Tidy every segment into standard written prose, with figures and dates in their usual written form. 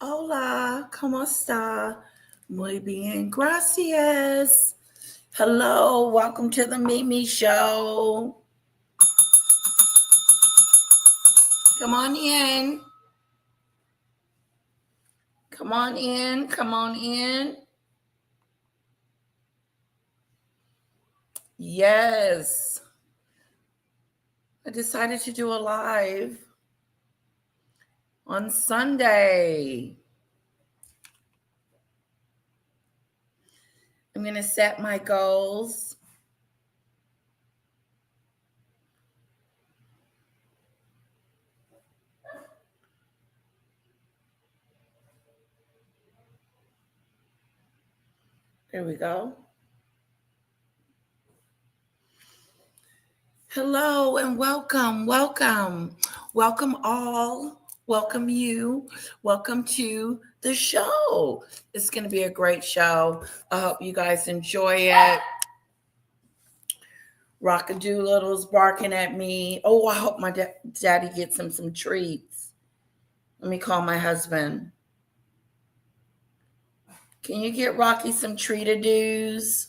Hola, ¿cómo está? Muy bien, gracias. Hello, welcome to the Mimi Show. Come on in. Come on in. Come on in. Yes. I decided to do a live on Sunday. I'm going to set my goals. There we go. Hello and welcome, welcome, welcome all, welcome you, welcome to the show. It's going to be a great show. I hope you guys enjoy it. Rockadoodle's barking at me. Oh, I hope my daddy gets him some treats. Let me call my husband. Can you get Rocky some treat-a-doos?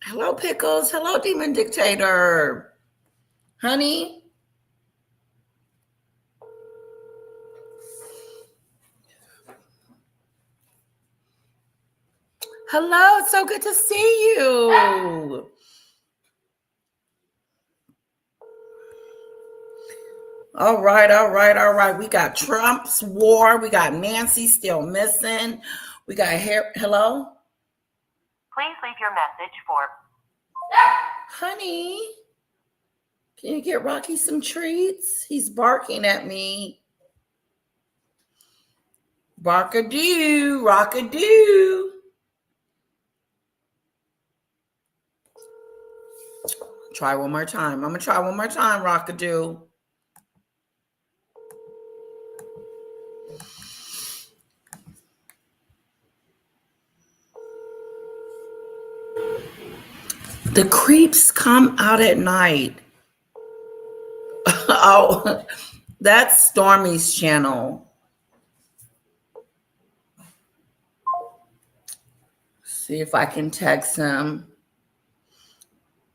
Hello, Pickles. Hello, Demon Dictator. Honey? Hello, it's so good to see you. All right. We got Trump's war. We got Nancy still missing. We got hello? Please leave your message for... Honey, can you get Rocky some treats? He's barking at me. Barkadoo, rockadoo. Try one more time. I'm going to try one more time, rockadoo. The creeps come out at night. Oh, that's Stormy's channel. See if I can text him.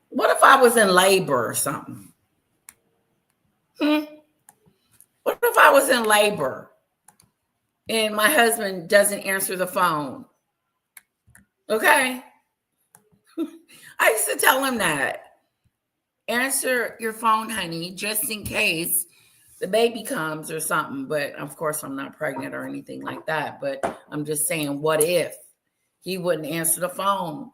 What if I was in labor or something? What if I was in labor and my husband doesn't answer the phone? Okay. I used to tell him that. Answer your phone, honey, just in case the baby comes or something. But of course, I'm not pregnant or anything like that. But I'm just saying, what if he wouldn't answer the phone?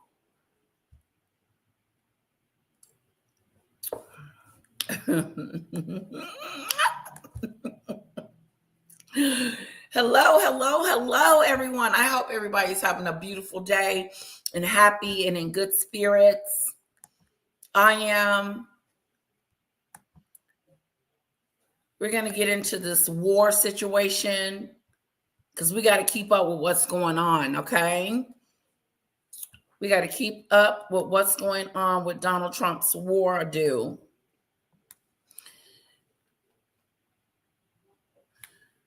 Hello, everyone. I hope everybody's having a beautiful day and happy and in good spirits. I am. We're going to get into this war situation because we got to keep up with what's going on, okay? We got to keep up with what's going on with Donald Trump's war do.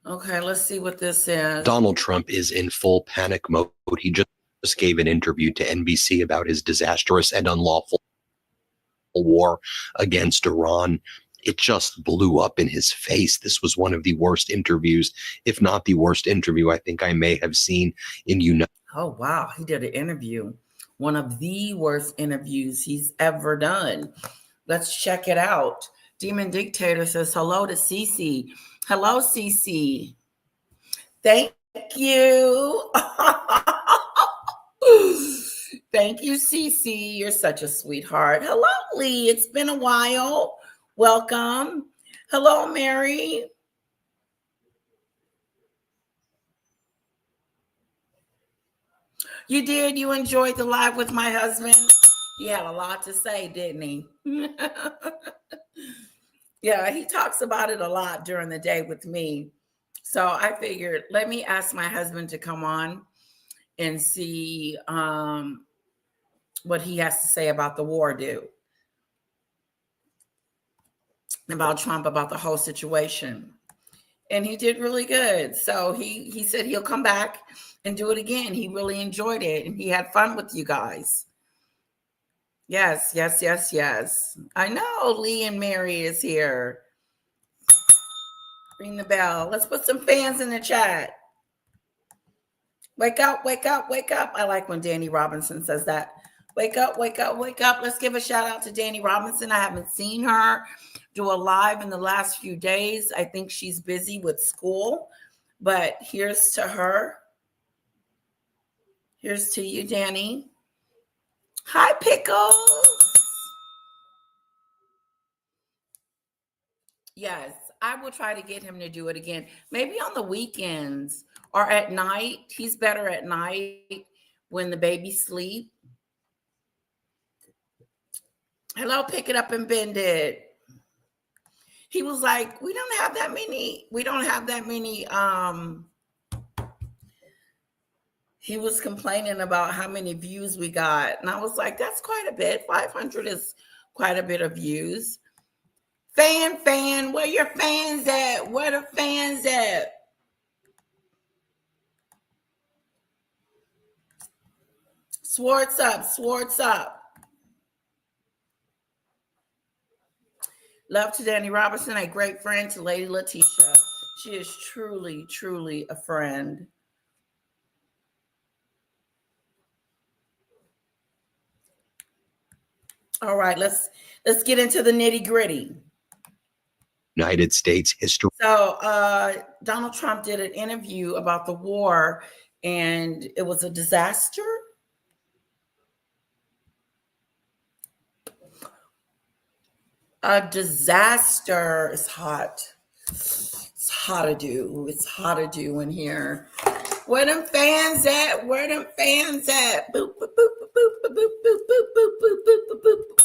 Okay, let's see what this says. Donald Trump is in full panic mode. He just gave an interview to NBC about his disastrous and unlawful war against Iran. It just blew up in his face. This was one of the worst interviews, if not the worst interview I think I may have seen in Oh, wow. He did an interview. One of the worst interviews he's ever done. Let's check it out. Demon Dictator says hello to Cece. Hello, Cece. Thank you. Thank you, Cece. You're such a sweetheart. Hello, Lee. It's been a while. Welcome. Hello, Mary. You did? You enjoyed the live with my husband? He had a lot to say, didn't he? Yeah, he talks about it a lot during the day with me. So I figured, let me ask my husband to come on and see what he has to say about the war do, about Trump, about the whole situation. And he did really good. So he said he'll come back and do it again. He really enjoyed it and he had fun with you guys. Yes, yes, yes, yes. I know Lee and Mary is here. Ring the bell. Let's put some fans in the chat. Wake up, wake up, wake up. I like when Danny Robinson says that. Wake up, wake up, wake up. Let's give a shout out to Danny Robinson. I haven't seen her do a live in the last few days. I think she's busy with school, but here's to her. Here's to you, Danny. Hi, Pickles. Yes, I will try to get him to do it again. Maybe on the weekends or at night. He's better at night when the babies sleep. Hello, pick it up and bend it. He was like, we don't have that many. He was complaining about how many views we got. And I was like, that's quite a bit. 500 is quite a bit of views. Fan, where your fans at? Where the fans at? Swartz up. Love to Danny Robinson, a great friend to Lady Letitia. She is truly, truly a friend. All right, let's get into the nitty gritty. United States history. So Donald Trump did an interview about the war, and it was a disaster. A disaster. Is hot. It's hot to do. It's hot to do in here. Where them fans at? Where them fans at? Boop, boop, boop, boop, boop, boop, boop, boop, boop, boop, boop, boop.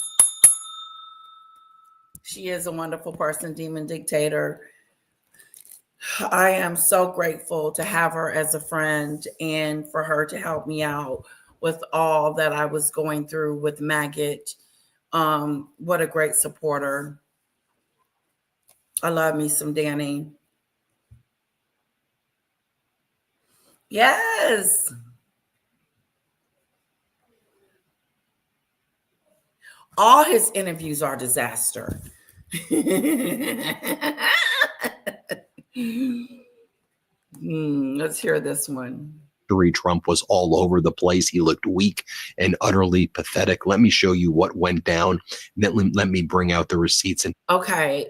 She is a wonderful person, Demon Dictator. I am so grateful to have her as a friend and for her to help me out with all that I was going through with Maggot. What a great supporter. I love me some Danny. Yes. All his interviews are disaster. Let's hear this one. Trump was all over the place. He looked weak and utterly pathetic. Let me show you what went down. Then let me bring out the receipts. Okay.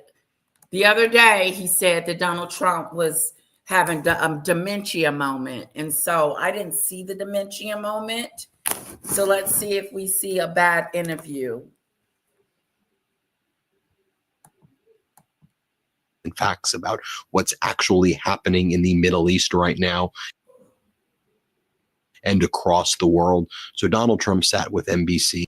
The other day, he said that Donald Trump was having a dementia moment. And so I didn't see the dementia moment. So let's see if we see a bad interview. Facts about what's actually happening in the Middle East right now and across the world. So Donald Trump sat with NBC.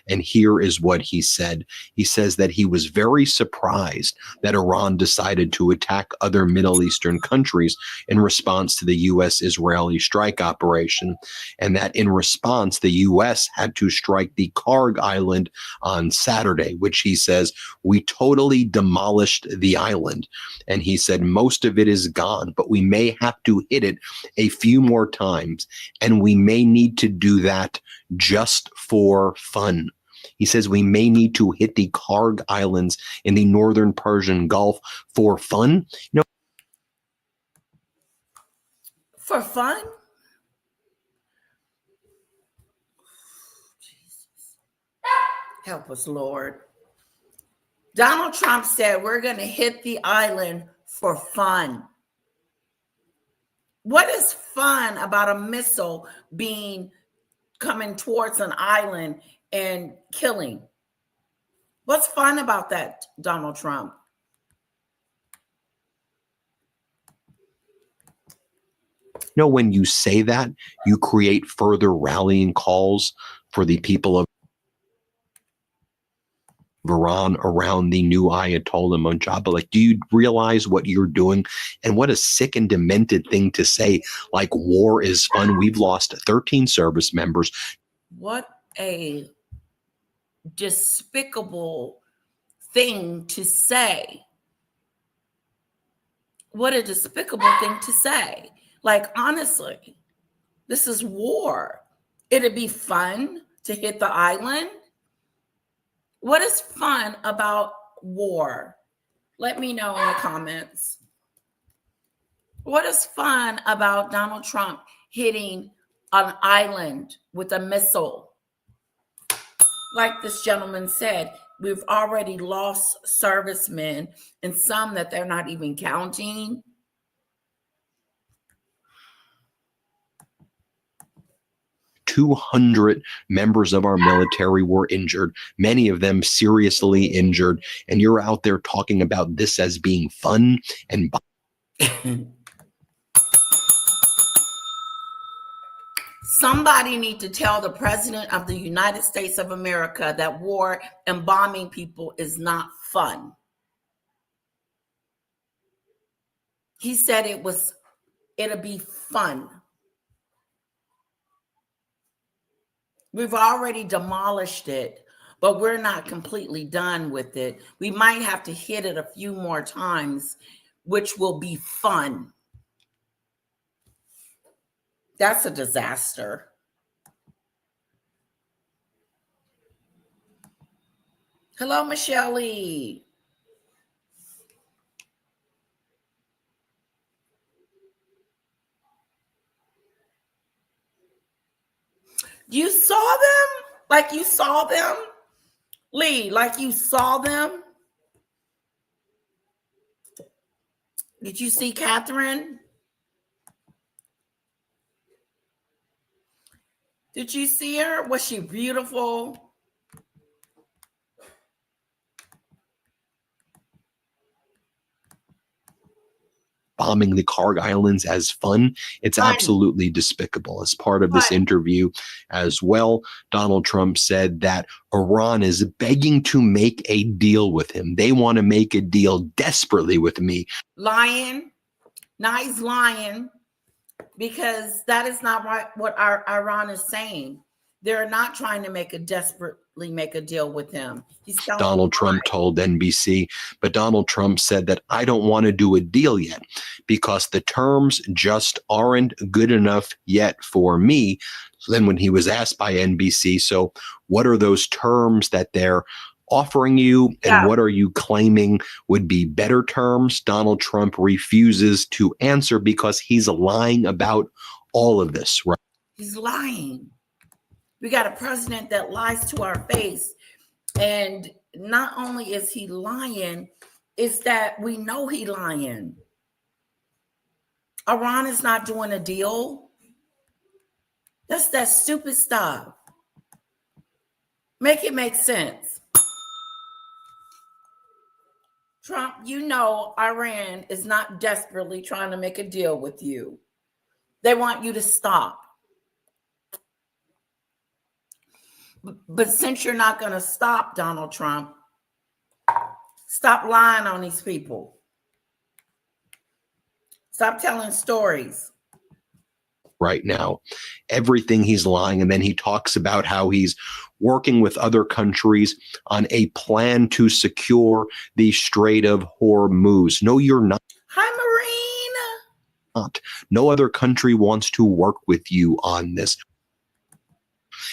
And here is what he said. He says that he was very surprised that Iran decided to attack other Middle Eastern countries in response to the U.S.-Israeli strike operation, and that in response, the U.S. had to strike the Karg Island on Saturday, which he says, we totally demolished the island. And he said, most of it is gone, but we may have to hit it a few more times, and we may need to do that just for fun. He says we may need to hit the Karg Islands in the northern Persian Gulf for fun. You know, for fun? Jesus. Help us, Lord. Donald Trump said we're going to hit the island for fun. What is fun about a missile coming towards an island and killing? What's fun about that, Donald Trump? You know, when you say that, you create further rallying calls for the people of Iran around the new Ayatollah Mojaba. Like, do you realize what you're doing? And what a sick and demented thing to say, like war is fun. We've lost 13 service members. What a despicable thing to say. What a despicable thing to say. Like, honestly, this is war. It'd be fun to hit the island. What is fun about war? Let me know in the comments. What is fun about Donald Trump hitting an island with a missile? Like this gentleman said, we've already lost servicemen and some that they're not even counting. "200 members of our military were injured, many of them seriously injured, and you're out there talking about this as being fun and Somebody need to tell the president of the United States of America that war and bombing people is not fun. He said it'll be fun. We've already demolished it, but we're not completely done with it. We might have to hit it a few more times, which will be fun. That's a disaster. Hello, Michelle Lee. You saw them? Like you saw them? Lee, like you saw them? Did you see Catherine? Did you see her? Was she beautiful? bombing the Karg Islands as fun. It's absolutely despicable. As part of this interview as well, Donald Trump said that Iran is begging to make a deal with him. They want to make a deal desperately with me. Lying. Now he's lying because that is not what Iran is saying. They're not trying to desperately make a deal with him. Donald Trump told NBC, but Donald Trump said that I don't want to do a deal yet because the terms just aren't good enough yet for me. So then when he was asked by NBC, so what are those terms that they're offering you and what are you claiming would be better terms? Donald Trump refuses to answer because he's lying about all of this, right? He's lying. We got a president that lies to our face. And not only is he lying, it's that we know he's lying. Iran is not doing a deal. That's that stupid stuff. Make it make sense. Trump, you know Iran is not desperately trying to make a deal with you. They want you to stop. But since you're not going to stop, Donald Trump, stop lying on these people. Stop telling stories. Right now, everything he's lying. And then he talks about how he's working with other countries on a plan to secure the Strait of Hormuz. No, you're not. Hi, Marine. No other country wants to work with you on this.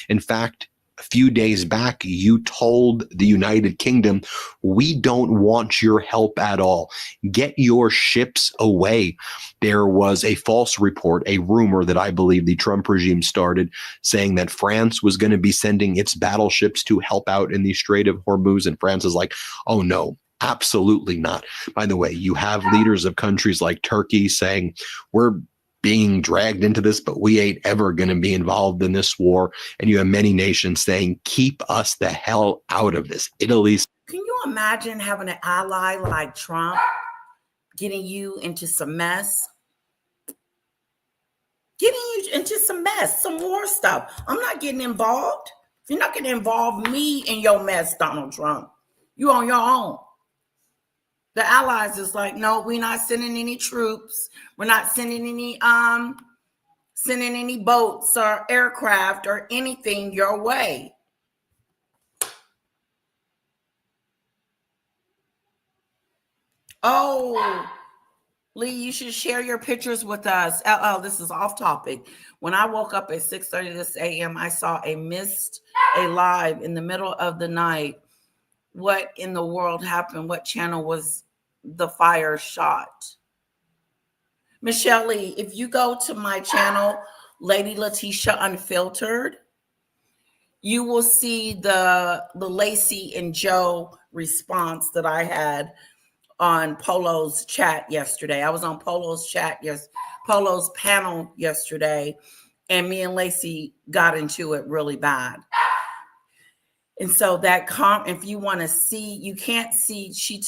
In fact, a few days back, you told the United Kingdom, we don't want your help at all. Get your ships away. There was a false report, a rumor that I believe the Trump regime started saying that France was going to be sending its battleships to help out in the Strait of Hormuz. And France is like, oh, no. Absolutely not. By the way, you have leaders of countries like Turkey saying we're being dragged into this, but we ain't ever going to be involved in this war. And you have many nations saying, keep us the hell out of this. Italy. Can you imagine having an ally like Trump getting you into some mess? Getting you into some mess, some more stuff. I'm not getting involved. You're not going to involve me in your mess, Donald Trump. You on your own. The allies is like, no, we're not sending any troops. We're not sending any boats or aircraft or anything your way. Oh, Lee, you should share your pictures with us. Oh, this is off topic. When I woke up at 6:30 this a.m., I saw a live in the middle of the night. What in the world happened? What channel was the fire shot? Michelle Lee, if you go to my channel, Lady Letitia Unfiltered, you will see the Lacey and Joe response that I had on Polo's chat yesterday. I was on Polo's panel yesterday, and me and Lacey got into it really bad. And so if you want to see, you can't see, he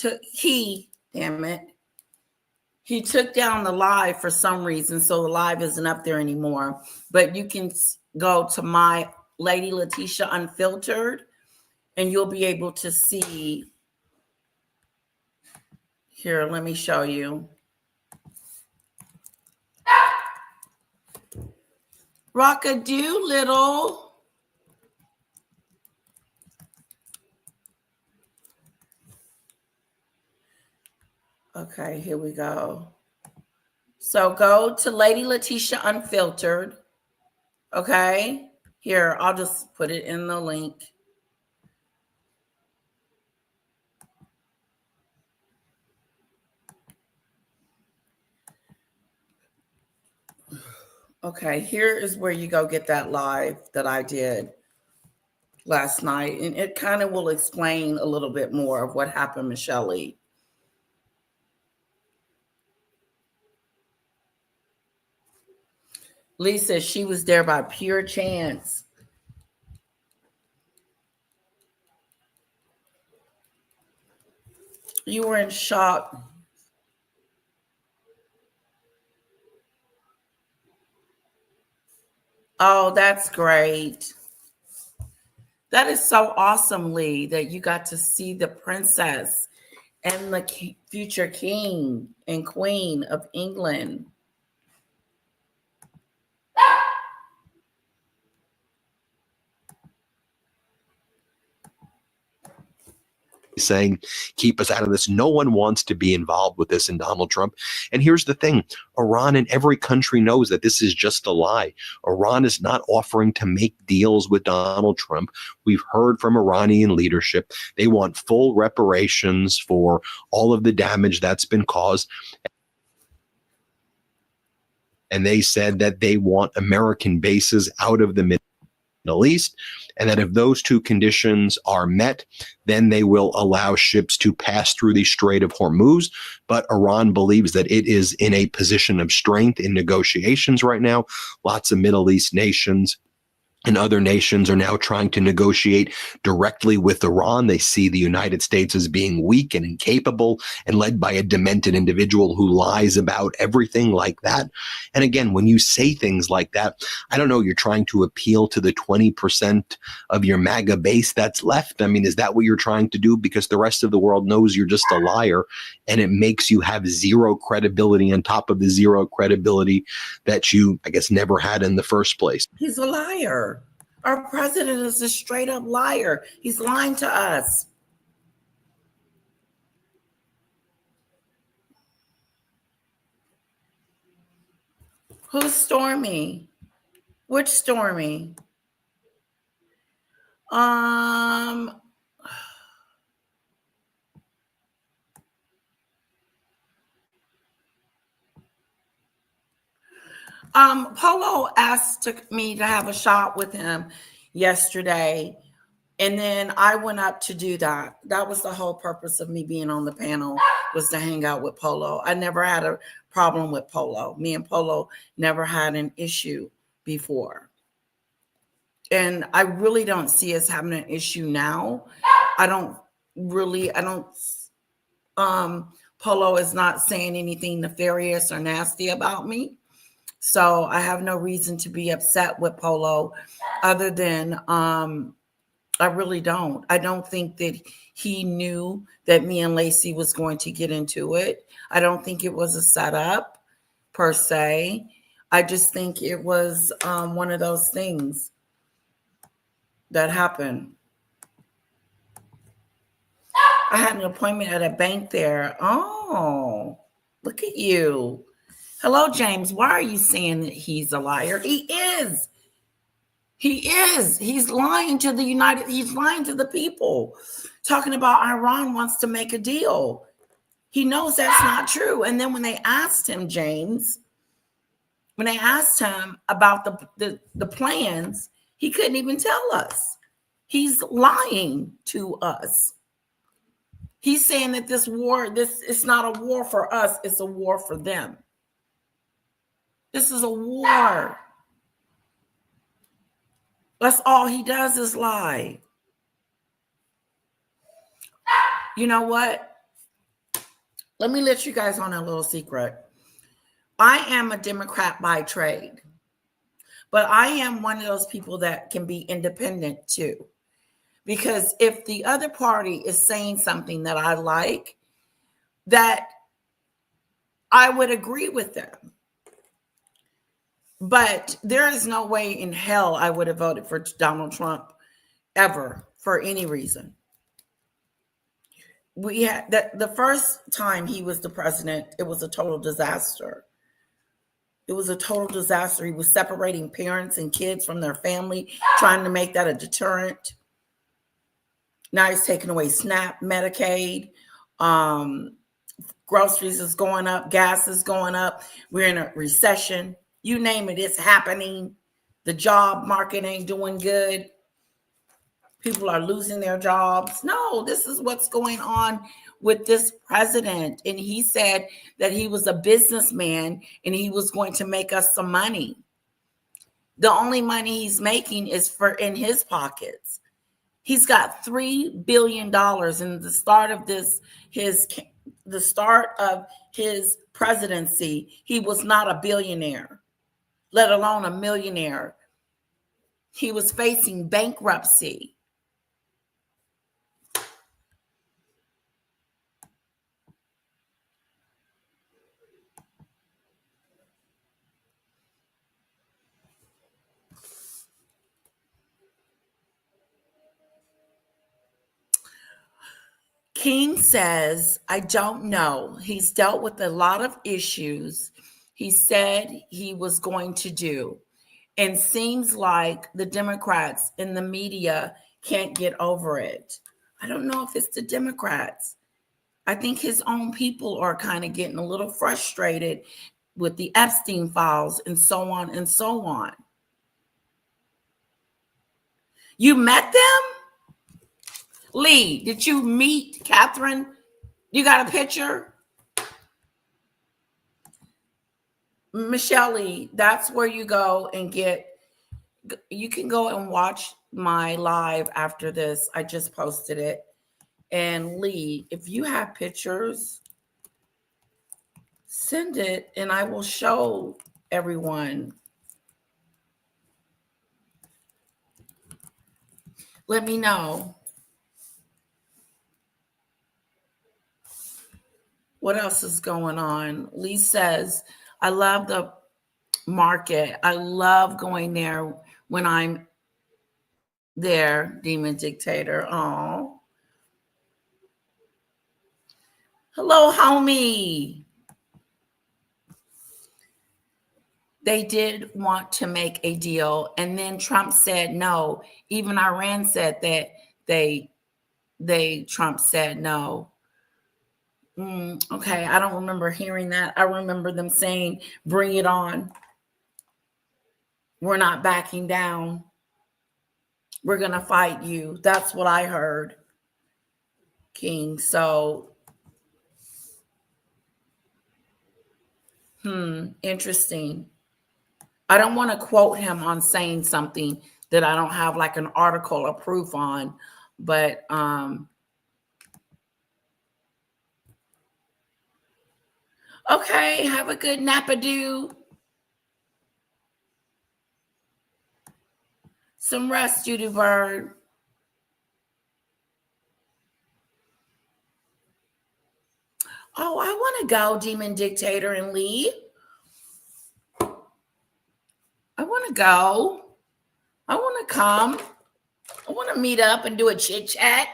took down the live for some reason, so the live isn't up there anymore. But you can go to my Lady Letitia Unfiltered, and you'll be able to see. Here, let me show you. Rock-a-doo-little. Okay, here we go. So go to Lady Letitia Unfiltered. Okay, here, I'll just put it in the link. Okay, here is where you go get that live that I did last night. And it kind of will explain a little bit more of what happened, Michelle Lee. Lisa, she was there by pure chance. You were in shock. Oh, that's great. That is so awesome, Lee, that you got to see the princess and the future king and queen of England. Saying, keep us out of this. No one wants to be involved with this in Donald Trump. And here's the thing. Iran and every country knows that this is just a lie. Iran is not offering to make deals with Donald Trump. We've heard from Iranian leadership. They want full reparations for all of the damage that's been caused. And they said that they want American bases out of the Middle East, and that if those two conditions are met, then they will allow ships to pass through the Strait of Hormuz. But Iran believes that it is in a position of strength in negotiations right now. Lots of Middle East nations and other nations are now trying to negotiate directly with Iran. They see the United States as being weak and incapable and led by a demented individual who lies about everything like that. And again, when you say things like that, I don't know, you're trying to appeal to the 20% of your MAGA base that's left. I mean, is that what you're trying to do? Because the rest of the world knows you're just a liar, and it makes you have zero credibility on top of the zero credibility that you, I guess, never had in the first place. He's a liar. Our president is a straight up liar. He's lying to us. Who's Stormy? Which Stormy? Polo asked me to have a shot with him yesterday, and then I went up to do that. That was the whole purpose of me being on the panel, was to hang out with Polo. I never had a problem with Polo. Me and Polo never had an issue before. And I really don't see us having an issue now. Polo is not saying anything nefarious or nasty about me. So I have no reason to be upset with Polo other than I really don't. I don't think that he knew that me and Lacey was going to get into it. I don't think it was a setup per se. I just think it was one of those things that happened. I had an appointment at a bank there. Oh, look at you. Hello, James. Why are you saying that he's a liar? He is. He is. He's lying to he's lying to the people, talking about Iran wants to make a deal. He knows that's not true. And then when they asked him, James, when they asked him about the plans, he couldn't even tell us. He's lying to us. He's saying that this war, it's not a war for us, it's a war for them. This is a war. That's all he does is lie. You know what? Let me let you guys on a little secret. I am a Democrat by trade, but I am one of those people that can be independent too. Because if the other party is saying something that I like, that I would agree with them. But there is no way in hell I would have voted for Donald Trump ever for any reason. We had the first time he was the president, it was a total disaster. It was a total disaster. He was separating parents and kids from their family, trying to make that a deterrent. Now he's taking away SNAP, Medicaid. Groceries is going up. Gas is going up. We're in a recession. You name it, it's happening. The job market ain't doing good. People are losing their jobs. No, this is what's going on with this president. And he said that he was a businessman and he was going to make us some money. The only money he's making is in his pockets. He's got $3 billion in the start of the start of his presidency. He was not a billionaire, let alone a millionaire. He was facing bankruptcy. King says, I don't know. He's dealt with a lot of issues he said he was going to do. And seems like the Democrats in the media can't get over it. I don't know if it's the Democrats. I think his own people are kind of getting a little frustrated with the Epstein files and so on and so on. You met them? Lee, did you meet Catherine? You got a picture? Michelle Lee, that's where you go and you can go and watch my live after this. I just posted it. And Lee, if you have pictures, send it and I will show everyone. Let me know. What else is going on? Lee says, I love the market. I love going there when I'm there, Demon Dictator. Oh. Hello, homie. They did want to make a deal, and then Trump said no. Even Iran said that Trump said no. Okay, I don't remember hearing that. I remember them saying, bring it on. We're not backing down. We're going to fight you. That's what I heard, King. So, interesting. I don't want to quote him on saying something that I don't have like an article or proof on, but okay, have a good nap-a-doo. Some rest, Judy Bird. Oh, I want to go, Demon Dictator and Lee. I want to go. I want to come. I want to meet up and do a chit chat.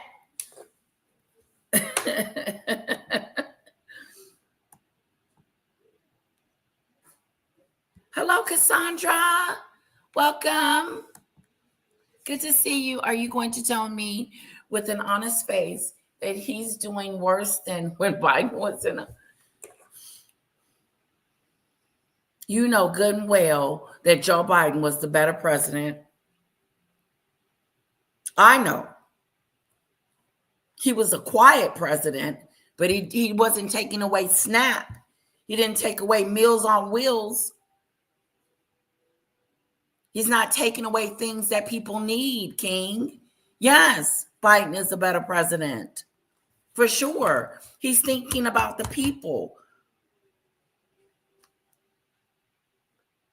Hello, Cassandra. Welcome. Good to see you. Are you going to tell me with an honest face that he's doing worse than when Biden was in a... You know good and well that Joe Biden was the better president. I know. He was a quiet president, but he wasn't taking away SNAP. He didn't take away Meals on Wheels. He's not taking away things that people need, King. Yes, Biden is a better president. For sure. He's thinking about the people.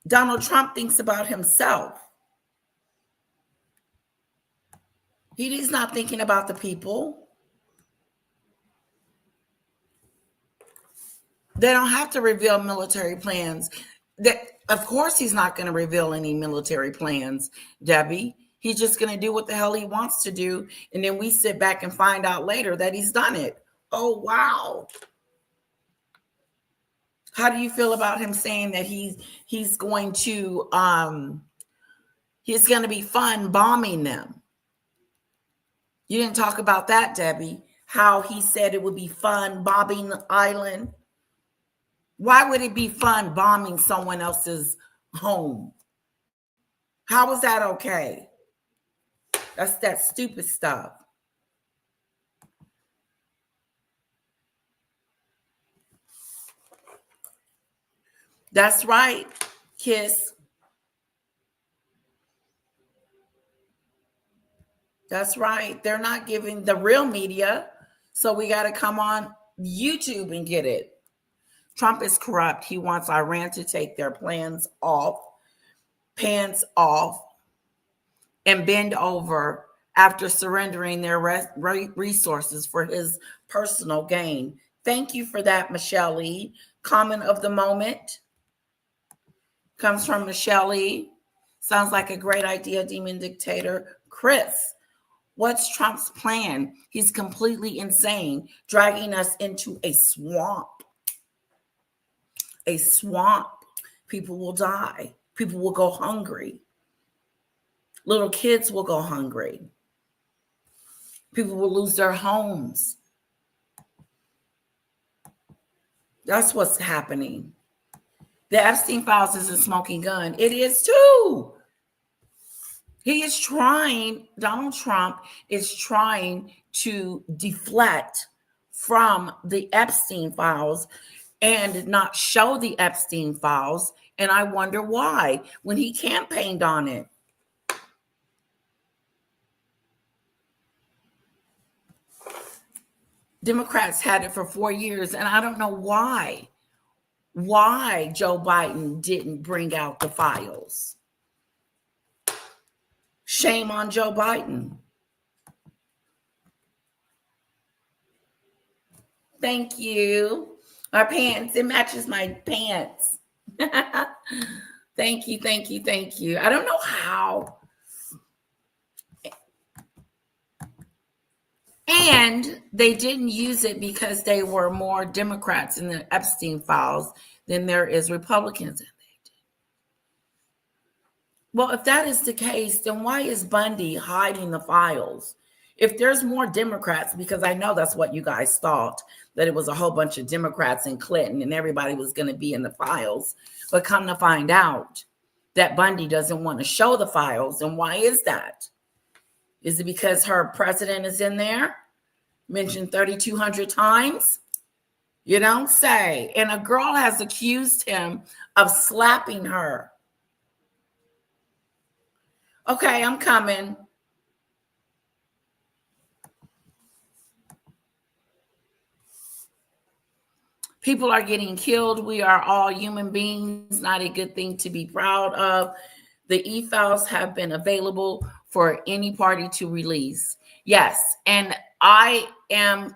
Donald Trump thinks about himself. He's not thinking about the people. They don't have to reveal military plans. Of course, he's not going to reveal any military plans, Debbie. He's just going to do what the hell he wants to do. And then we sit back and find out later that he's done it. Oh, wow. How do you feel about him saying that he's going to be fun bombing them? You didn't talk about that, Debbie. How he said it would be fun bombing the island. Why would it be fun bombing someone else's home? How is that okay? That's that stupid stuff. That's right, Kiss. That's right. They're not giving the real media, so we got to come on YouTube and get it. Trump is corrupt. He wants Iran to take their pants off, and bend over after surrendering their resources for his personal gain. Thank you for that, Michelle Lee. Comment of the moment comes from Michelle Lee. Sounds like a great idea, Demon Dictator. Chris, what's Trump's plan? He's completely insane, dragging us into a swamp. A swamp. People will die. People will go hungry. Little kids will go hungry. People will lose their homes. That's what's happening. The Epstein files is a smoking gun. It is too. He is trying, Donald Trump is trying to deflect from the Epstein files and not show the Epstein files. And I wonder why, when he campaigned on it. Democrats had it for 4 years, and I don't know why Joe Biden didn't bring out the files. Shame on Joe Biden. Thank you. My pants, it matches my pants. Thank you, thank you, thank you. I don't know how. And they didn't use it because they were more Democrats in the Epstein files than there is Republicans in it. Well, if that is the case, then why is Bundy hiding the files? If there's more Democrats, because I know that's what you guys thought, that it was a whole bunch of Democrats in Clinton and everybody was going to be in the files. But come to find out that Bundy doesn't want to show the files. And why is that? Is it because her president is in there? Mentioned 3,200 times? You don't say. And a girl has accused him of slapping her. Okay, I'm coming. People are getting killed. We are all human beings, not a good thing to be proud of. The e-files have been available for any party to release. Yes, and I am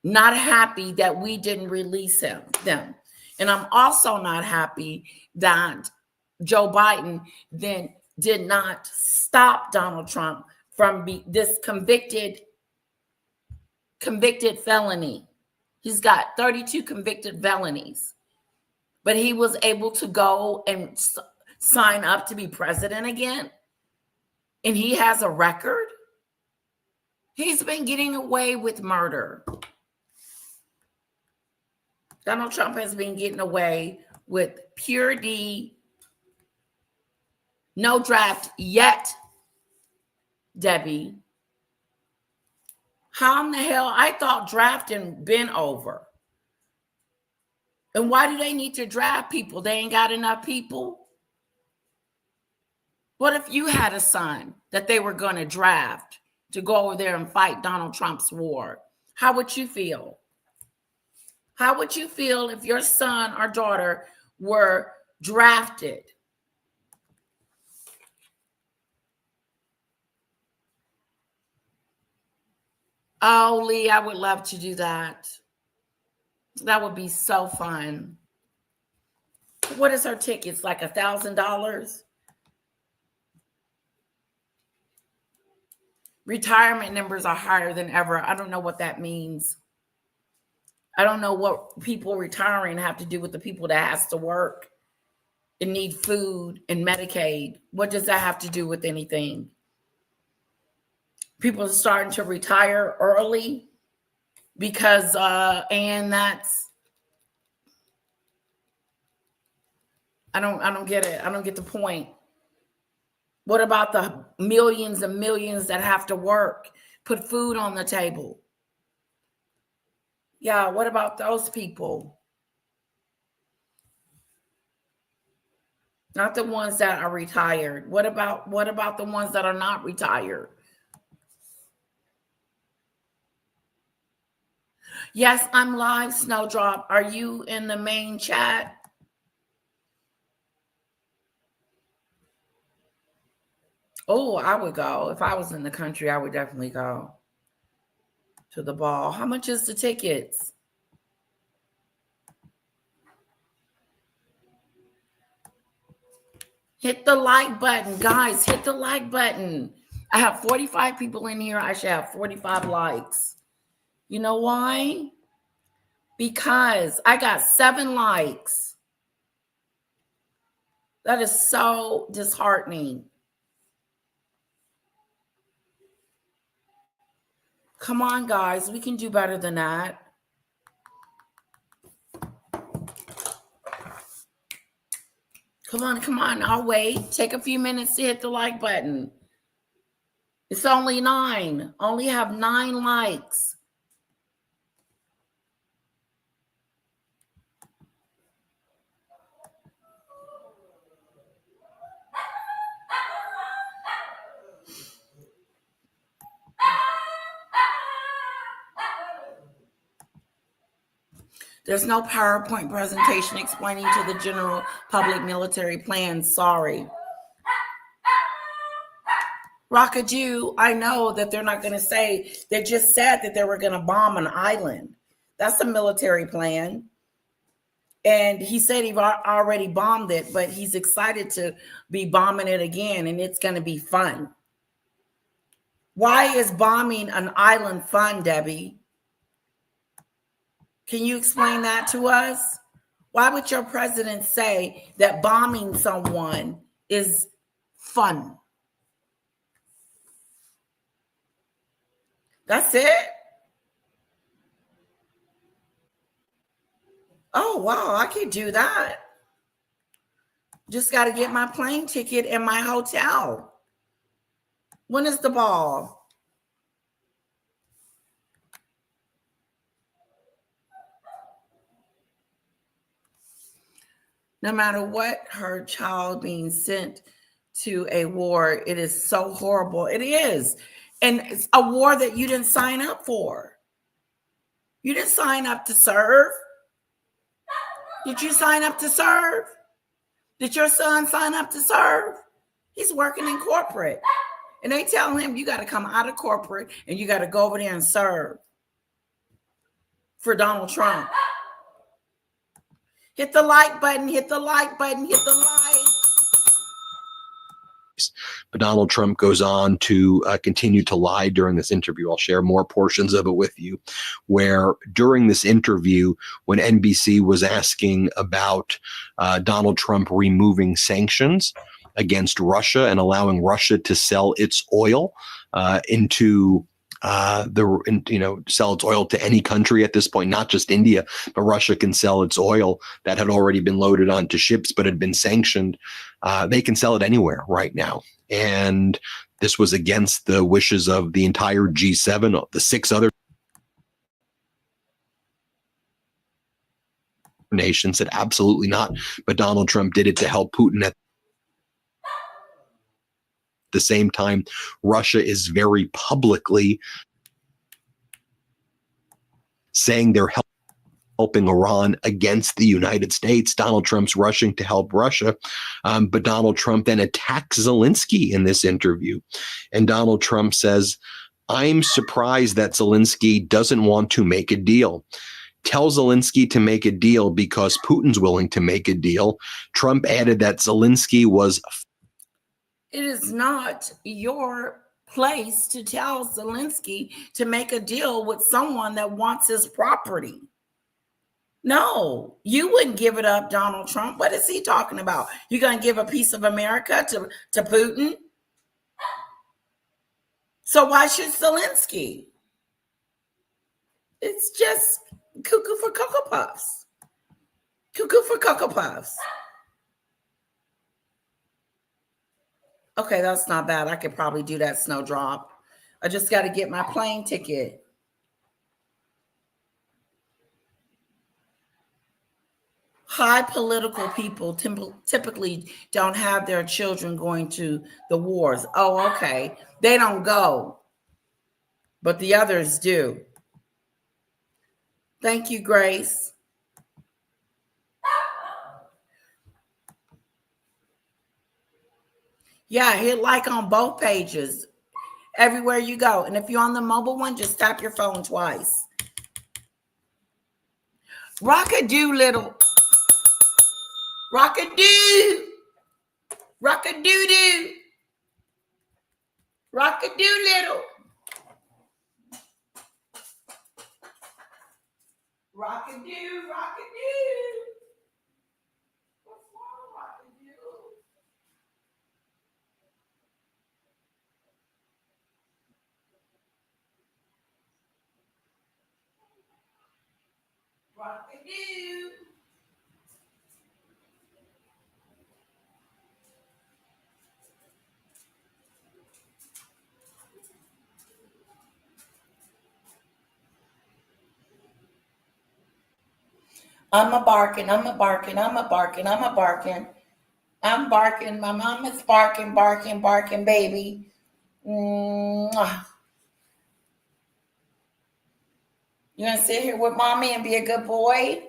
Not happy that we didn't release them. And I'm also not happy that Joe Biden then did not stop Donald Trump from this convicted felony. He's got 32 convicted felonies, but he was able to go and sign up to be president again. And he has a record. He's been getting away with murder. Donald Trump has been getting away with pure D, no draft yet, Debbie. How in the hell? I thought drafting been over. And why do they need to draft people? They ain't got enough people. What if you had a son that they were going to draft to go over there and fight Donald Trump's war? How would you feel? How would you feel if your son or daughter were drafted? Oh, Lee, I would love to do that. That would be so fun. What is her tickets? Like $1,000? Retirement numbers are higher than ever. I don't know what that means. I don't know what people retiring have to do with the people that has to work and need food and Medicaid. What does that have to do with anything? People are starting to retire early because, and that's, I don't get it. I don't get the point. What about the millions and millions that have to work, put food on the table? Yeah, what about those people? Not the ones that are retired. What about the ones that are not retired? Yes, I'm live, Snowdrop. Are you in the main chat? Oh, I would go. If I was in the country, I would definitely go to the ball. How much is the tickets? Hit the like button. Guys, hit the like button. I have 45 people in here. I should have 45 likes. You know why? Because I got 7 likes. That is so disheartening. Come on, guys. We can do better than that. Come on. I'll wait. Take a few minutes to hit the like button. It's only 9. Only have 9 likes. There's no PowerPoint presentation explaining to the general public military plans. Sorry. Rockajou, I know that they're not going to say, they just said that they were going to bomb an island. That's a military plan. And he said he already bombed it, but he's excited to be bombing it again, and it's going to be fun. Why is bombing an island fun, Debbie? Can you explain that to us? Why would your president say that bombing someone is fun? That's it? Oh, wow, I could do that. Just got to get my plane ticket and my hotel. When is the ball? No matter what, her child being sent to a war, it is so horrible. It is. And it's a war that you didn't sign up for. You didn't sign up to serve. Did you sign up to serve? Did your son sign up to serve? He's working in corporate. And they tell him, you got to come out of corporate and you got to go over there and serve. for Donald Trump. Hit the like button, hit the like button, hit the like. But Donald Trump goes on to continue to lie during this interview. I'll share more portions of it with you, where during this interview, when NBC was asking about Donald Trump removing sanctions against Russia and allowing Russia to sell its oil sell its oil to any country at this point, not just India, but Russia can sell its oil that had already been loaded onto ships but had been sanctioned. They can sell it anywhere right now. And this was against the wishes of the entire G7, the 6 other nations said absolutely not. But Donald Trump did it to help Putin at the same time. Russia is very publicly saying they're helping Iran against the United States. Donald Trump's rushing to help Russia. But Donald Trump then attacks Zelensky in this interview. And Donald Trump says, I'm surprised that Zelensky doesn't want to make a deal. Tell Zelensky to make a deal because Putin's willing to make a deal. Trump added that Zelensky was... It is not your place to tell Zelensky to make a deal with someone that wants his property. No, you wouldn't give it up, Donald Trump. What is he talking about? You're going to give a piece of America to Putin? So why should Zelensky? It's just cuckoo for Cocoa Puffs. Cuckoo for Cocoa Puffs. Okay, that's not bad. I could probably do that, Snowdrop. I just got to get my plane ticket. High political people typically don't have their children going to the wars. Oh, okay. They don't go, but the others do. Thank you, Grace. Yeah, hit like on both pages everywhere you go. And if you're on the mobile one, just tap your phone twice. Rock-a-doo, little. Rock-a-doo. Rock-a-doo-doo. Rock-a-doo, little. Rock-a-doo, rock-a-doo. What's wrong, rock-a-doo? Rock-a-doo. I'm a barking, I'm a barking, I'm a barking, I'm a barking. I'm barking. My mom is barking, barking, barking, baby. Mwah. You gonna sit here with mommy and be a good boy?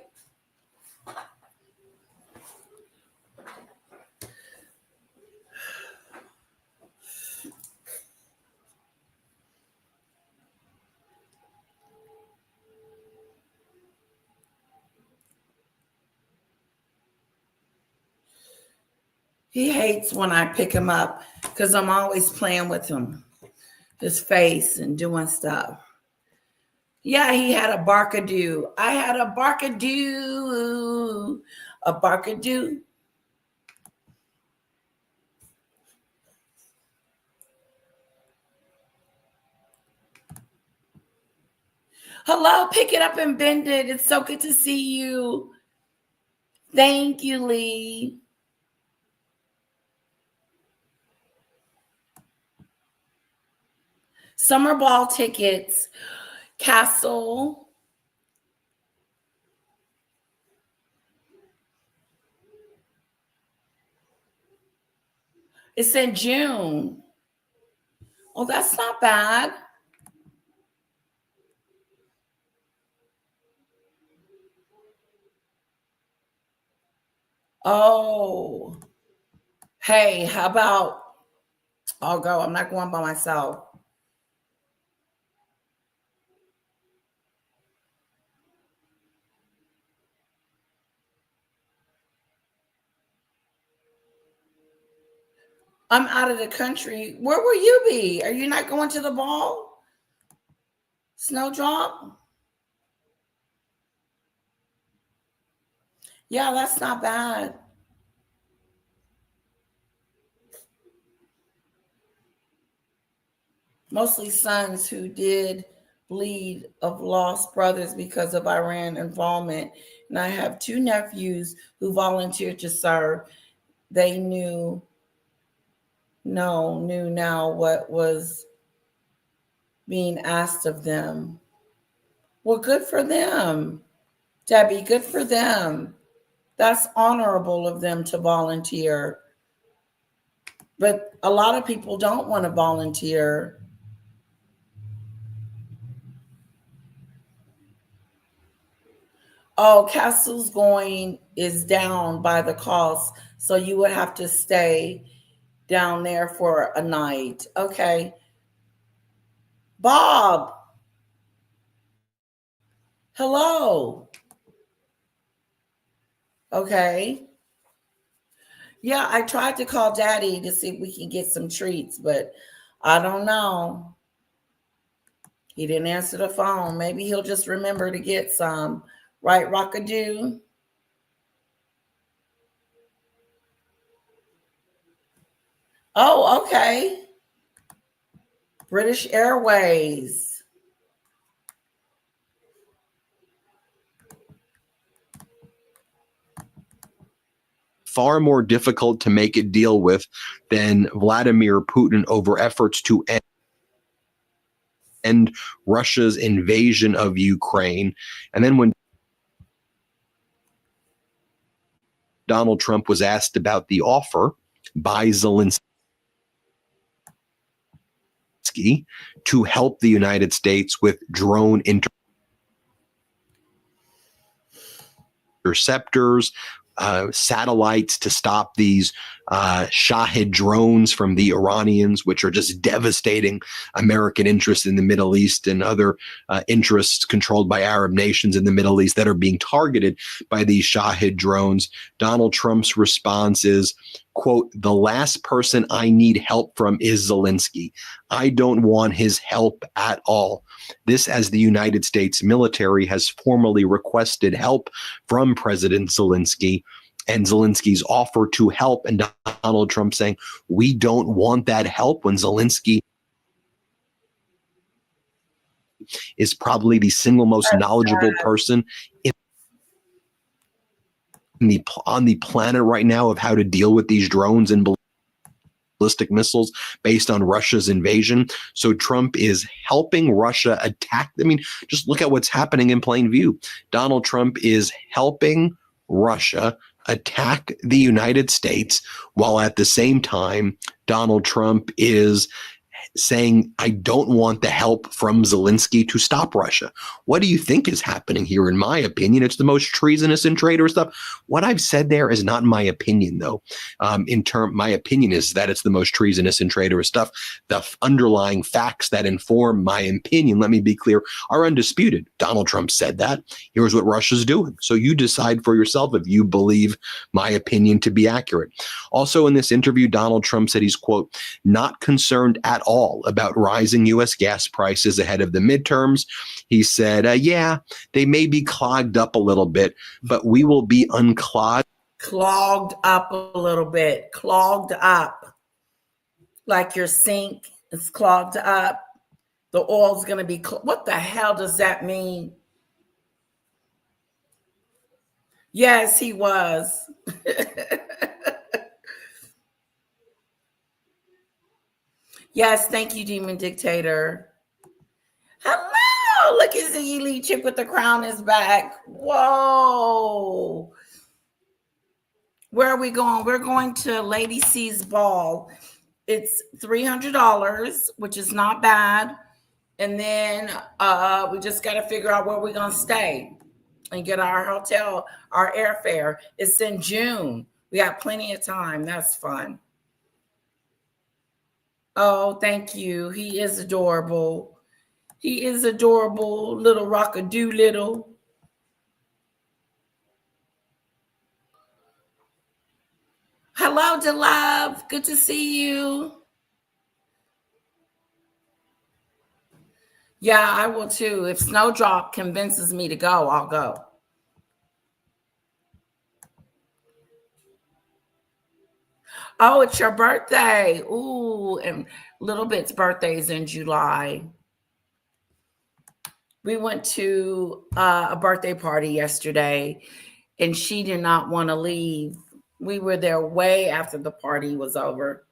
He hates when I pick him up because I'm always playing with him, his face and doing stuff. Yeah, he had a barkadoo. I had a barkadoo. A barkadoo. Hello, pick it up and bend it. It's so good to see you. Thank you, Lee. Summer ball tickets, Castle. It's in June. Oh, that's not bad. Oh, hey, how about I'll go. I'm not going by myself. I'm out of the country. Where will you be? Are you not going to the ball? Snowdrop? Yeah, that's not bad. Mostly sons who did bleed of lost brothers because of Iran involvement. And I have 2 nephews who volunteered to serve. They knew now what was being asked of them. Well, good for them, Debbie. Good for them. That's honorable of them to volunteer. But a lot of people don't want to volunteer. Oh, Castle's going is down by the cost, so you would have to stay down there for a night. Okay. Bob, hello. Okay. Yeah, I tried to call Daddy to see if we can get some treats, but I don't know. He didn't answer the phone. Maybe he'll just remember to get some. Right, Rockadoo? Oh, okay. British Airways. Far more difficult to make a deal with than Vladimir Putin over efforts to end Russia's invasion of Ukraine. And then when Donald Trump was asked about the offer by Zelensky to help the United States with drone interceptors, satellites to stop these Shahid drones from the Iranians, which are just devastating American interests in the Middle East and other interests controlled by Arab nations in the Middle East that are being targeted by these Shahid drones. Donald Trump's response is, quote, "The last person I need help from is Zelensky. I don't want his help at all." This, as the United States military has formally requested help from President Zelensky, and Zelensky's offer to help, and Donald Trump saying, "We don't want that help," when Zelensky is probably the single most knowledgeable person on the planet right now of how to deal with these drones and ballistic missiles based on Russia's invasion. So Trump is helping Russia attack. I mean, just look at what's happening in plain view. Donald Trump is helping Russia attack the United States, while at the same time, Donald Trump is saying, "I don't want the help from Zelensky to stop Russia." What do you think is happening here? In my opinion, it's the most treasonous and traitorous stuff. What I've said there is not my opinion, though. My opinion is that it's the most treasonous and traitorous stuff. The underlying facts that inform my opinion, let me be clear, are undisputed. Donald Trump said that. Here's what Russia's doing. So you decide for yourself if you believe my opinion to be accurate. Also, in this interview, Donald Trump said he's, quote, "not concerned at all about rising U.S. gas prices ahead of the midterms." He said, yeah, they may be clogged up a little bit, but we will be unclogged. Clogged up a little bit. Clogged up. Like your sink is clogged up. The oil's going to be, what the hell does that mean? Yes, he was. Yes, thank you, Demon Dictator. Hello, look at the elite chick with the crown is back. Whoa. Where are we going? We're going to Lady C's ball. It's $300, which is not bad. And then we just got to figure out where we're going to stay and get our hotel, our airfare. It's in June. We got plenty of time. That's fun. Oh, thank you. He is adorable. He is adorable, little rockadoo little. Hello, Hello, DeLove. Good to see you. Yeah, I will too. If Snowdrop convinces me to go, I'll go. Oh, it's your birthday. Ooh, and Little Bit's birthday is in July. We went to a birthday party yesterday, and she did not want to leave. We were there way after the party was over.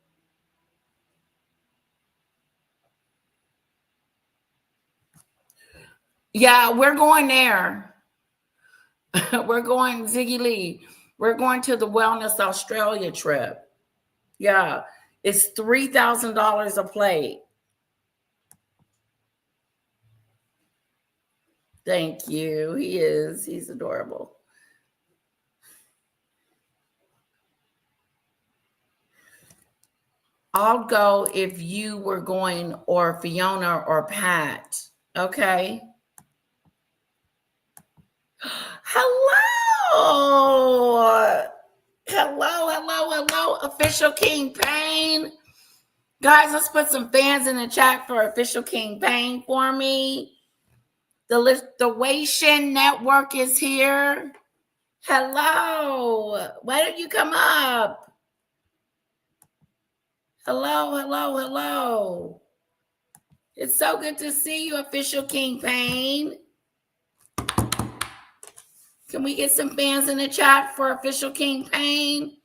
Yeah, we're going there. We're going, Ziggy Lee. We're going to the Wellness Australia trip. Yeah, it's $3,000 a plate. Thank you. He is. He's adorable. I'll go if you were going, or Fiona or Pat. Okay. Hello. Hello. Official King Payne. Guys, let's put some fans in the chat for Official King Payne for me. The Wayshin Network is here. Hello. Why don't you come up? Hello. It's so good to see you, Official King Payne. Can we get some fans in the chat for Official King Payne?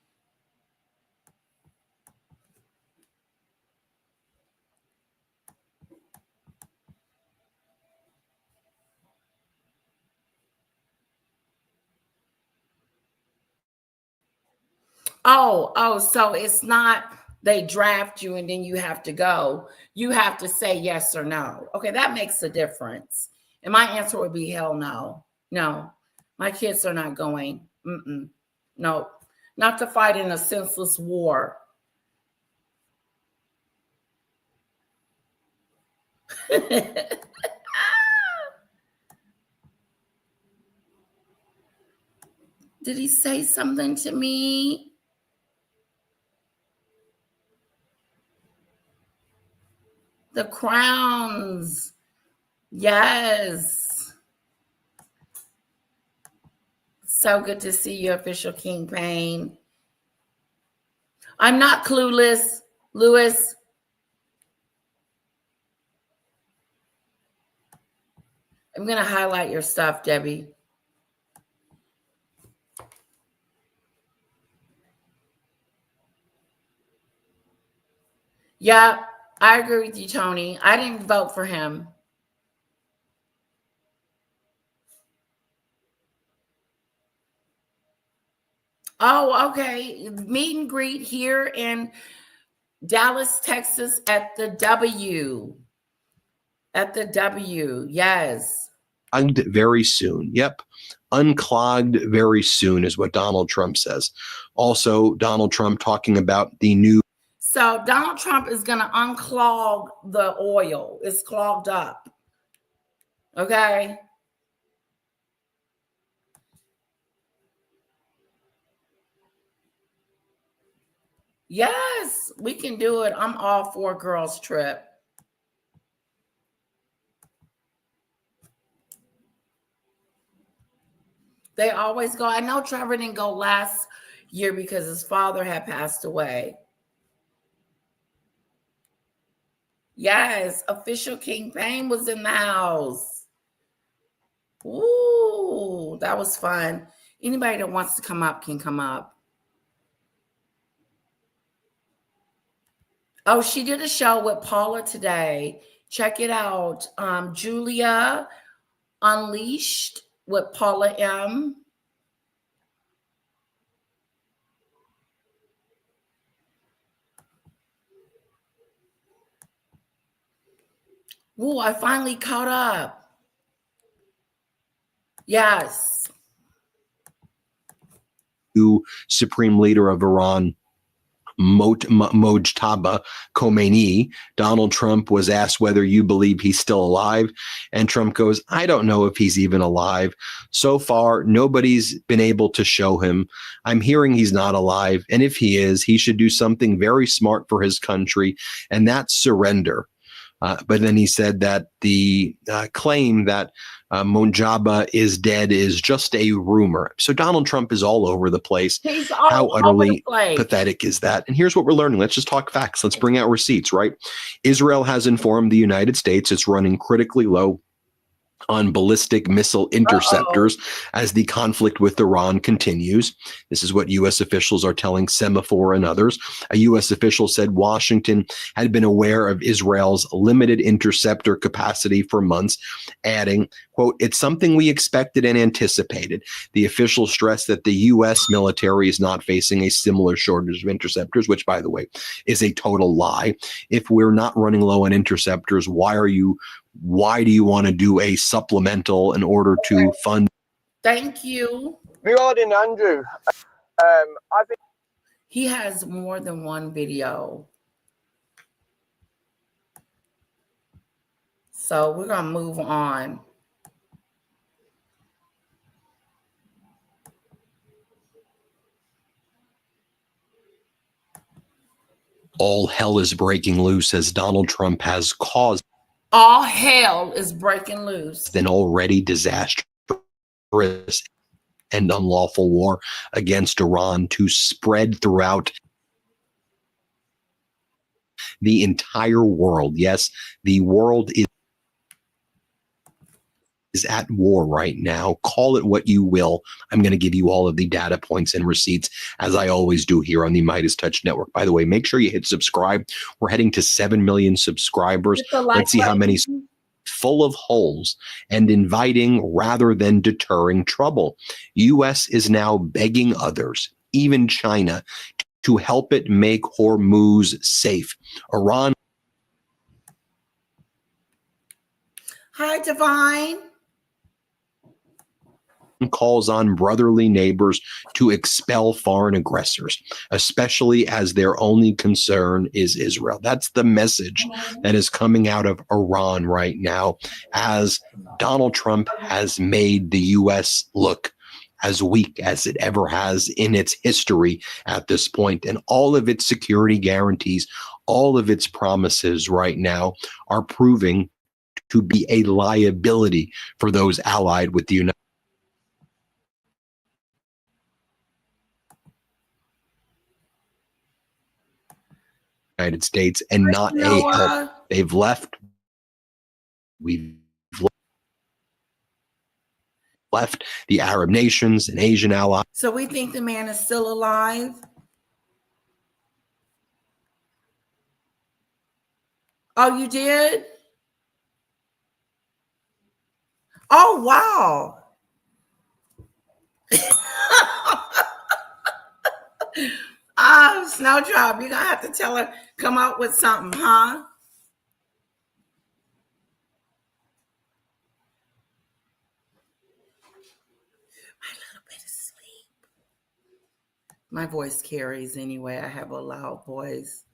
Oh, so it's not they draft you and then you have to go. You have to say yes or no. Okay, that makes a difference. And my answer would be hell no. No, my kids are not going. No, not to fight in a senseless war. Did he say something to me? The crowns. Yes. So good to see you, Official King Payne. I'm not clueless, Lewis. I'm going to highlight your stuff, Debbie. Yeah, I agree with you, Tony. I didn't vote for him. Oh, okay. Meet and greet here in Dallas, Texas at the W. At the W, yes. Unclogged very soon. Yep. Unclogged very soon is what Donald Trump says. Also, Donald Trump talking about the new. So Donald Trump is going to unclog the oil. It's clogged up. Okay. Yes, we can do it. I'm all for girls trip. They always go. I know Trevor didn't go last year because his father had passed away. Yes, Official King Payne was in the house. Ooh, that was fun. Anybody that wants to come up can come up. Oh, she did a show with Paula today. Check it out. Julia Unleashed with Paula M. Ooh, I finally caught up. Yes. Supreme leader of Iran. Mojtaba Khomeini. Donald Trump was asked whether you believe he's still alive. And Trump goes, I don't know if he's even alive. So far, nobody's been able to show him. I'm hearing he's not alive. And if he is, he should do something very smart for his country, and that's surrender. But then he said that the claim that Mojtaba is dead is just a rumor. So Donald Trump is all over the place. He's all How over utterly the place. pathetic is that? And here's what we're learning. Let's just talk facts. Let's bring out receipts, right? Israel has informed the United States it's running critically low on ballistic missile interceptors as the conflict with Iran continues. This is what U.S. officials are telling Semaphore and others. A U.S. official said Washington had been aware of Israel's limited interceptor capacity for months, adding, quote, it's something we expected and anticipated. The official stressed that the U.S. military is not facing a similar shortage of interceptors, which, by the way, is a total lie. If we're not running low on interceptors, why do you want to do a supplemental in order to fund? Thank you. Regarding Andrew, I think He has more than one video. So we're going to move on. All hell is breaking loose as Donald Trump has caused All hell is breaking loose. an already disastrous and unlawful war against Iran to spread throughout the entire world. Yes, the world is at war right now. Call it what you will. I'm going to give you all of the data points and receipts, as I always do here on the Midas Touch Network. By the way, make sure you hit subscribe. We're heading to 7 million subscribers. Let's see how many. Full of holes and inviting rather than deterring trouble. U.S. is now begging others, even China, to help it make Hormuz safe. Iran. Hi, Divine. Calls on brotherly neighbors to expel foreign aggressors, especially as their only concern is Israel. That's the message that is coming out of Iran right now, as Donald Trump has made the U.S. look as weak as it ever has in its history at this point. And all of its security guarantees, all of its promises right now are proving to be a liability for those allied with the United States and not a help. They've left. We've left the Arab nations and Asian allies. So we think the man is still alive? Oh, you did? Oh, wow. Snowdrop, you're going to have to tell her, come up with something, huh? A little bit of sleep. My voice carries anyway. I have a loud voice.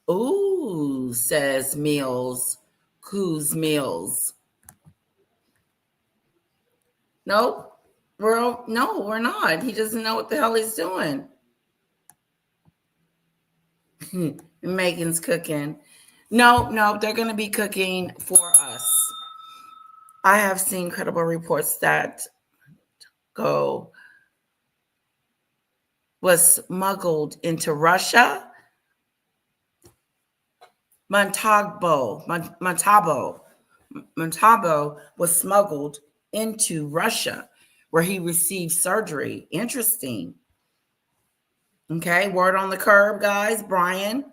Ooh, says Mills. Who's Mills? Nope. No, we're not. He doesn't know what the hell he's doing. Megan's cooking. No, they're going to be cooking for us. I have seen credible reports that go was smuggled into Russia. Montalvo was smuggled into Russia, where he received surgery. Interesting. Okay, word on the curb, guys. Brian.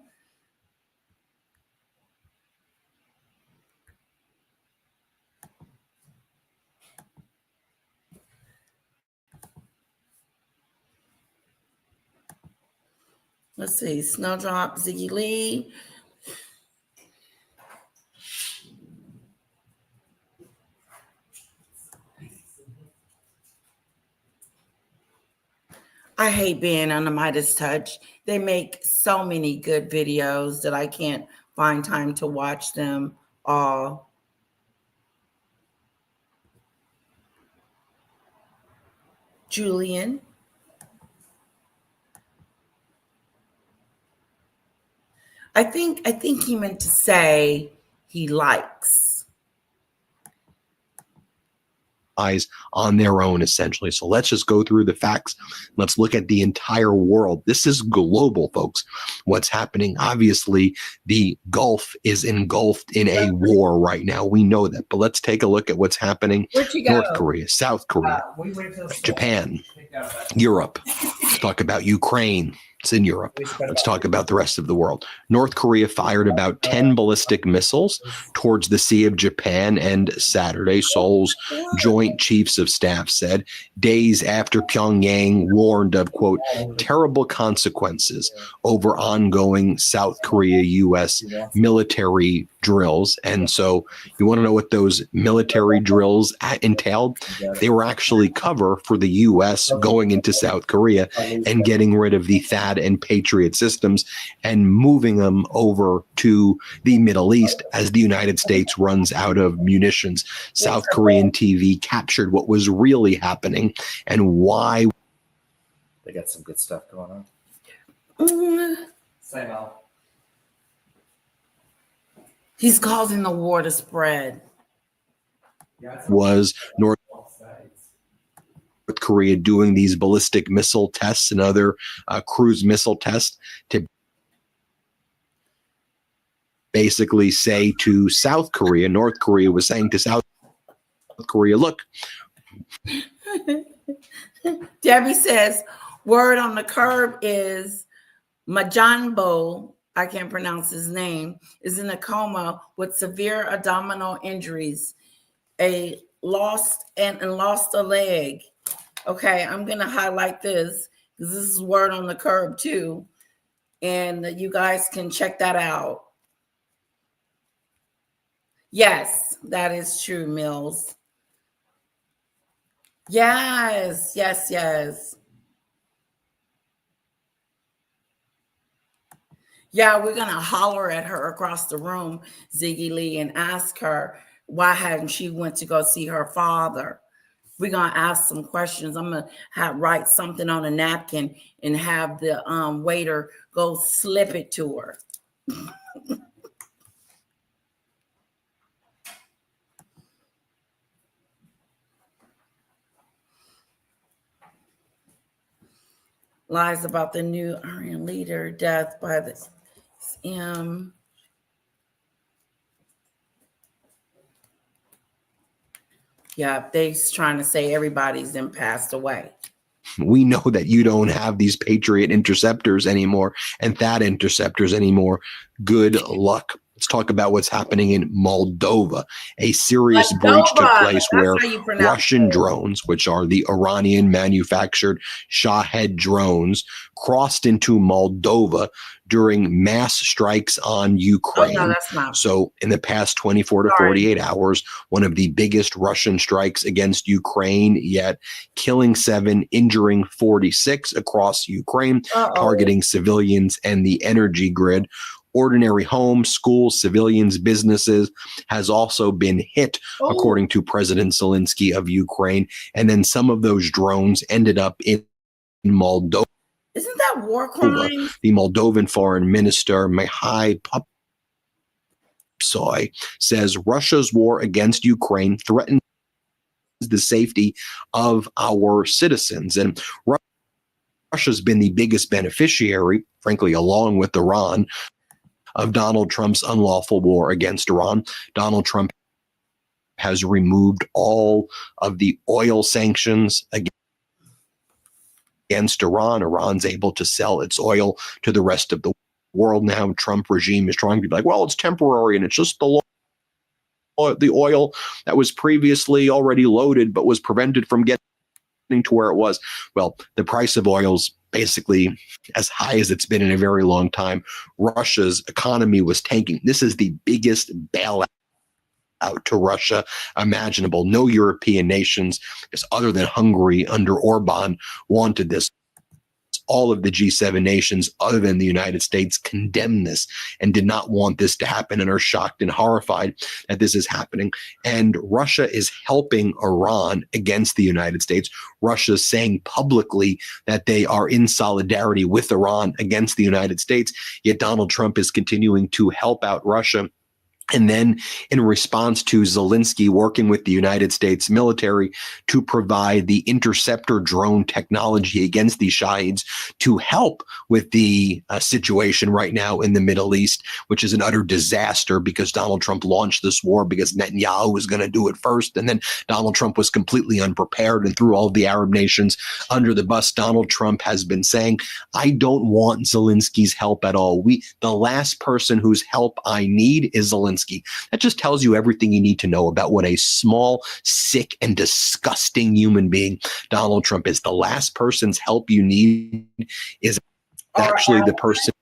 Let's see. Snowdrop, Ziggy Lee. I hate being on the Midas Touch. They make so many good videos that I can't find time to watch them all. Julian. I think he meant to say he likes. Eyes on their own, essentially. So let's just go through the facts. Let's look at the entire world. This is global, folks. What's happening? Obviously, the Gulf is engulfed in a war right now. We know that. But let's take a look at what's happening. Where'd you go? North Korea, South Korea, Japan, Europe. Let's talk about Ukraine. It's in Europe. Let's talk about the rest of the world. North Korea fired about 10 ballistic missiles towards the Sea of Japan and Saturday. Seoul's Joint Chiefs of Staff said, days after Pyongyang warned of, quote, terrible consequences over ongoing South Korea-U.S. military drills. And so you want to know what those military drills entailed? They were actually cover for the U.S. going into South Korea and getting rid of the THAAD and Patriot systems and moving them over to the Middle East as the United States runs out of munitions. South Korean TV captured what was really happening and why. They got some good stuff going on. Same old. He's causing the war to spread. Was North Korea doing these ballistic missile tests and other cruise missile tests to basically say to South Korea, North Korea was saying to South Korea, look. Debbie says, word on the curb is Majanbo, I can't pronounce his name, is in a coma with severe abdominal injuries, lost a leg. Okay, I'm going to highlight this because this is word on the curb too. And you guys can check that out. Yes, that is true, Mills. Yes. Yeah, we're going to holler at her across the room, Ziggy Lee, and ask her why hadn't she went to go see her father. We're going to ask some questions. I'm going to write something on a napkin and have the waiter go slip it to her. Lies about the new Aryan leader, death by the yeah, they're trying to say everybody's then passed away. We know that you don't have these Patriot interceptors anymore and THAAD interceptors anymore. Good luck. Let's talk about what's happening in Moldova. A serious breach took place where Russian drones, which are the Iranian manufactured Shahed drones, crossed into Moldova during mass strikes on Ukraine. Oh, no, that's not. So in the past 24 to 48 hours, one of the biggest Russian strikes against Ukraine yet, killing 7, injuring 46 across Ukraine, targeting civilians and the energy grid. Ordinary homes, schools, civilians, businesses has also been hit, according to President Zelensky of Ukraine. And then some of those drones ended up in Moldova. Isn't that war crime? The Moldovan foreign minister, Mihai Popsoy, says Russia's war against Ukraine threatens the safety of our citizens. And Russia's been the biggest beneficiary, frankly, along with Iran, of Donald Trump's unlawful war against Iran. Donald Trump has removed all of the oil sanctions against Iran. Iran's able to sell its oil to the rest of the world now. Trump regime is trying to be like, well, it's temporary and it's just the oil that was previously already loaded but was prevented from getting to where it was. Well, the price of oil's basically as high as it's been in a very long time. Russia's economy was tanking. This is the biggest bailout to Russia imaginable. No European nations, other than Hungary under Orban, wanted this. all of the G7 nations other than the United States condemn this and did not want this to happen and are shocked and horrified that this is happening. And Russia is helping Iran against the United States. Russia is saying publicly that they are in solidarity with Iran against the United States, yet Donald Trump is continuing to help out Russia. And then in response to Zelensky working with the United States military to provide the interceptor drone technology against the Shahids to help with the situation right now in the Middle East, which is an utter disaster because Donald Trump launched this war because Netanyahu was going to do it first. And then Donald Trump was completely unprepared and threw all of the Arab nations under the bus. Donald Trump has been saying, I don't want Zelensky's help at all. The last person whose help I need is Zelensky. That just tells you everything you need to know about what a small, sick, and disgusting human being Donald Trump is. The last person's help you need is actually the person.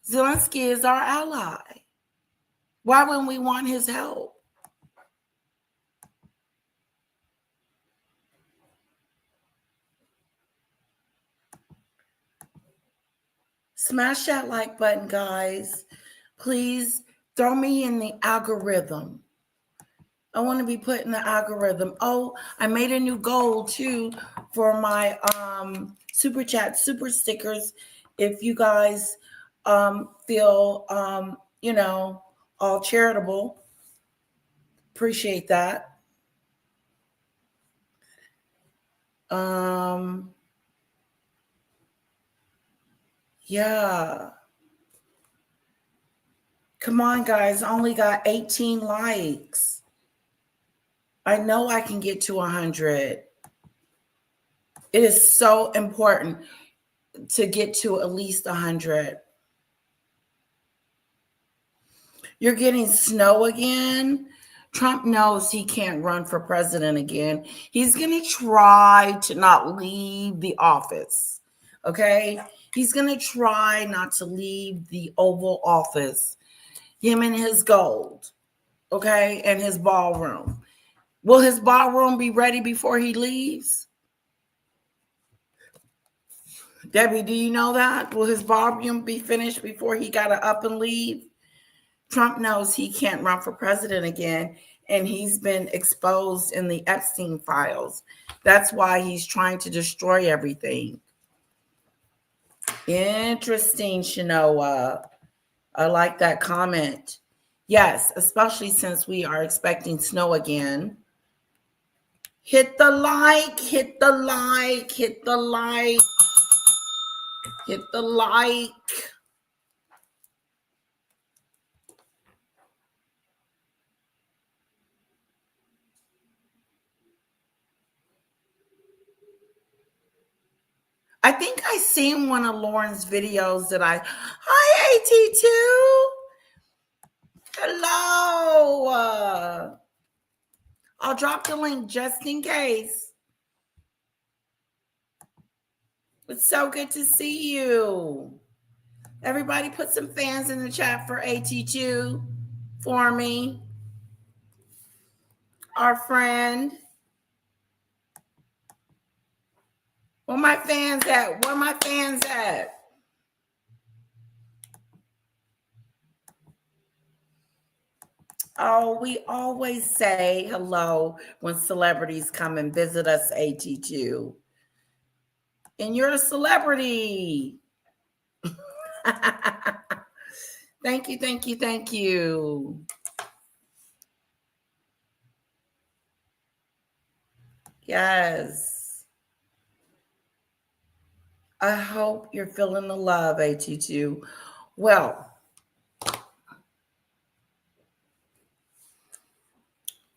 Zelensky is our ally. Why wouldn't we want his help? Smash that like button, guys. Please throw me in the algorithm. I want to be put in the algorithm. Oh, I made a new goal too for my super chat, super stickers. If you guys feel all charitable, appreciate that. Yeah. Come on, guys. Only got 18 likes. I know I can get to 100. It is so important to get to at least 100. You're getting snow again. Trump knows he can't run for president again. He's going to try to not leave the office. Okay? He's going to try not to leave the Oval Office. Him and his gold. Okay? And his ballroom. Will his ballroom be ready before he leaves? Debbie, do you know that? Will his ballroom be finished before he got to up and leave? Trump knows he can't run for president again, and he's been exposed in the Epstein files. That's why he's trying to destroy everything. Interesting, Shanoa. I like that comment. Yes, especially since we are expecting snow again. Hit the like, hit the like, hit the like, hit the like. I think I seen one of Lauren's videos that hi AT2. Hello. I'll drop the link just in case. It's so good to see you. Everybody put some fans in the chat for AT2 for me. Our friend. Where my fans at? Where my fans at? Oh, we always say hello when celebrities come and visit us, AT2. And you're a celebrity. Thank you, thank you, thank you. Yes. I hope you're feeling the love, AT2. Well,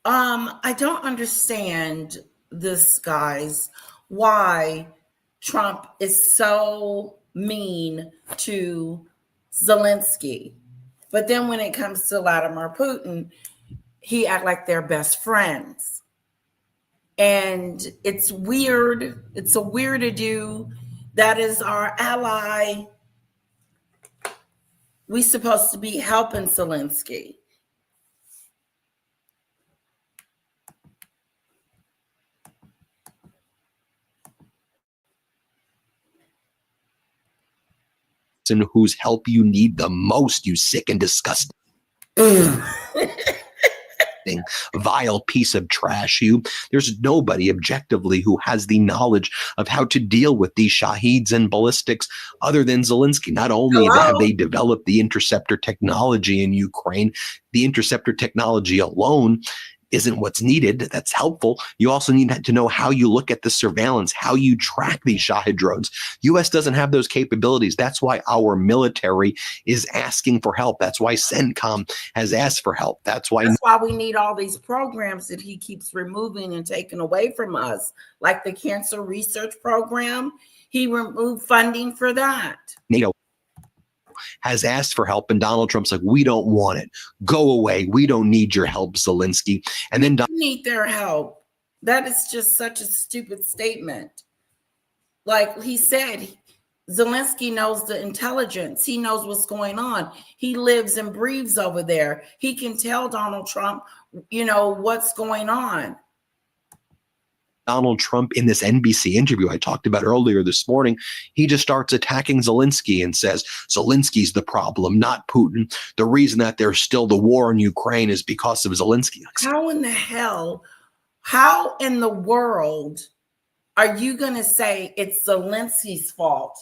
I don't understand this, guys, why Trump is so mean to Zelensky. But then when it comes to Vladimir Putin, he act like they're best friends. And it's weird. It's a weird ado. That is our ally. We supposed to be helping Zelensky. whose help you need the most, you sick and disgusting, vile piece of trash. There's nobody objectively who has the knowledge of how to deal with these Shaheeds and ballistics other than Zelensky. Not only have they developed the interceptor technology in Ukraine, the interceptor technology alone isn't what's needed. That's helpful. You also need to know how you look at the surveillance, how you track these Shahed drones. U.S. doesn't have those capabilities. That's why our military is asking for help. That's why CENTCOM has asked for help. That's why we need all these programs that he keeps removing and taking away from us, like the cancer research program. He removed funding for that. NATO has asked for help, and Donald Trump's like, we don't want it. Go away. We don't need your help, Zelensky. And then we need their help. That is just such a stupid statement. Like he said, Zelensky knows the intelligence. He knows what's going on. He lives and breathes over there. He can tell Donald Trump, what's going on. Donald Trump, in this NBC interview I talked about earlier this morning, he just starts attacking Zelensky and says, Zelensky's the problem, not Putin. The reason that there's still the war in Ukraine is because of Zelensky. How in the world are you going to say it's Zelensky's fault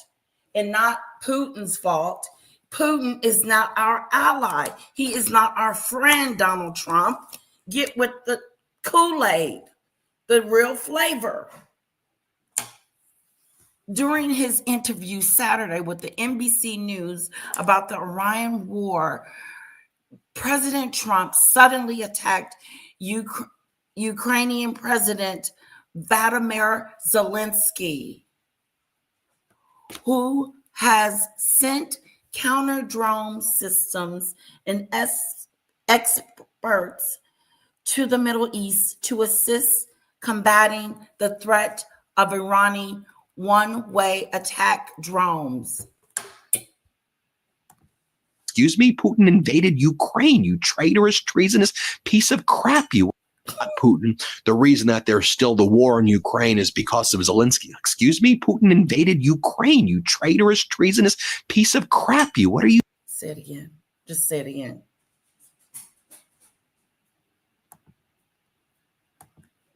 and not Putin's fault? Putin is not our ally. He is not our friend, Donald Trump. Get with the Kool-Aid. The real flavor. During his interview Saturday with the NBC News about the Iran war, President Trump suddenly attacked Ukrainian President Vladimir Zelensky, who has sent counter-drone systems and experts to the Middle East to assist combating the threat of Iranian one-way attack drones. Excuse me, Putin invaded Ukraine, you traitorous, treasonous piece of crap, you Putin. The reason that there's still the war in Ukraine is because of Zelensky. Excuse me, Putin invaded Ukraine, you traitorous, treasonous piece of crap, you. What are you? Say it again. Just say it again.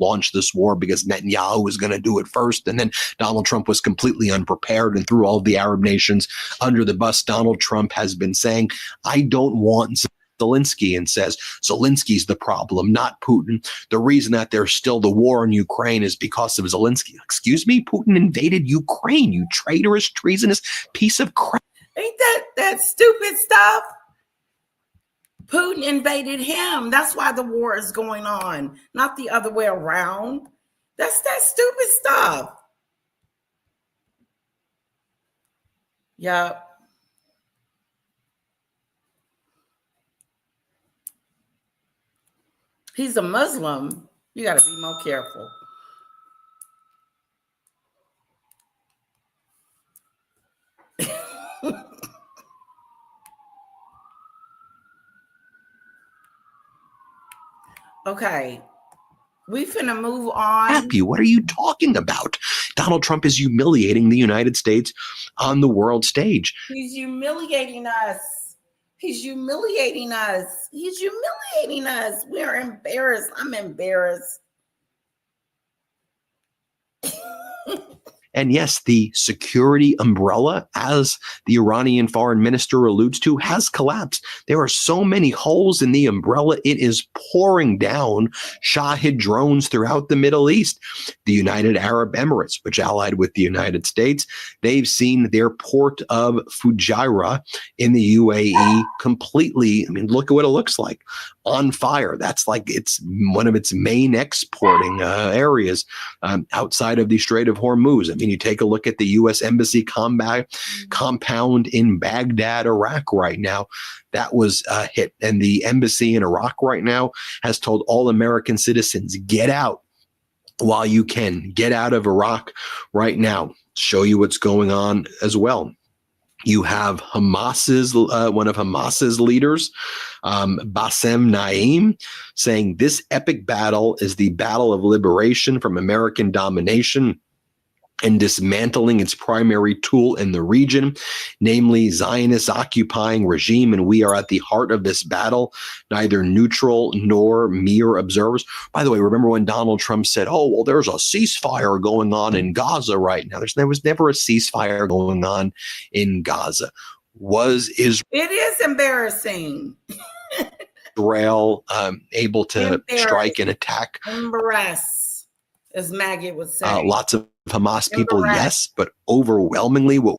Launch this war because Netanyahu was going to do it first, and then Donald Trump was completely unprepared and threw all of the Arab nations under the bus. Donald Trump has been saying, I don't want Zelensky, and says Zelensky's the problem, not Putin. The reason that there's still the war in Ukraine is because of Zelensky. Excuse me, Putin invaded Ukraine, you traitorous, treasonous piece of crap. Ain't that stupid stuff? Putin invaded him. That's why the war is going on, not the other way around. That's that stupid stuff. Yep. He's a Muslim. You got to be more careful. Okay, we finna move on. Happy, what are you talking about? Donald Trump is humiliating the United States on the world stage. He's humiliating us. He's humiliating us. He's humiliating us. We're embarrassed. I'm embarrassed. And yes, the security umbrella, as the Iranian foreign minister alludes to, has collapsed. There are so many holes in the umbrella, it is pouring down Shahed drones throughout the Middle East. The United Arab Emirates, which allied with the United States, they've seen their port of Fujairah in the UAE completely, look at what it looks like, on fire. That's like it's one of its main exporting areas outside of the Strait of Hormuz. You take a look at the U.S. Embassy compound in Baghdad, Iraq right now. That was hit. And the embassy in Iraq right now has told all American citizens, get out while you can. Get out of Iraq right now. Show you what's going on as well. You have Hamas's one of Hamas's leaders, Bassem Naim, saying this epic battle is the battle of liberation from American domination. and dismantling its primary tool in the region, namely Zionist occupying regime. And we are at the heart of this battle, neither neutral nor mere observers. By the way, remember when Donald Trump said, oh, well, there's a ceasefire going on in Gaza right now. There was never a ceasefire going on in Gaza. Was It is embarrassing. Israel able to strike and attack Embarrass, as Maggot would say. lots of Hamas people? Embarrass. Yes, but overwhelmingly what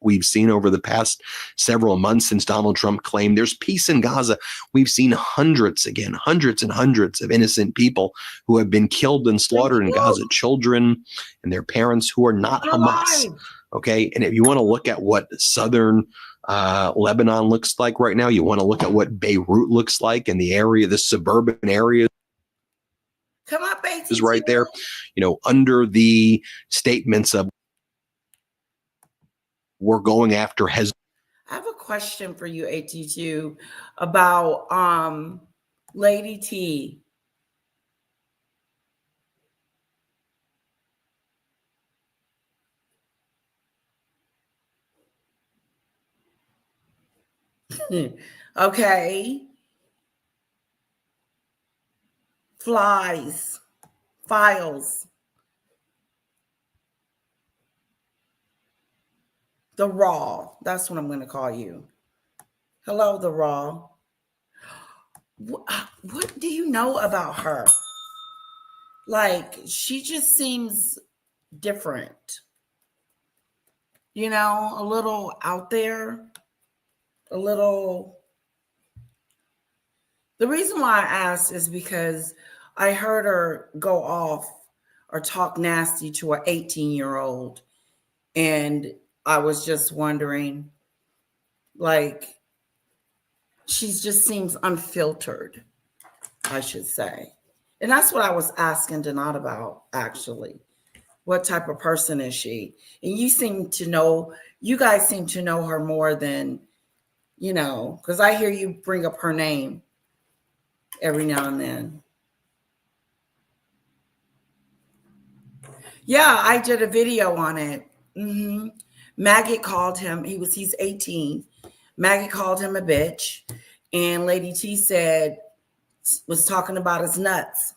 we've seen over the past several months since Donald Trump claimed there's peace in Gaza, we've seen hundreds and hundreds of innocent people who have been killed and slaughtered in Gaza, children and their parents who are not Hamas. Okay. And if you want to look at what southern Lebanon looks like right now, you want to look at what Beirut looks like in the area, the suburban areas. Come up, ATT. Is right there, under the statements of we're going after Hezbollah. I have a question for you, AT2, about Lady T. Okay. Files. The Raw. That's what I'm going to call you. Hello, The Raw. What do you know about her? Like, she just seems different. A little out there. A little. The reason why I asked is because I heard her go off or talk nasty to an 18-year-old. And I was just wondering, like, she just seems unfiltered, I should say. And that's what I was asking Donat about, actually. What type of person is she? And you guys seem to know her more than, because I hear you bring up her name every now and then. Yeah, I did a video on it. Mm-hmm. Maggot called him. He's 18. Maggot called him a bitch. And Lady T was talking about his nuts.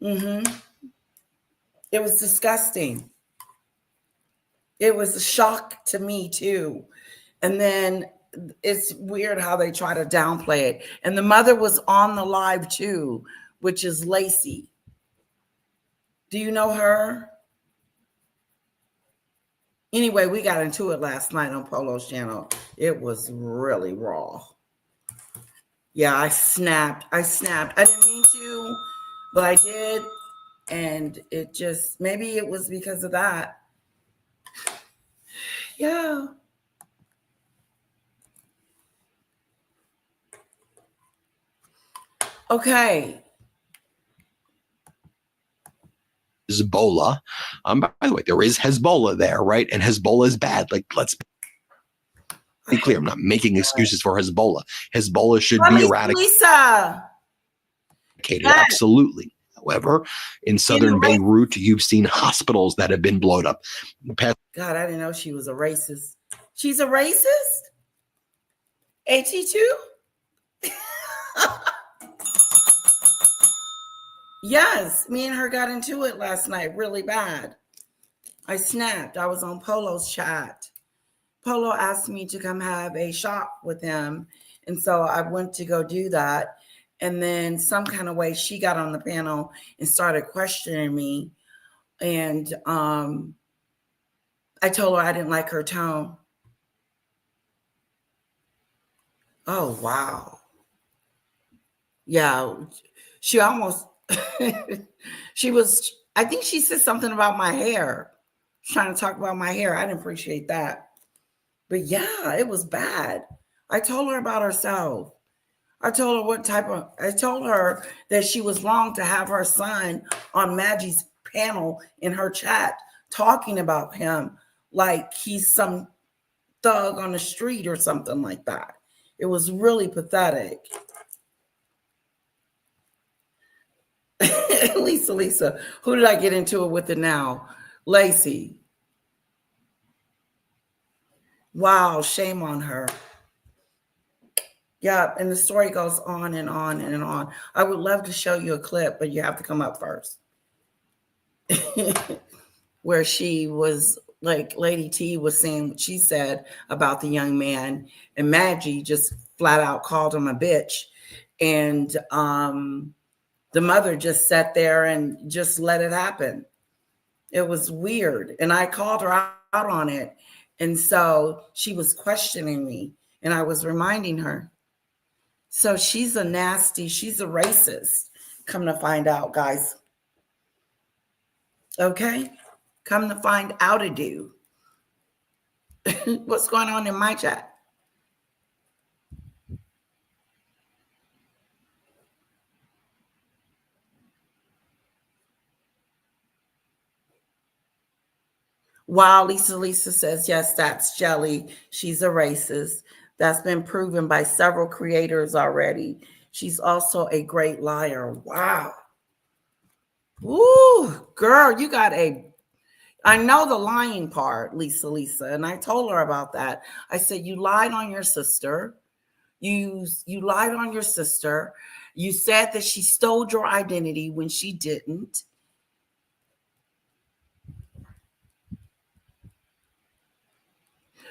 Mm-hmm. It was disgusting. It was a shock to me too. And then it's weird how they try to downplay it. And the mother was on the live too, which is Lacey. Do you know her? Anyway, we got into it last night on Polo's channel. It was really raw. Yeah, I snapped. I didn't mean to, but I did. And it just, maybe it was because of that. Yeah. Okay. Hezbollah. By the way, there is Hezbollah there, right? And Hezbollah is bad. Like, let's be clear. I'm not making excuses for Hezbollah. Hezbollah should be eradicated. Lisa. Yes. Absolutely. However, in southern Beirut, you've seen hospitals that have been blown up. God, I didn't know she was a racist. She's a racist? AT2? Yes, me and her got into it last night really bad. I snapped. I was on Polo's chat. Polo asked me to come have a shot with him. And so I went to go do that. And then some kind of way she got on the panel and started questioning me. And I told her I didn't like her tone. Oh, wow. Yeah, she almost, I think she said something about my hair. Trying to talk about my hair. I didn't appreciate that. But yeah, it was bad. I told her about herself. I told her that she was wrong to have her son on Maggie's panel in her chat talking about him like he's some thug on the street or something like that. It was really pathetic. Lisa. Who did I get into it with it now? Lacey. Wow, shame on her. Yeah, and the story goes on and on and on. I would love to show you a clip, but you have to come up first. Where she was like, Lady T was saying what she said about the young man, and Maggie just flat out called him a bitch. And the mother just sat there and just let it happen. It was weird. And I called her out on it. And so she was questioning me, and I was reminding her. So she's a racist. Come to find out, guys. Okay? Come to find out to do. What's going on in my chat? Wow, Lisa says, yes, that's Jelly. She's a racist. That's been proven by several creators already. She's also a great liar. Wow. Ooh, girl, you got I know the lying part, Lisa, and I told her about that. I said, you lied on your sister. You lied on your sister. You said that she stole your identity when she didn't.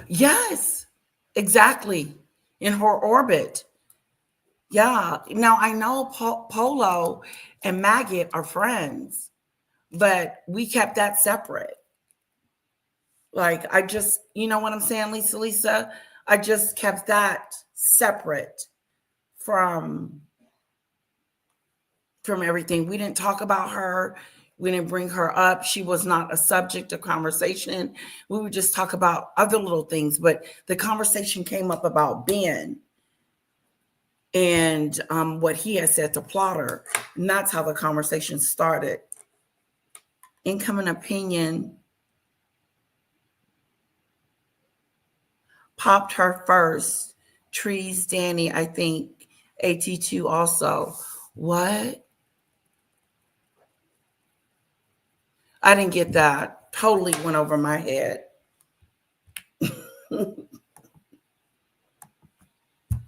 Yes, exactly. In her orbit. Yeah. Now I know Polo and Maggot are friends, but we kept that separate. Like, I just, you know what I'm saying, Lisa? I just kept that separate from everything. We didn't talk about her. We didn't bring her up. She was not a subject of conversation. We would just talk about other little things, but the conversation came up about Ben and what he had said to Plotter. And that's how the conversation started. Incoming opinion popped her first. Trees, Danny, I think. AT2 also. What? I didn't get that. Totally went over my head.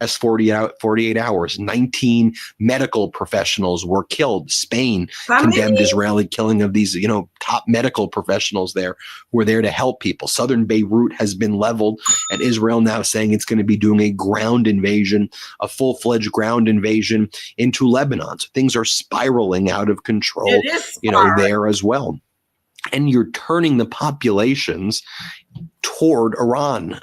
Last 48 hours, 19 medical professionals were killed. Spain condemned Israeli killing of these, top medical professionals there who were there to help people. Southern Beirut has been leveled, and Israel now saying it's going to be doing a ground invasion, a full-fledged ground invasion into Lebanon. So things are spiraling out of control, there as well. And you're turning the populations toward Iran,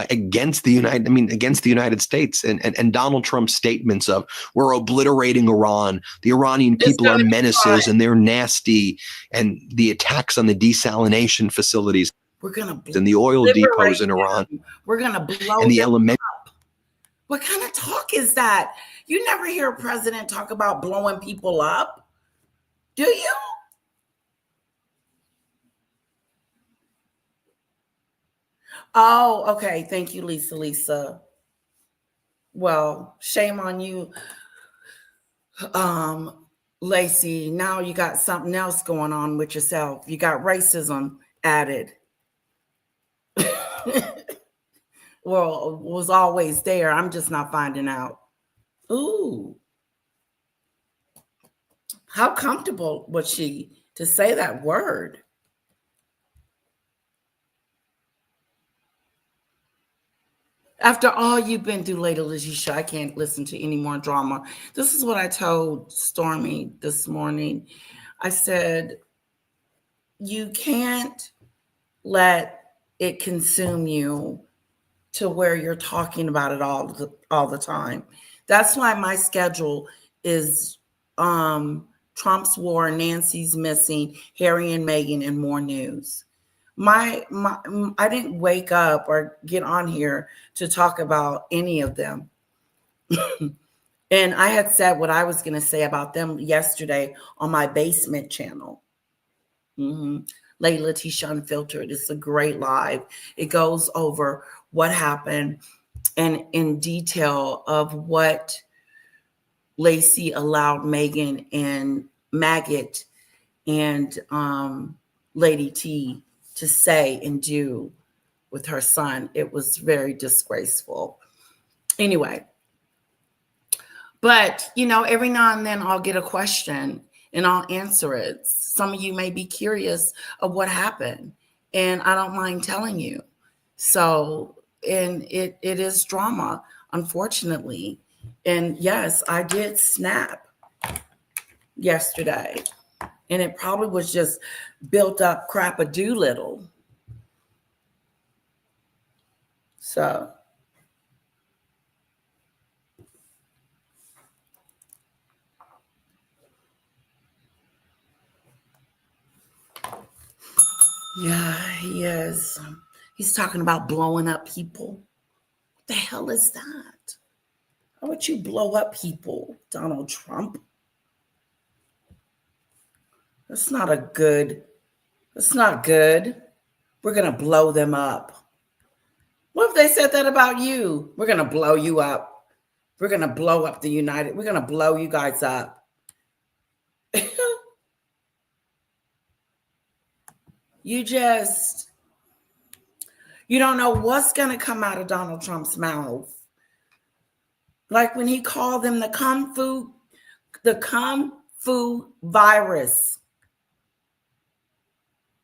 against the United States, and Donald Trump's statements of we're obliterating Iran, the Iranian people are menaces and they're nasty, and the attacks on the desalination facilities, we're gonna and the oil depots in Iran, we're gonna blow and the them up. What kind of talk is that? You never hear a president talk about blowing people up, do you? Oh, okay. Thank you, Lisa. Well, shame on you, Lacey. Now you got something else going on with yourself. You got racism added. Well, it was always there. I'm just not finding out. Ooh. How comfortable was she to say that word? After all you've been through, Lady Letitia, I can't listen to any more drama. This is what I told Stormy this morning. I said, you can't let it consume you to where you're talking about it all the time. That's why my schedule is Trump's war, Nancy's missing, Harry and Meghan, and more news. I didn't wake up or get on here to talk about any of them. And I had said what I was going to say about them yesterday on my basement channel. Lady Letitia Unfiltered. It's a great live. It goes over what happened and in detail of what Lacey allowed Meghan and Maggot and Lady T to say and do with her son. It was very disgraceful. Anyway, but every now and then I'll get a question and I'll answer it. Some of you may be curious of what happened, and I don't mind telling you. So, and it is drama, unfortunately. And yes, I did snap yesterday, and it probably was just built up crap-a-doolittle. So, yeah, he is. He's talking about blowing up people. What the hell is that? How would you blow up people, Donald Trump? That's not good. We're going to blow them up. What if they said that about you? We're going to blow you up. We're going to blow up the United. We're going to blow you guys up. You don't know what's going to come out of Donald Trump's mouth. Like when he called them the Kung Fu virus.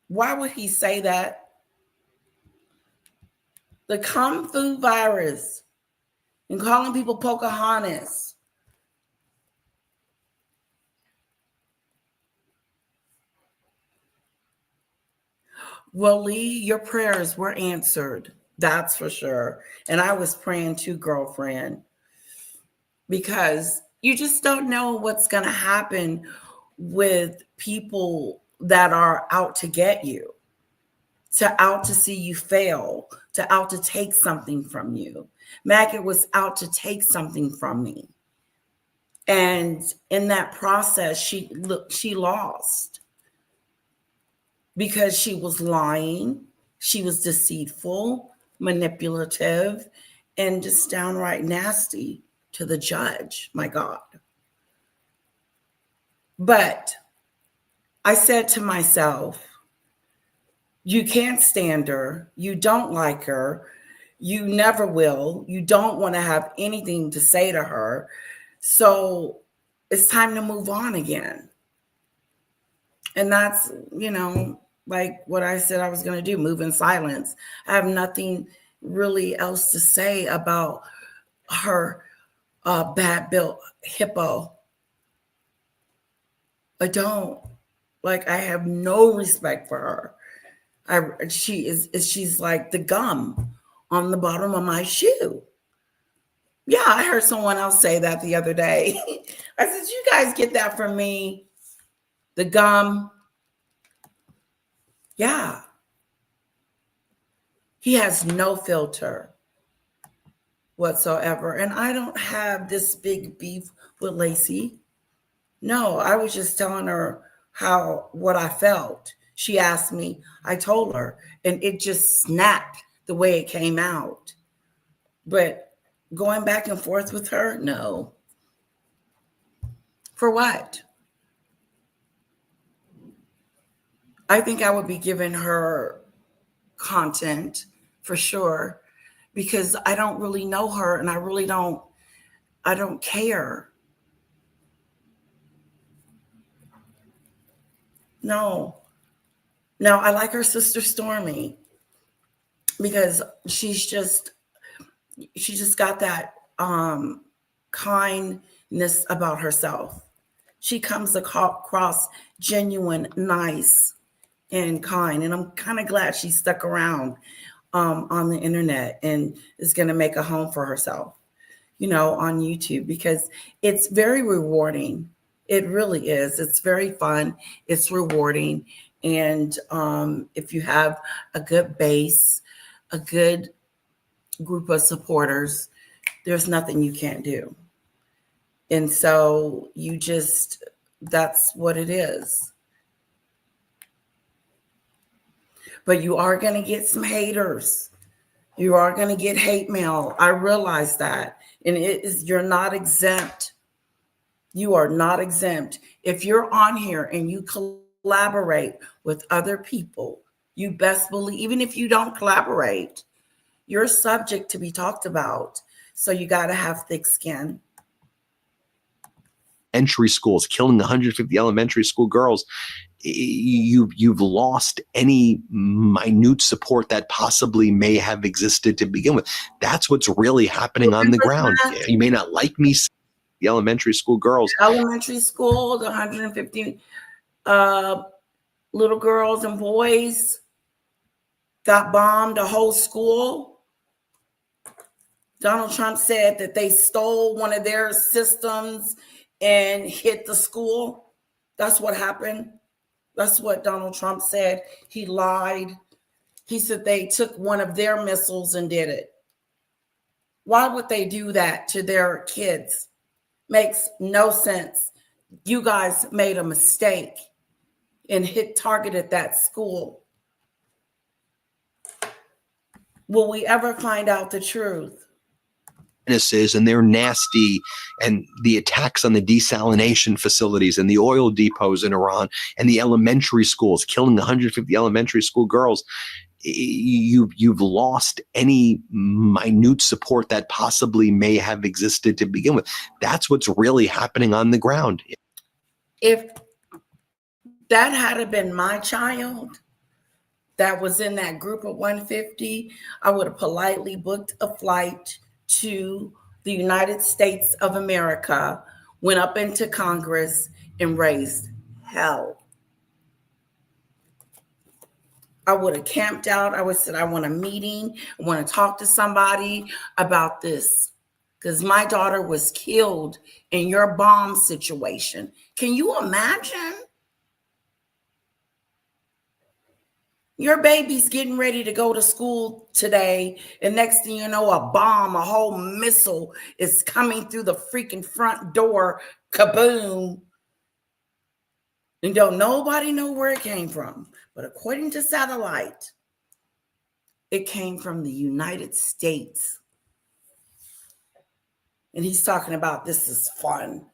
Why would he say that? The Kung Fu virus. And calling people Pocahontas. Well, Lee, your prayers were answered. That's for sure. And I was praying too, girlfriend. Because you just don't know what's going to happen with people that are out to get you, out to see you fail, out to take something from you. Maggot was out to take something from me. And in that process, she lost because she was lying. She was deceitful, manipulative, and just downright nasty to the judge. My God. But I said to myself, you can't stand her. You don't like her. You never will. You don't want to have anything to say to her. So it's time to move on again. And that's, like what I said I was going to do, move in silence. I have nothing really else to say about her bad built hippo. I don't. Like, I have no respect for her. She's like the gum on the bottom of my shoe. Yeah, I heard someone else say that the other day. I said, you guys get that from me? The gum. Yeah. He has no filter whatsoever. And I don't have this big beef with Lacey. No, I was just telling her what I felt. She asked me, I told her, and it just snapped the way it came out. But going back and forth with her, no. For what? I think I would be giving her content for sure, because I don't really know her, and I don't care. No, I like her sister Stormy, because she's just got that kindness about herself. She comes across genuine, nice, and kind. And I'm kind of glad she stuck around on the internet and is going to make a home for herself, on YouTube, because it's very rewarding. It really is. It's very fun. It's rewarding. And if you have a good base, a good group of supporters, there's nothing you can't do. And so that's what it is. But you are going to get some haters. You are going to get hate mail. I realize that. And you're not exempt You are not exempt. If you're on here and you collaborate with other people, you best believe, even if you don't collaborate, you're subject to be talked about. So you got to have thick skin. Entry schools, killing 150 elementary school girls. You've lost any minute support that possibly may have existed to begin with. That's what's really happening on the ground. You may not like me, the elementary school girls. Elementary school, the 150 little girls and boys got bombed, a whole school. Donald Trump said that they stole one of their systems and hit the school. That's what happened. That's what Donald Trump said. He lied. He said they took one of their missiles and did it. Why would they do that to their kids? Makes no sense. You guys made a mistake and targeted that school. Will we ever find out the truth? And they're nasty, and the attacks on the desalination facilities and the oil depots in Iran and the elementary schools, killing 150 elementary school girls. You've lost any minute support that possibly may have existed to begin with. That's what's really happening on the ground. If that had been my child that was in that group of 150, I would have politely booked a flight to the United States of America, went up into Congress and raised hell. I would have camped out. I would have said, I want a meeting. I want to talk to somebody about this, because my daughter was killed in your bomb situation. Can you imagine? Your baby's getting ready to go to school today, and next thing you know, a bomb, a whole missile is coming through the freaking front door, kaboom. And don't nobody know where it came from. But according to satellite, it came from the United States. And he's talking about this is fun.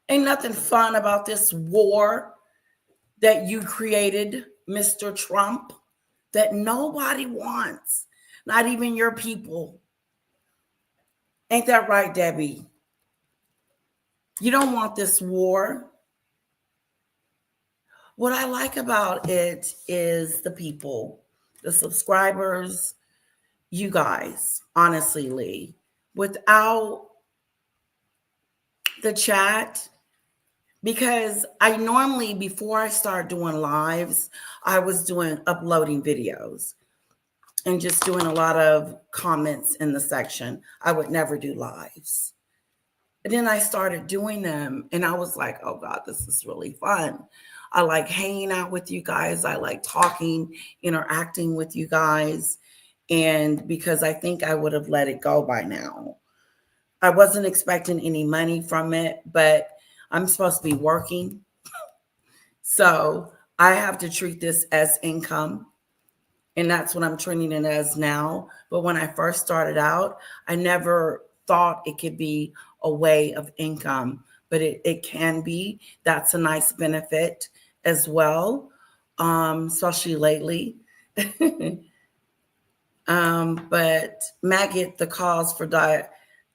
Ain't nothing fun about this war that you created, Mr. Trump, that nobody wants, not even your people. Ain't that right, Debbie? You don't want this war. What I like about it is the people, the subscribers, you guys, honestly, Lee. Without the chat, because I normally, before I start doing lives, I was uploading videos and just doing a lot of comments in the section. I would never do lives. And then I started doing them and I was like, oh God, this is really fun. I like hanging out with you guys. I like talking, interacting with you guys. And because I think I would have let it go by now. I wasn't expecting any money from it, but I'm supposed to be working. So I have to treat this as income. And that's what I'm treating it as now. But when I first started out, I never thought it could be a way of income, but it can be. That's a nice benefit as well, especially lately. But maggot, the cause for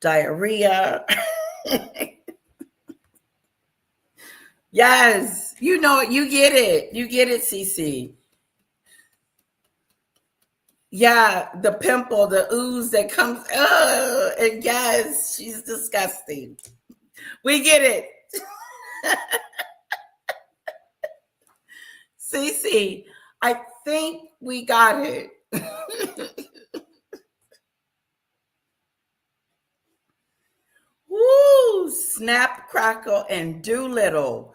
diarrhea. Yes, you know it. You get it. You get it, CC. Yeah, the pimple, the ooze that comes. Oh, and yes, she's disgusting. We get it. CC, I think we got it. Woo! Snap, crackle, and Doolittle.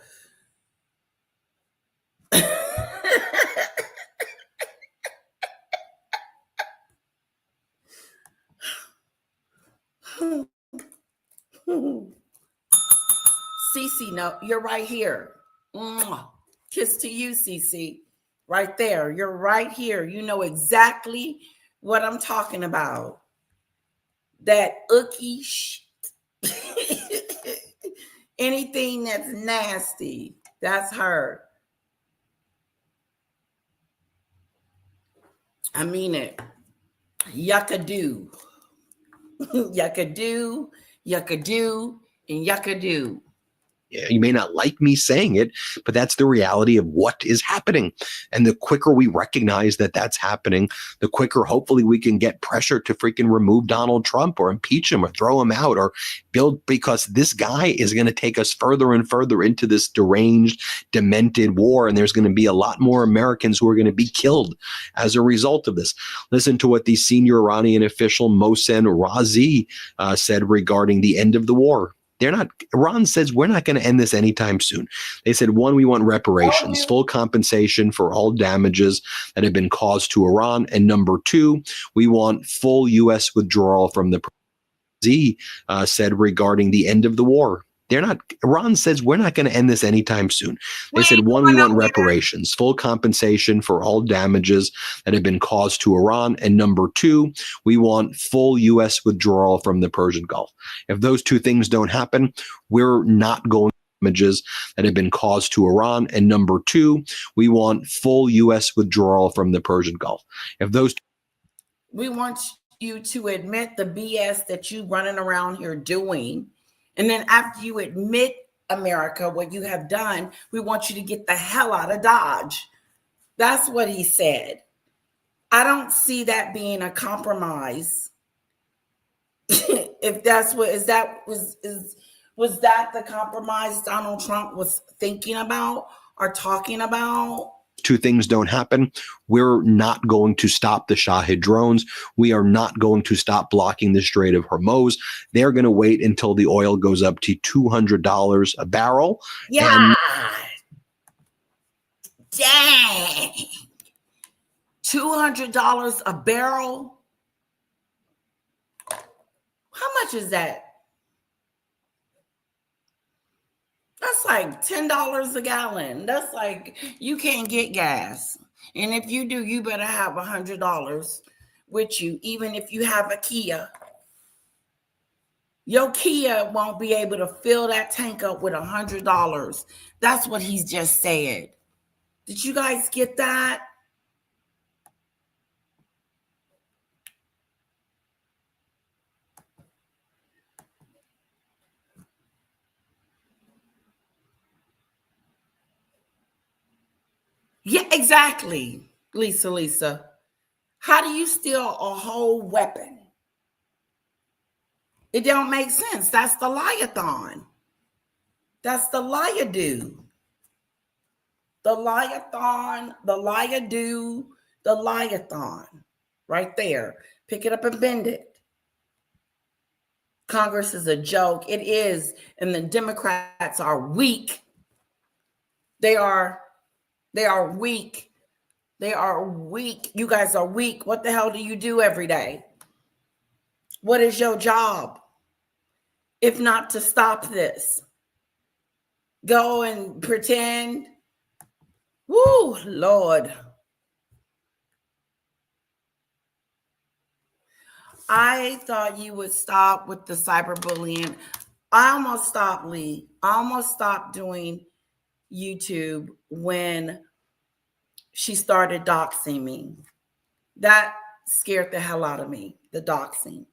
Cece, no, you're right here. Mwah. Kiss to you, Cece. Right there. You're right here. You know exactly what I'm talking about. That ookie shit. Anything that's nasty, that's her. I mean it. Yuckadoo. Yuckadoo, yuckadoo, and yuckadoo. You may not like me saying it, but that's the reality of what is happening. And the quicker we recognize that that's happening, the quicker hopefully we can get pressure to freaking remove Donald Trump or impeach him or throw him out or build, because this guy is going to take us further and further into this deranged, demented war. And there's going to be a lot more Americans who are going to be killed as a result of this. Listen to what the senior Iranian official Mohsen Razi said regarding the end of the war. Iran says we're not going to end this anytime soon. They said, one, we want reparations, full compensation for all damages that have been caused to Iran. And number two, we want full U.S. withdrawal from the Z said regarding the end of the war. Iran says we're not going to end this anytime soon. They said, one, we want reparations, full compensation for all damages that have been caused to Iran. And number two, we want full U.S. withdrawal from the Persian Gulf. If those two things don't happen, we're not going to damages that have been caused to Iran. And number two, we want full U.S. withdrawal from the Persian Gulf. If those We want you to admit the BS that you running around here doing. And then after you admit, America, what you have done, we want you to get the hell out of Dodge. That's what he said. I don't see that being a compromise. If that's what was that the compromise Donald Trump was thinking about or talking about? two things don't happen, we're not going to stop the Shahid drones. We are not going to stop blocking the Strait of Hormuz. They're going to wait until the oil goes up to $200 a barrel. Yeah. And dang. $200 a barrel? How much is that? That's like $10 a gallon. That's like you can't get gas. And if you do, you better have $100 with you, even if you have a Kia. Your Kia won't be able to fill that tank up with $100. That's what he's just said. Did you guys get that? Yeah, exactly, Lisa. How do you steal a whole weapon? It don't make sense. That's the liathon. That's the liado. The liathon, the liado, the liathon. Right there. Pick it up and bend it. Congress is a joke. It is. And the Democrats are weak. They are weak. They are weak. You guys are weak. What the hell do you do every day? What is your job? If not to stop this. Go and pretend. Woo, Lord. I thought you would stop with the cyberbullying. I almost stopped, Lee. I almost stopped doing YouTube when she started doxing me. That scared the hell out of me, the doxing.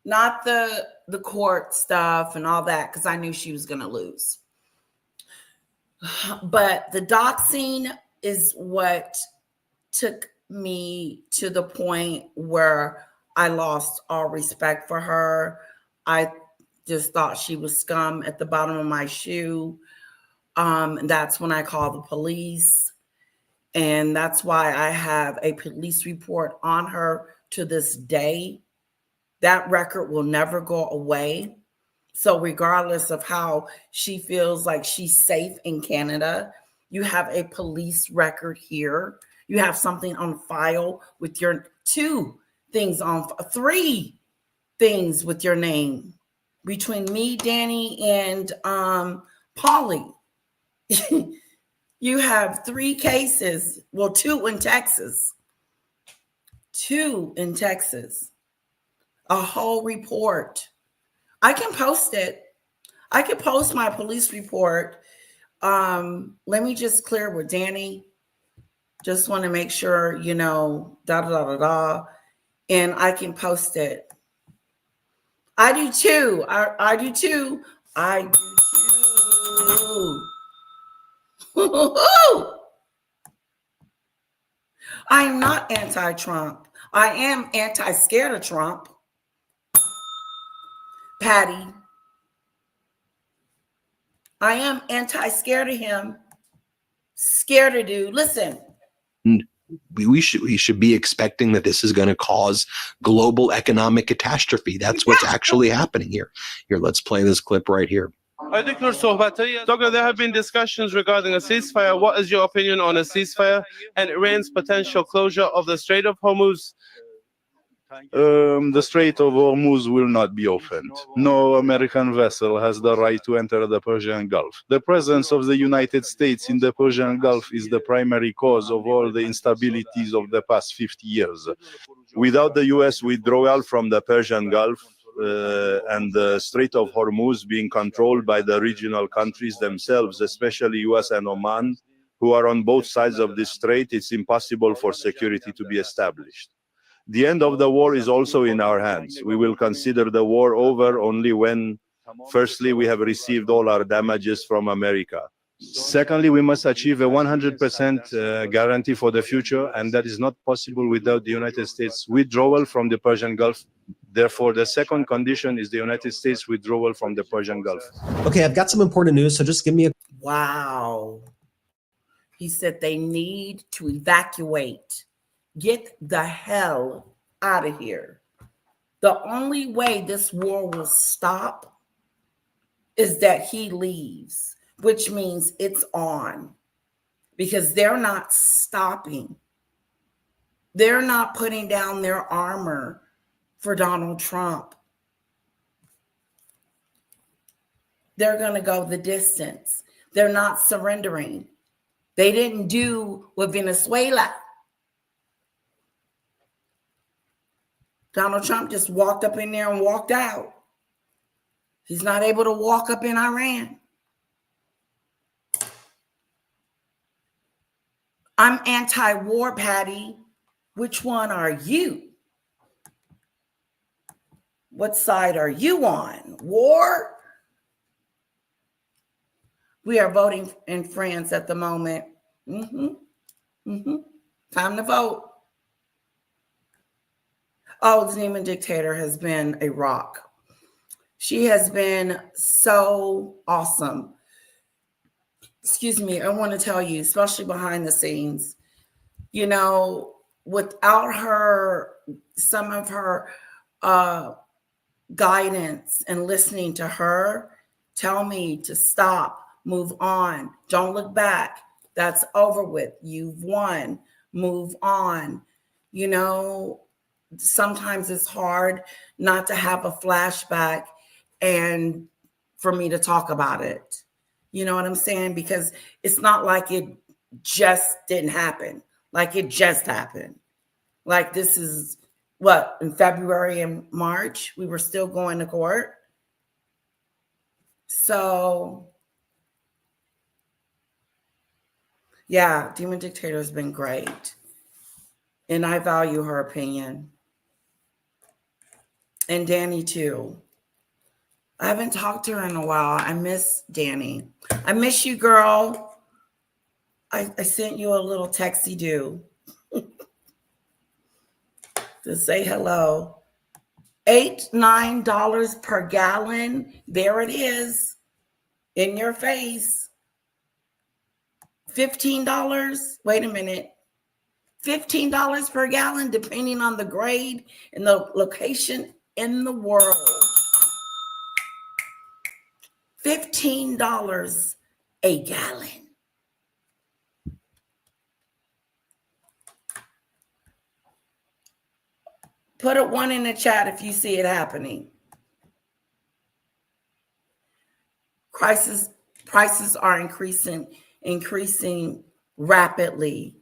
Not the court stuff and all that, because I knew she was going to lose. But the doxing is what took me to the point where I lost all respect for her. I just thought she was scum at the bottom of my shoe. That's when I called the police. And that's why I have a police report on her to this day. That record will never go away. So regardless of how she feels like she's safe in Canada, you have a police record here. You have something on file with your 3 things with your name between me, Danny, and Polly. You have 3 cases. Well, 2 in Texas. 2 in Texas. A whole report. I can post it. I could post my police report. Let me just clear with Danny. Just want to make sure, you know, da da da da da, and I can post it. I do too. I do too. I do too. I am not anti-Trump. I am anti-scared of Trump. Patty. I am anti-scared of him. Scared of dude. Listen. We should be expecting that this is going to cause global economic catastrophe. That's what's actually happening here. Here, let's play this clip right here. Doctor, there have been discussions regarding a ceasefire. What is your opinion on a ceasefire and Iran's potential closure of the Strait of Hormuz? The Strait of Hormuz will not be opened. No American vessel has the right to enter the Persian Gulf. The presence of the United States in the Persian Gulf is the primary cause of all the instabilities of the past 50 years. Without the U.S. withdrawal from the Persian Gulf and the Strait of Hormuz being controlled by the regional countries themselves, especially U.S. and Oman, who are on both sides of this strait, it's impossible for security to be established. The end of the war is also in our hands. We will consider the war over only when, firstly, we have received all our damages from America. Secondly, we must achieve a 100% guarantee for the future, and that is not possible without the United States withdrawal from the Persian Gulf. Therefore, the second condition is the United States withdrawal from the Persian Gulf. Okay, I've got some important news, so just give me a... Wow. He said they need to evacuate. Get the hell out of here. The only way this war will stop is that he leaves, which means it's on, because they're not stopping. They're not putting down their armor for Donald Trump. They're going to go the distance. They're not surrendering. They didn't do what Venezuela. Donald Trump just walked up in there and walked out. He's not able to walk up in Iran. I'm anti-war, Patty. Which one are you? What side are you on? War? We are voting in France at the moment. Time to vote. Oh, the demon dictator has been a rock. She has been so awesome. Excuse me, I want to tell you, especially behind the scenes, you know, without her, some of her guidance and listening to her tell me to stop, move on, don't look back. That's over with. You've won. Move on. You know, sometimes it's hard not to have a flashback and for me to talk about it. You know what I'm saying? Because it's not like it just didn't happen. Like it just happened. Like this is what, in February and March, we were still going to court. So yeah, Demon Dictator has been great. And I value her opinion. And Danny too. I haven't talked to her in a while. I miss Danny. I miss you, girl. I sent you a little texty do to say hello. $8-9 per gallon. There it is. In your face. $15. Wait a minute. $15 per gallon, depending on the grade and the location in the world. $15 a gallon. Put a 1 in the chat if you see it happening. Prices are increasing rapidly.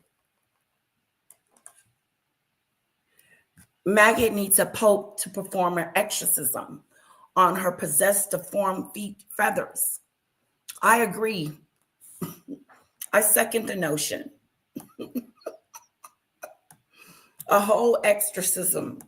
Maggot needs a pope to perform an exorcism on her possessed deformed feet feathers. I agree. I second the notion. A whole exorcism.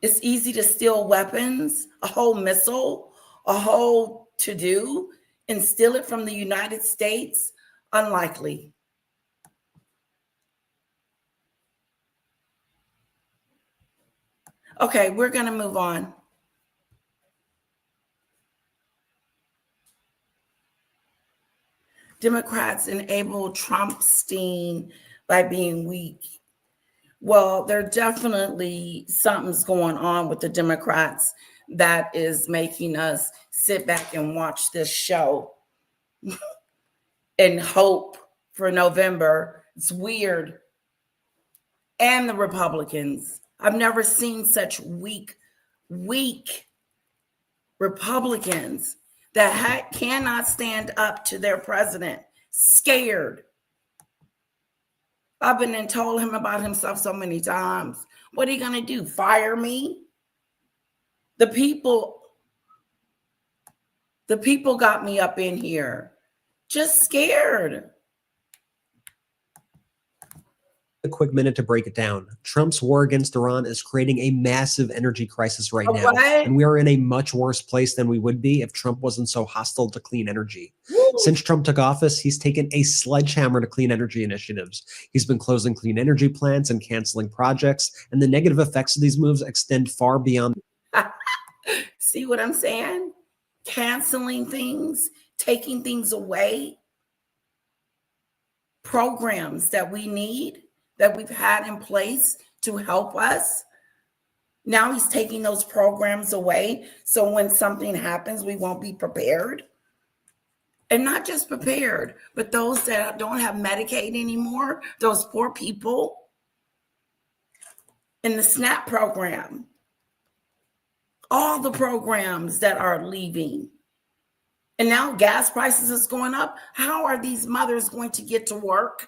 It's easy to steal weapons, a whole missile, a whole to-do, and steal it from the United States? Unlikely. Okay, we're going to move on. Democrats enable Trumpstein by being weak. Well, there definitely something's going on with the Democrats that is making us sit back and watch this show and hope for November. It's weird. And the Republicans. I've never seen such weak Republicans that cannot stand up to their president. Scared. I've been and told him about himself so many times. What are you going to do? Fire me? The people got me up in here. Just scared. A quick minute to break it down. Trump's war against Iran is creating a massive energy crisis right now. What? And we are in a much worse place than we would be if Trump wasn't so hostile to clean energy. Woo. Since Trump took office, he's taken a sledgehammer to clean energy initiatives. He's been closing clean energy plants and canceling projects, and the negative effects of these moves extend far beyond. See what I'm saying? Canceling things, taking things away. Programs that we need, that we've had in place to help us. Now he's taking those programs away. So when something happens, we won't be prepared. And not just prepared, but those that don't have Medicaid anymore, those poor people in the SNAP program, all the programs that are leaving. And now gas prices is going up. How are these mothers going to get to work?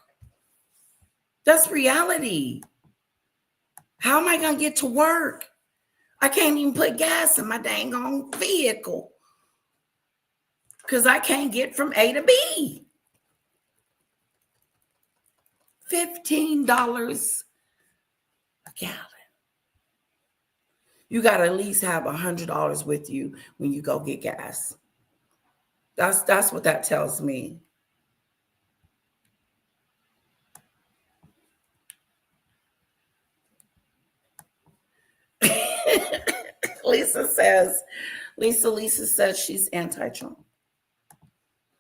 That's reality. How am I going to get to work? I can't even put gas in my dang on vehicle because I can't get from A to B. $15 a gallon. You got to at least have $100 with you when you go get gas. That's what that tells me. Lisa says she's anti-Trump.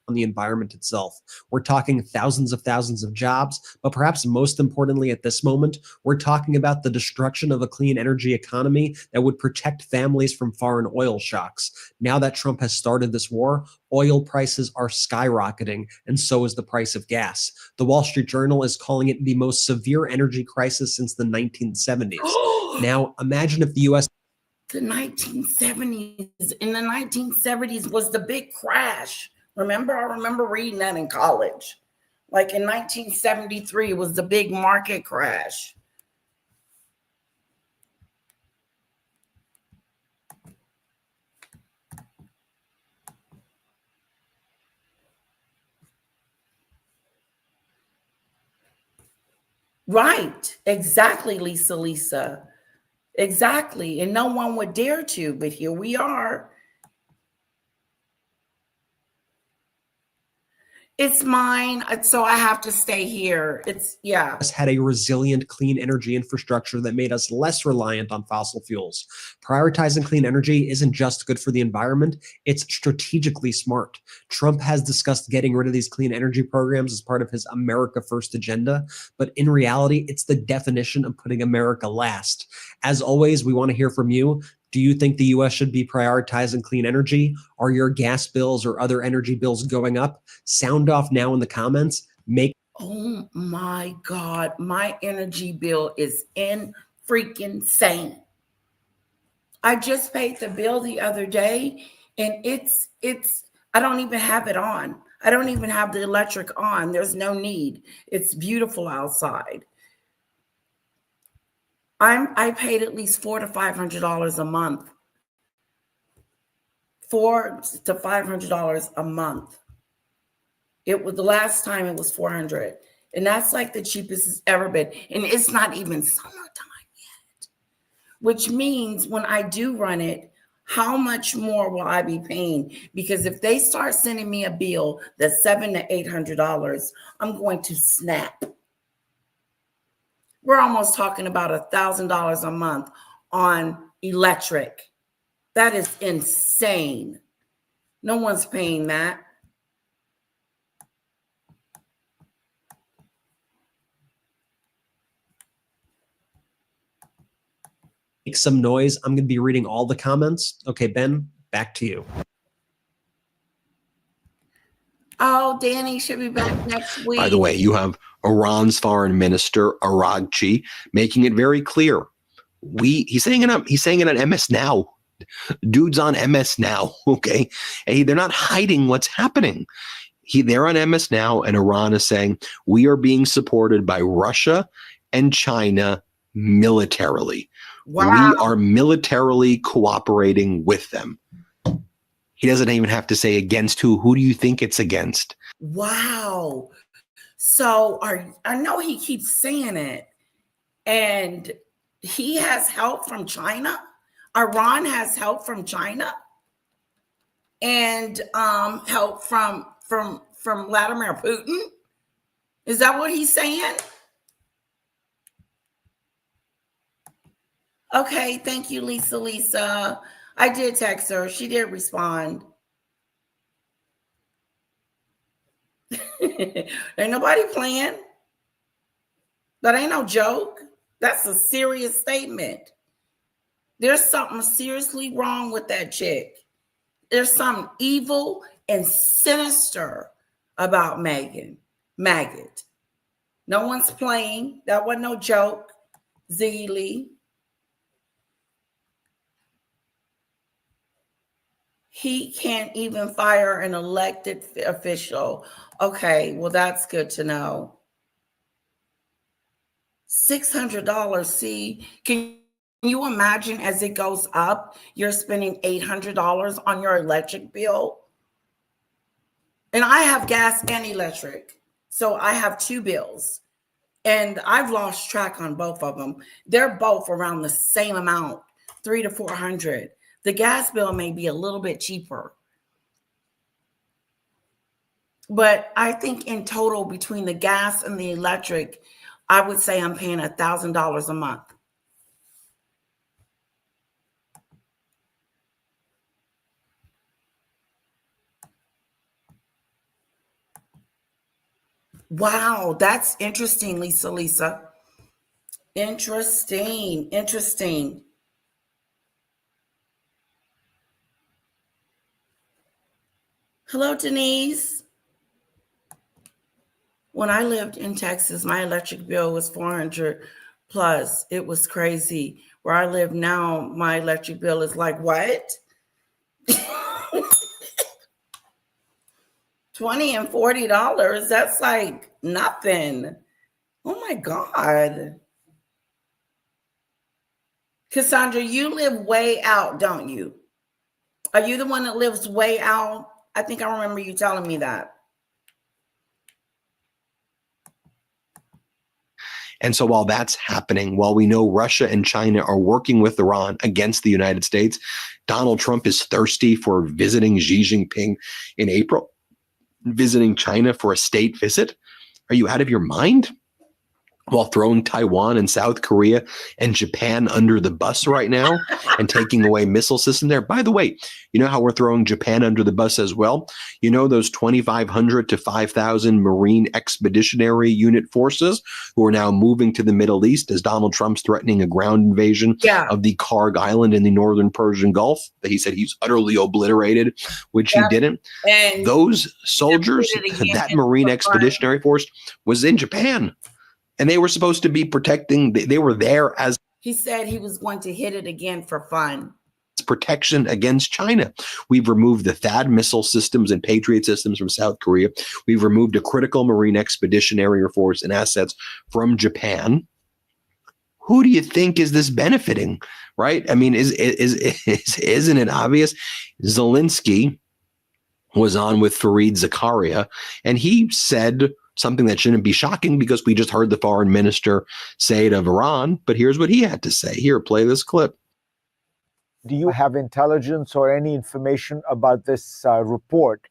On the environment itself. We're talking thousands of jobs, but perhaps most importantly at this moment, we're talking about the destruction of a clean energy economy that would protect families from foreign oil shocks. Now that Trump has started this war, oil prices are skyrocketing, and so is the price of gas. The Wall Street Journal is calling it the most severe energy crisis since the 1970s. Now, imagine if the U.S. The 1970s. In the 1970s was the big crash. Remember, I remember reading that in college. Like in 1973 was the big market crash. Right. Exactly, Lisa. Exactly. And no one would dare to, but here we are. It's mine, so I have to stay here. Had a resilient clean energy infrastructure that made us less reliant on fossil fuels. Prioritizing clean energy isn't just good for the environment, it's strategically smart. Trump has discussed getting rid of these clean energy programs as part of his America First agenda, but in reality, it's the definition of putting America last. As always, we want to hear from you. Do you think the U.S. should be prioritizing clean energy? Are your gas bills or other energy bills going up? Sound off now in the comments. Oh my God, my energy bill is freaking sane. I just paid the bill the other day, and it's I don't even have it on. I don't even have the electric on. There's no need. It's beautiful outside. I paid at least $400 to $500 a month. $400 to $500 a month. It was the last time it was 400, and that's like the cheapest it's ever been. And it's not even summertime yet, which means when I do run it, how much more will I be paying? Because if they start sending me a bill that's $700 to $800, I'm going to snap. We're almost talking about $1,000 a month on electric. That is insane. No one's paying that. Make some noise. I'm going to be reading all the comments. Okay, Ben, back to you. Oh, Danny should be back next week. By the way, you have Iran's foreign minister Araghchi making it very clear. He's saying it on MS Now. Dude's on MS Now. Okay, hey, they're not hiding what's happening. They're on MS Now, and Iran is saying we are being supported by Russia and China militarily. Wow. We are militarily cooperating with them. He doesn't even have to say against who. Who do you think it's against? Wow. So I know he keeps saying it, and he has help from China. Iran has help from China, and help from Vladimir Putin. Is that what he's saying? Okay, thank you, Lisa. I did text her. She did respond. Ain't nobody playing. That ain't no joke. That's a serious statement. There's something seriously wrong with that chick. There's something evil and sinister about Meghan. Maggot. No one's playing. That wasn't no joke. Zeely. He can't even fire an elected official. Okay, well, that's good to know. $600. See, can you imagine as it goes up, you're spending $800 on your electric bill? And I have gas and electric. So I have two bills. And I've lost track on both of them. They're both around the same amount, $300 to $400. The gas bill may be a little bit cheaper. But I think in total, between the gas and the electric, I would say I'm paying $1,000 a month. Wow, that's interesting, Lisa. Interesting. Hello, Denise. When I lived in Texas, my electric bill was $400 plus. It was crazy. Where I live now, my electric bill is like what? $20 and $40. That's like nothing. Oh my God. Cassandra, you live way out, don't you? Are you the one that lives way out? I think I remember you telling me that. And so while that's happening, while we know Russia and China are working with Iran against the United States, Donald Trump is thirsty for visiting Xi Jinping in April, visiting China for a state visit. Are you out of your mind? While throwing Taiwan and South Korea and Japan under the bus right now and taking away missile system there. By the way, you know how we're throwing Japan under the bus as well? You know those 2,500 to 5,000 Marine Expeditionary Unit forces who are now moving to the Middle East as Donald Trump's threatening a ground invasion of the Karg Island in the northern Persian Gulf that he said he's utterly obliterated, which he didn't. And those soldiers, that Marine Expeditionary Force was in Japan. And they were supposed to be protecting, they were there as he said he was going to hit it again for fun. Protection against China. We've removed the THAAD missile systems and Patriot systems from South Korea. We've removed a critical Marine Expeditionary Force and assets from Japan. who do you think is this benefiting? Right? I mean, isn't it obvious? Zelensky was on with Fareed Zakaria, and he said something that shouldn't be shocking because we just heard the foreign minister say it of Iran. But here's what he had to say. Here, play this clip. Do you have intelligence or any information about this report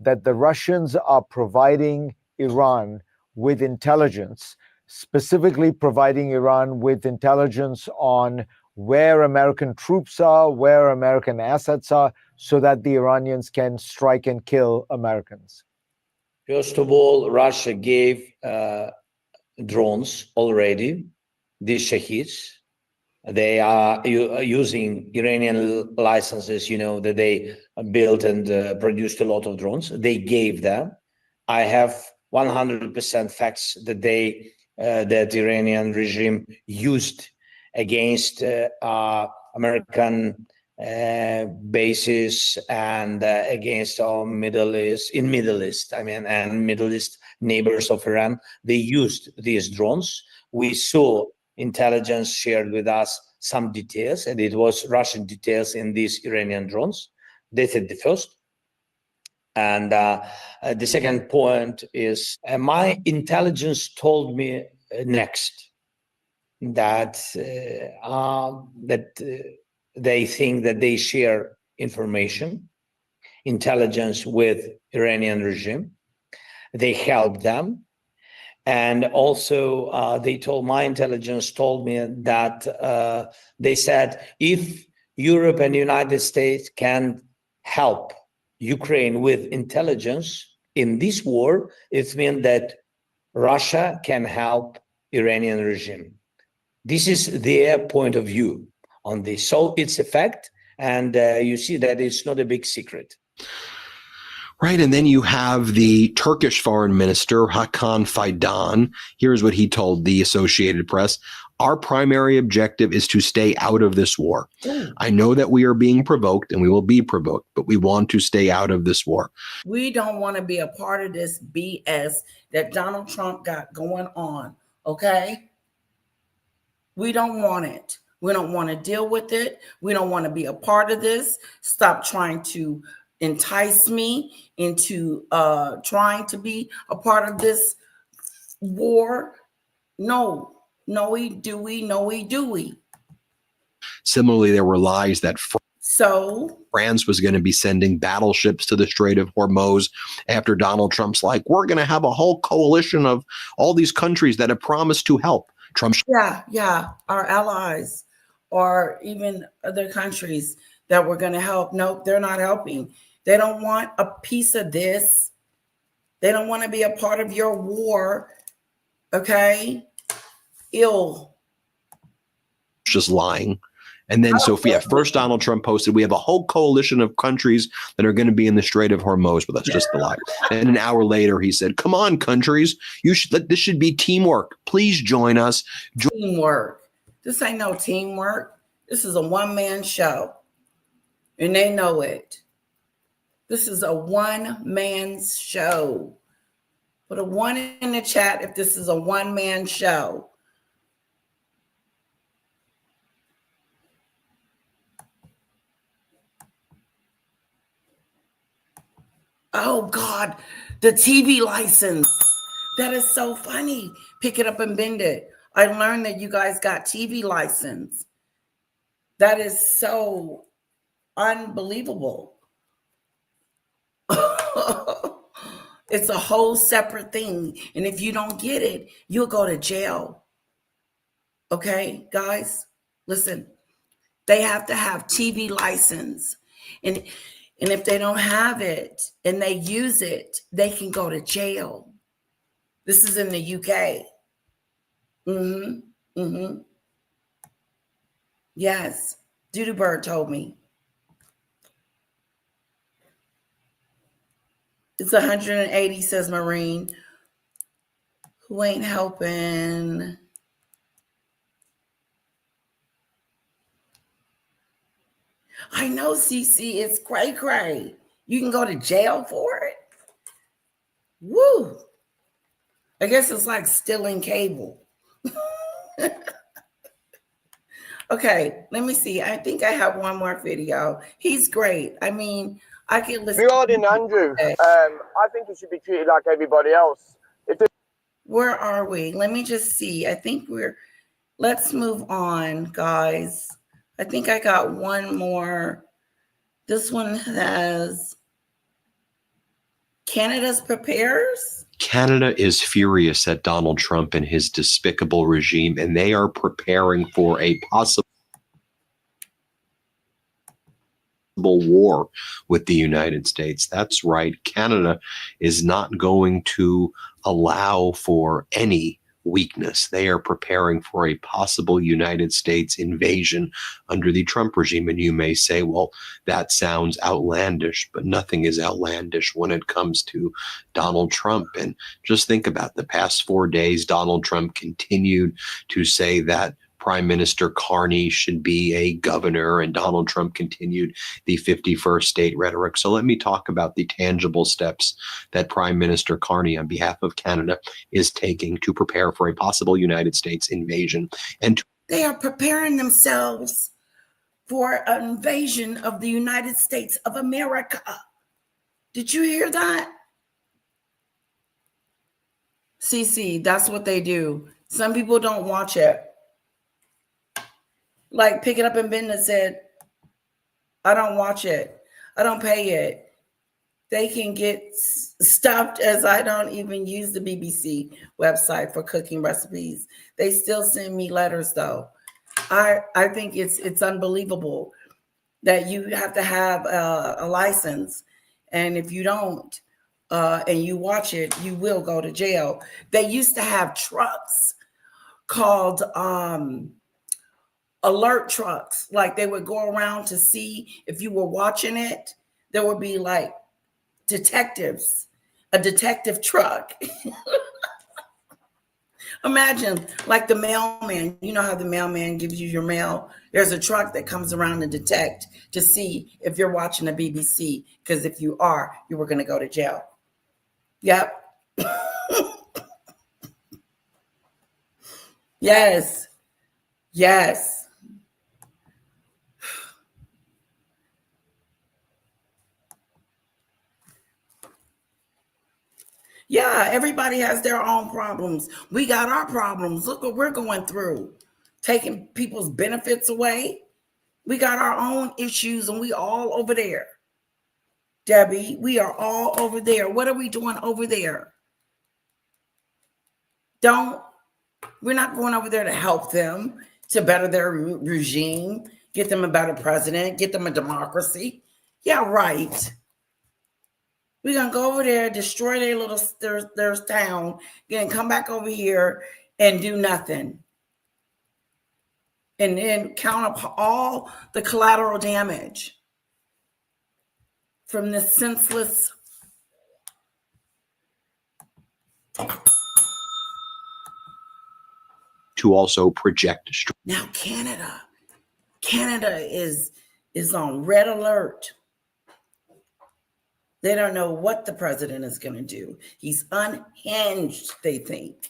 that the Russians are providing Iran with intelligence, specifically providing Iran with intelligence on where American troops are, where American assets are, so that the Iranians can strike and kill Americans? First of all, Russia gave drones already, these Shaheeds. They are using Iranian licenses, that they built and produced a lot of drones. They gave them. I have 100% facts that that the Iranian regime used against American bases and against our Middle East, and Middle East neighbors of Iran. They used these drones. We saw intelligence shared with us some details, and it was Russian details in these Iranian drones. This is the first. And the second point is my intelligence told me next that they think that they share information, intelligence with Iranian regime. They help them. And also, my intelligence told me that they said if Europe and the United States can help Ukraine with intelligence in this war, it means that Russia can help Iranian regime. This is their point of view on this. So it's a fact, and you see that it's not a big secret. Right. And then you have the Turkish foreign minister, Hakan Fidan. Here's what he told the Associated Press. Our primary objective is to stay out of this war. I know that we are being provoked and we will be provoked, but we want to stay out of this war. We don't want to be a part of this BS that Donald Trump got going on. Okay? We don't want it. We don't want to deal with it. We don't want to be a part of this. Stop trying to entice me into trying to be a part of this war. No, we do. Similarly, there were lies that So France was going to be sending battleships to the Strait of Hormuz after Donald Trump's like, we're going to have a whole coalition of all these countries that have promised to help. Trump. Yeah, our allies or even other countries that were going to help. Nope, they're not helping. They don't want a piece of this. They don't want to be a part of your war. Okay? Just lying. And then, first Donald Trump posted, we have a whole coalition of countries that are going to be in the Strait of Hormuz, but that's just the lie. And an hour later, he said, come on, countries, this should be teamwork. Please join us. Teamwork. This ain't no teamwork. This is a one-man show. And they know it. This is a one-man show. Put a 1 in the chat if this is a one-man show. Oh, God, the TV license. That is so funny. Pick it up and bend it. I learned that you guys got TV license. That is so unbelievable. It's a whole separate thing. And if you don't get it, you'll go to jail. Okay, guys, listen. They have to have TV license. And if they don't have it and they use it, they can go to jail. This is in the UK. Yes, Doodoo Bird told me. It's 180, says Marine. Who ain't helping? I know, CC, it's cray-cray. You can go to jail for it? Woo! I guess it's like stealing cable. Okay, let me see. I think I have one more video. He's great. I mean, I can listen. Regarding Andrew, I think he should be treated like everybody else. Where are we? Let me just see. I think let's move on, guys. I think I got one more. This one has Canada's prepares. Canada is furious at Donald Trump and his despicable regime, and they are preparing for a possible war with the United States. That's right. Canada is not going to allow for any weakness. They are preparing for a possible United States invasion under the Trump regime. And you may say, well, that sounds outlandish, but nothing is outlandish when it comes to Donald Trump. And just think about the past 4 days, Donald Trump continued to say that Prime Minister Carney should be a governor, and Donald Trump continued the 51st state rhetoric. So let me talk about the tangible steps that Prime Minister Carney, on behalf of Canada, is taking to prepare for a possible United States invasion. And they are preparing themselves for an invasion of the United States of America. Did you hear that? CC, that's what they do. Some people don't watch it. Like Pick It Up in Business said, I don't watch it. I don't pay it. They can get stopped, as I don't even use the BBC website for cooking recipes. They still send me letters though. I think it's unbelievable that you have to have a license. And if you don't, and you watch it, you will go to jail. They used to have trucks called alert trucks. Like they would go around to see if you were watching it. There would be like detectives, a detective truck. Imagine like the mailman. You know how the mailman gives you your mail? There's a truck that comes around to detect to see if you're watching the BBC. Because if you are, you were going to go to jail. Yep. Yes. Yes. Yeah, everybody has their own problems. We got our problems. Look what we're going through. Taking people's benefits away. We got our own issues and we all over there. Debbie, we are all over there. What are we doing over there? We're not going over there to help them, to better their regime, get them a better president, get them a democracy. Yeah, right. We're going to go over there, destroy their town, then come back over here and do nothing. And then count up all the collateral damage from this senseless. to also project. Now, Canada is on red alert. They don't know what the president is going to do. He's unhinged, they think.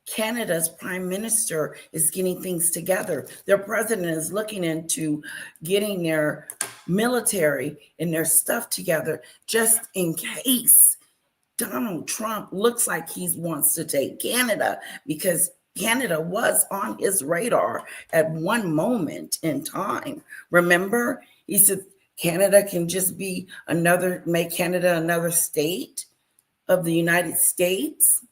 Canada's prime minister is getting things together. Their president is looking into getting their military and their stuff together just in case Donald Trump looks like he wants to take Canada, because Canada was on his radar at one moment in time. Remember, he said Canada can just be make Canada another state of the United States.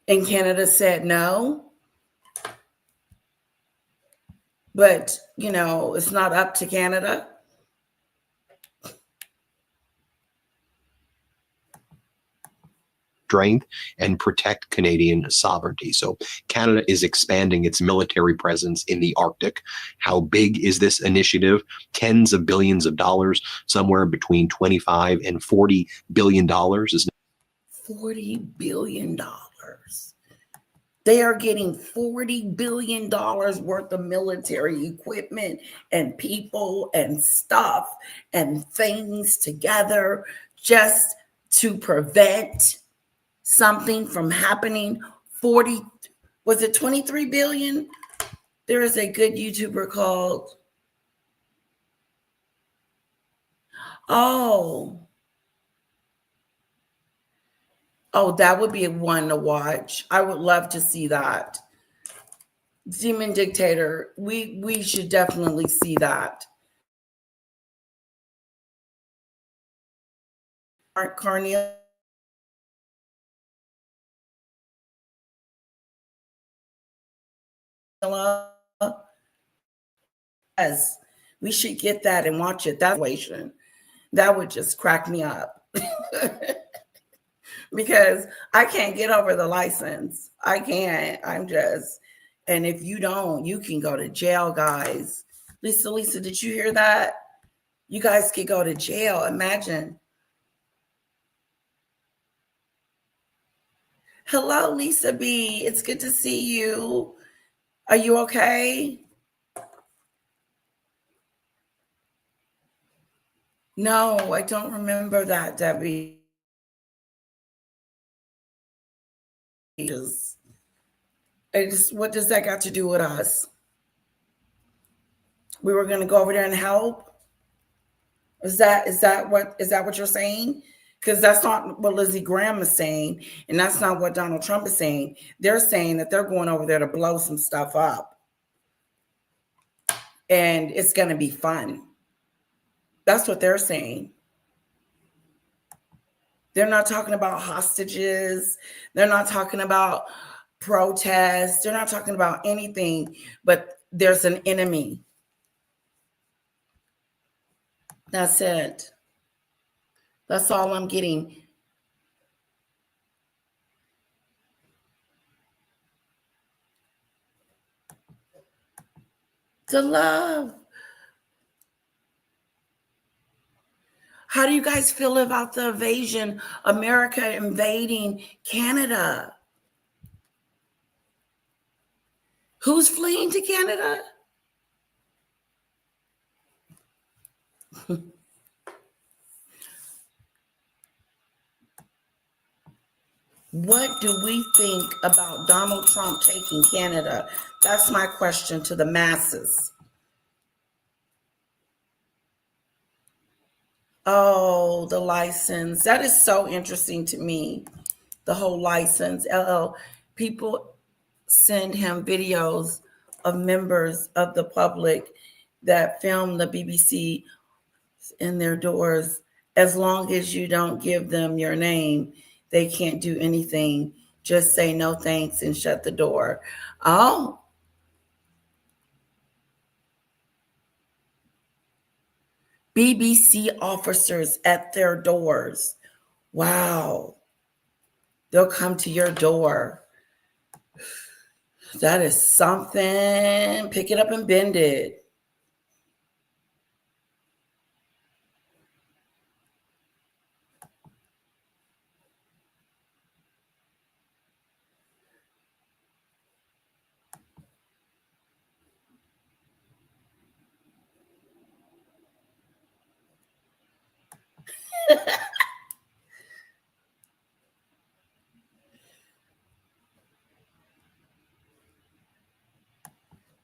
And Canada said no. But, it's not up to Canada. Strength and protect Canadian sovereignty. So Canada is expanding its military presence in the Arctic. How big is this initiative? Tens of billions of dollars, somewhere between 25 and $40 billion is $40 billion. They are getting $40 billion worth of military equipment and people and stuff and things together just to prevent something from happening. 23 billion There is a good YouTuber called, oh, that would be a one to watch. I would love to see that. Demon Dictator. We should definitely see that. Carneal. Yes, we should get that and watch it. That situation, that would just crack me up. Because I can't get over the license. I can't. And if you don't, you can go to jail, guys. Lisa, did you hear that? You guys could go to jail. Imagine. Hello, Lisa B. It's good to see you. Are you okay? No, I don't remember that, Debbie. What does that got to do with us? We were going to go over there and help. Is that what you're saying? Because that's not what Lindsey Graham is saying, and that's not what Donald Trump is saying. They're saying that they're going over there to blow some stuff up, and it's going to be fun. That's what they're saying. They're not talking about hostages. They're not talking about protests. They're not talking about anything, but there's an enemy. That's it. That's all I'm getting. The love. How do you guys feel about the invasion, America invading Canada? Who's fleeing to Canada? What do we think about Donald Trump taking Canada? That's my question to the masses. Oh, the license. That is so interesting to me. The whole license. People send him videos of members of the public that film the BBC in their doors. As long as you don't give them your name, they can't do anything. Just say no thanks and shut the door. Oh. BBC officers at their doors. Wow. They'll come to your door. That is something. Pick it up and bend it.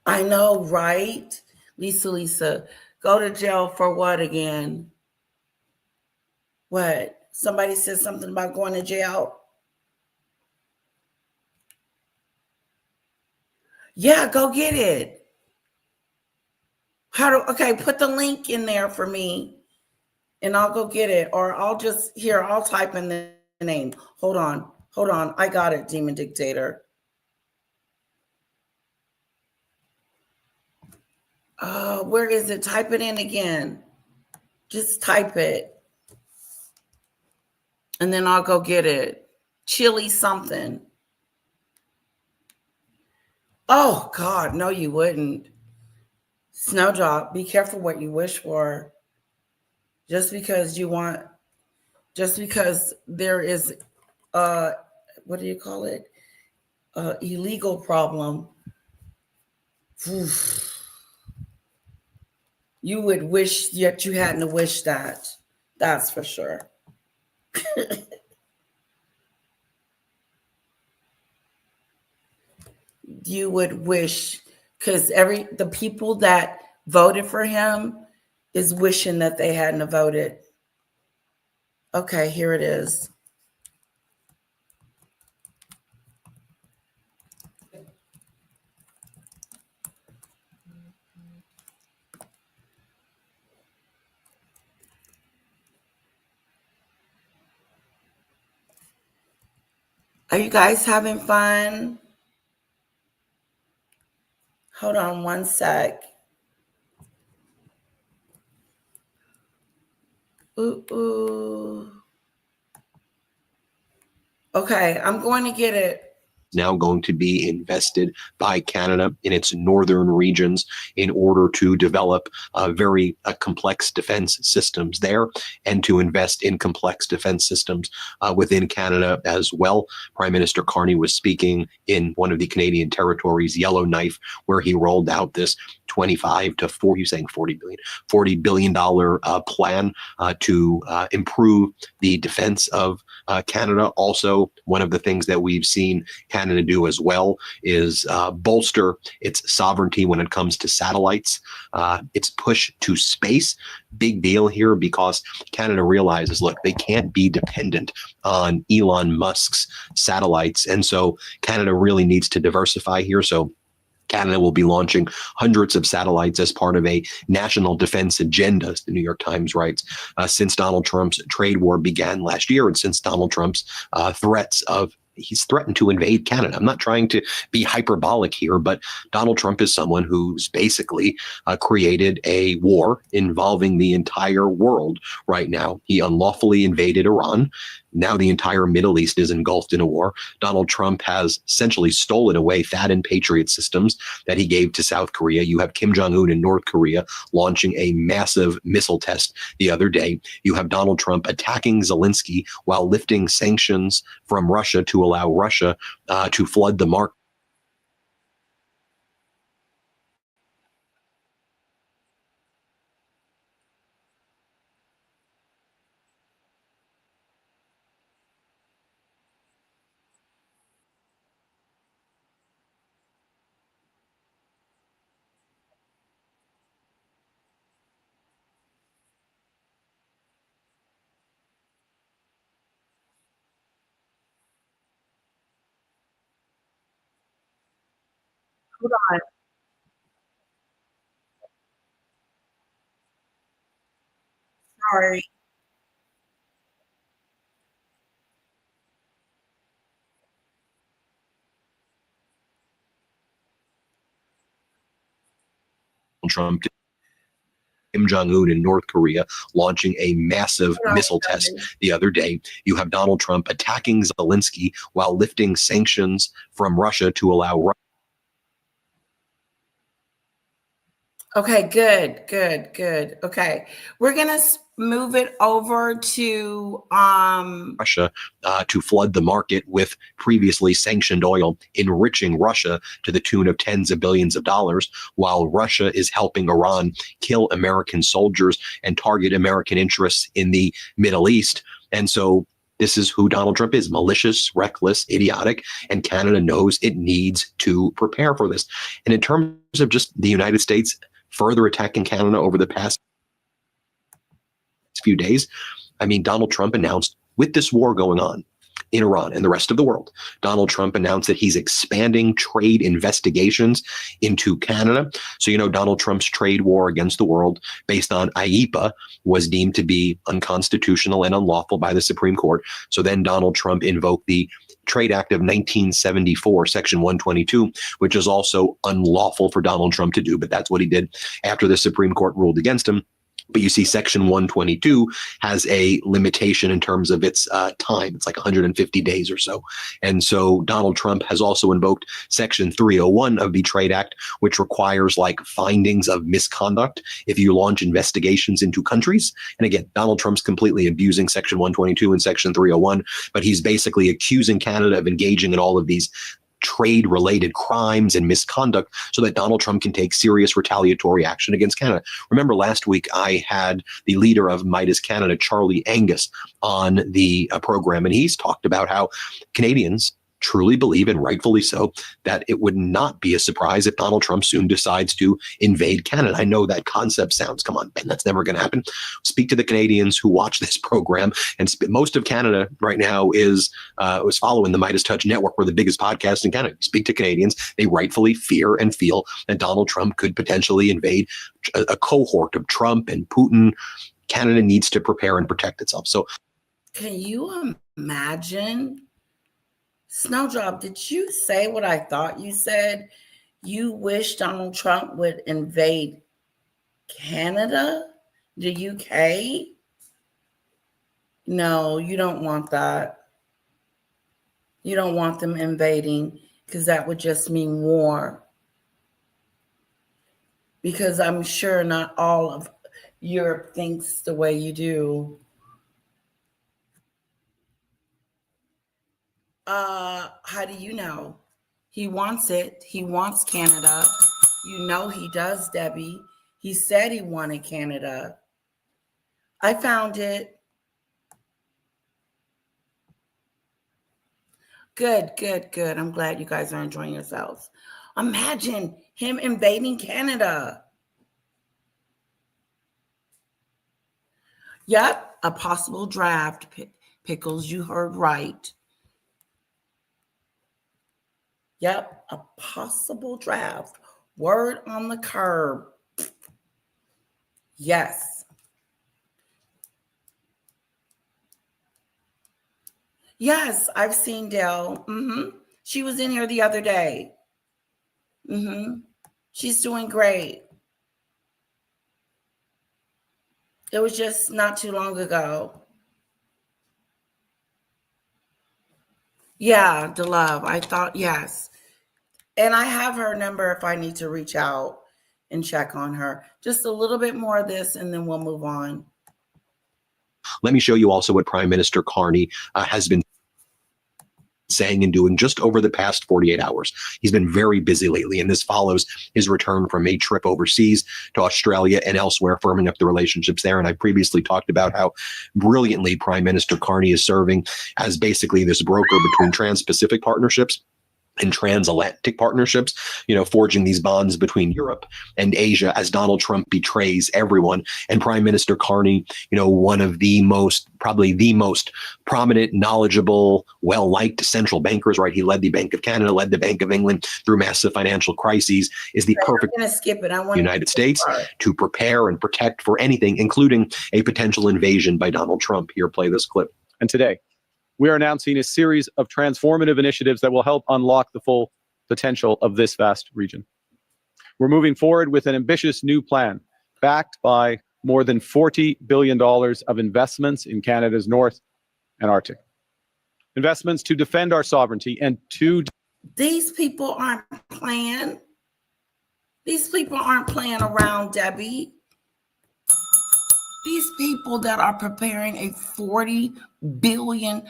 I know, right? Lisa, go to jail for what again? What? Somebody said something about going to jail? Yeah, go get it. Okay, put the link in there for me and I'll go get it. Or I'll type in the name. Hold on. I got it, Demon Dictator. Where is it? Type it in again. Just type it. And then I'll go get it. Chili something. Oh, God, no, you wouldn't. Snowdrop, be careful what you wish for. Just because there is, what do you call it? Illegal problem. Oof. You would wish that you hadn't wished that. That's for sure. You would wish because the people that voted for him is wishing that they hadn't have voted. Okay, here it is. Are you guys having fun? Hold on one sec. Ooh. Okay, I'm going to get it. Now going to be invested by Canada in its northern regions in order to develop very complex defense systems there and to invest in complex defense systems within Canada as well. Prime Minister Carney was speaking in one of the Canadian territories, Yellowknife, where he rolled out this 25 to 40, saying $40 billion plan to improve the defense of Canada. Also, one of the things that we've seen Canada do as well is bolster its sovereignty when it comes to satellites, its push to space. Big deal here because Canada realizes, look, they can't be dependent on Elon Musk's satellites. And so Canada really needs to diversify here. So Canada will be launching hundreds of satellites as part of a national defense agenda, as the New York Times writes, since Donald Trump's trade war began last year and since Donald Trump's he's threatened to invade Canada. I'm not trying to be hyperbolic here, but Donald Trump is someone who's basically created a war involving the entire world right now. He unlawfully invaded Iran. Now the entire Middle East is engulfed in a war. Donald Trump has essentially stolen away THAAD and Patriot systems that he gave to South Korea. You have Kim Jong-un in North Korea launching a massive missile test the other day. You have Donald Trump attacking Zelensky while lifting sanctions from Russia to allow Russia to flood the market. Hold on. Sorry. Trump, Kim Jong-un in North Korea launching a massive missile test the other day. You have Donald Trump attacking Zelensky while lifting sanctions from Russia to allow Russia. Okay, good. Okay, we're gonna move it over to Russia to flood the market with previously sanctioned oil, enriching Russia to the tune of tens of billions of dollars, while Russia is helping Iran kill American soldiers and target American interests in the Middle East. And so this is who Donald Trump is: malicious, reckless, idiotic, and Canada knows it needs to prepare for this. And in terms of just the United States further attacking Canada over the past few days, I mean, Donald Trump announced, with this war going on in Iran and the rest of the world, Donald Trump announced that he's expanding trade investigations into Canada. So, you know, Donald Trump's trade war against the world based on IEEPA was deemed to be unconstitutional and unlawful by the Supreme Court. So then Donald Trump invoked the Trade Act of 1974, Section 122, which is also unlawful for Donald Trump to do. But that's what he did after the Supreme Court ruled against him. But you see, Section 122 has a limitation in terms of its time. It's like 150 days or so. And so Donald Trump has also invoked Section 301 of the Trade Act, which requires like findings of misconduct if you launch investigations into countries. And again, Donald Trump's completely abusing Section 122 and Section 301, but he's basically accusing Canada of engaging in all of these trade-related crimes and misconduct so that Donald Trump can take serious retaliatory action against Canada. Remember last week I had the leader of Midas Canada, Charlie Angus, on the program, and he's talked about how Canadians truly believe, and rightfully so, that it would not be a surprise if Donald Trump soon decides to invade Canada. I know that concept sounds, come on, Ben, that's never going to happen. Speak to the Canadians who watch this program, and most of Canada right now is following the Midas Touch Network. We're the biggest podcast in Canada. Speak to Canadians; they rightfully fear and feel that Donald Trump could potentially invade a cohort of Trump and Putin. Canada needs to prepare and protect itself. So, can you imagine? Snowdrop, did you say what I thought you said? You wish Donald Trump would invade Canada, the UK? No, you don't want that. You don't want them invading, because that would just mean war. Because I'm sure not all of Europe thinks the way you do. How do you know? He wants it. He wants Canada. You know he does, Debbie. He said he wanted Canada. I found it. Good, good, good. I'm glad you guys are enjoying yourselves. Imagine him invading Canada. Yep, a possible draft. Pickles, you heard right. Yep, a possible draft. Word on the curb. Yes. Yes, I've seen Dell. She was in here the other day. She's doing great. It was just not too long ago. Yeah, the love. I thought, yes. And I have her number if I need to reach out and check on her. Just a little bit more of this, and then we'll move on. let me show you also what Prime Minister Carney has been saying and doing just over the past 48 hours. He's been very busy lately, and this follows his return from a trip overseas to Australia and elsewhere, firming up the relationships there. And I previously talked about how brilliantly Prime Minister Carney is serving as basically this broker between trans-Pacific partnerships and transatlantic partnerships, forging these bonds between Europe and Asia as Donald Trump betrays everyone. And Prime Minister Carney, one of probably the most prominent, knowledgeable, well-liked central bankers, right? He led the Bank of Canada, led the Bank of England through massive financial crises, is the perfect I'm going to skip it. I want United States to prepare and protect for anything, including a potential invasion by Donald Trump. Here, play this clip. And today, we are announcing a series of transformative initiatives that will help unlock the full potential of this vast region. We're moving forward with an ambitious new plan backed by more than $40 billion of investments in Canada's North and Arctic. Investments to defend our sovereignty and to... These people aren't playing. These people aren't playing around, Debbie. These people that are preparing a $40 billion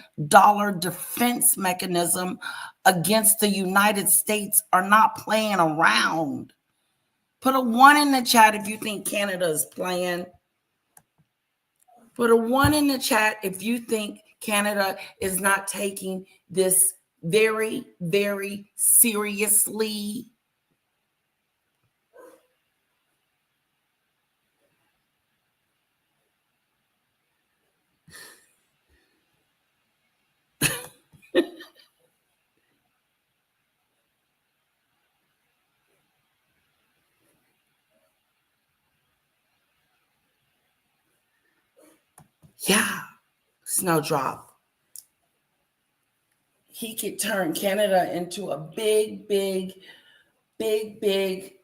defense mechanism against the United States are not playing around. Put a 1 in the chat if you think Canada is playing. Put a 1 in the chat if you think Canada is not taking this very, very seriously. Yeah, Snowdrop. He could turn Canada into a big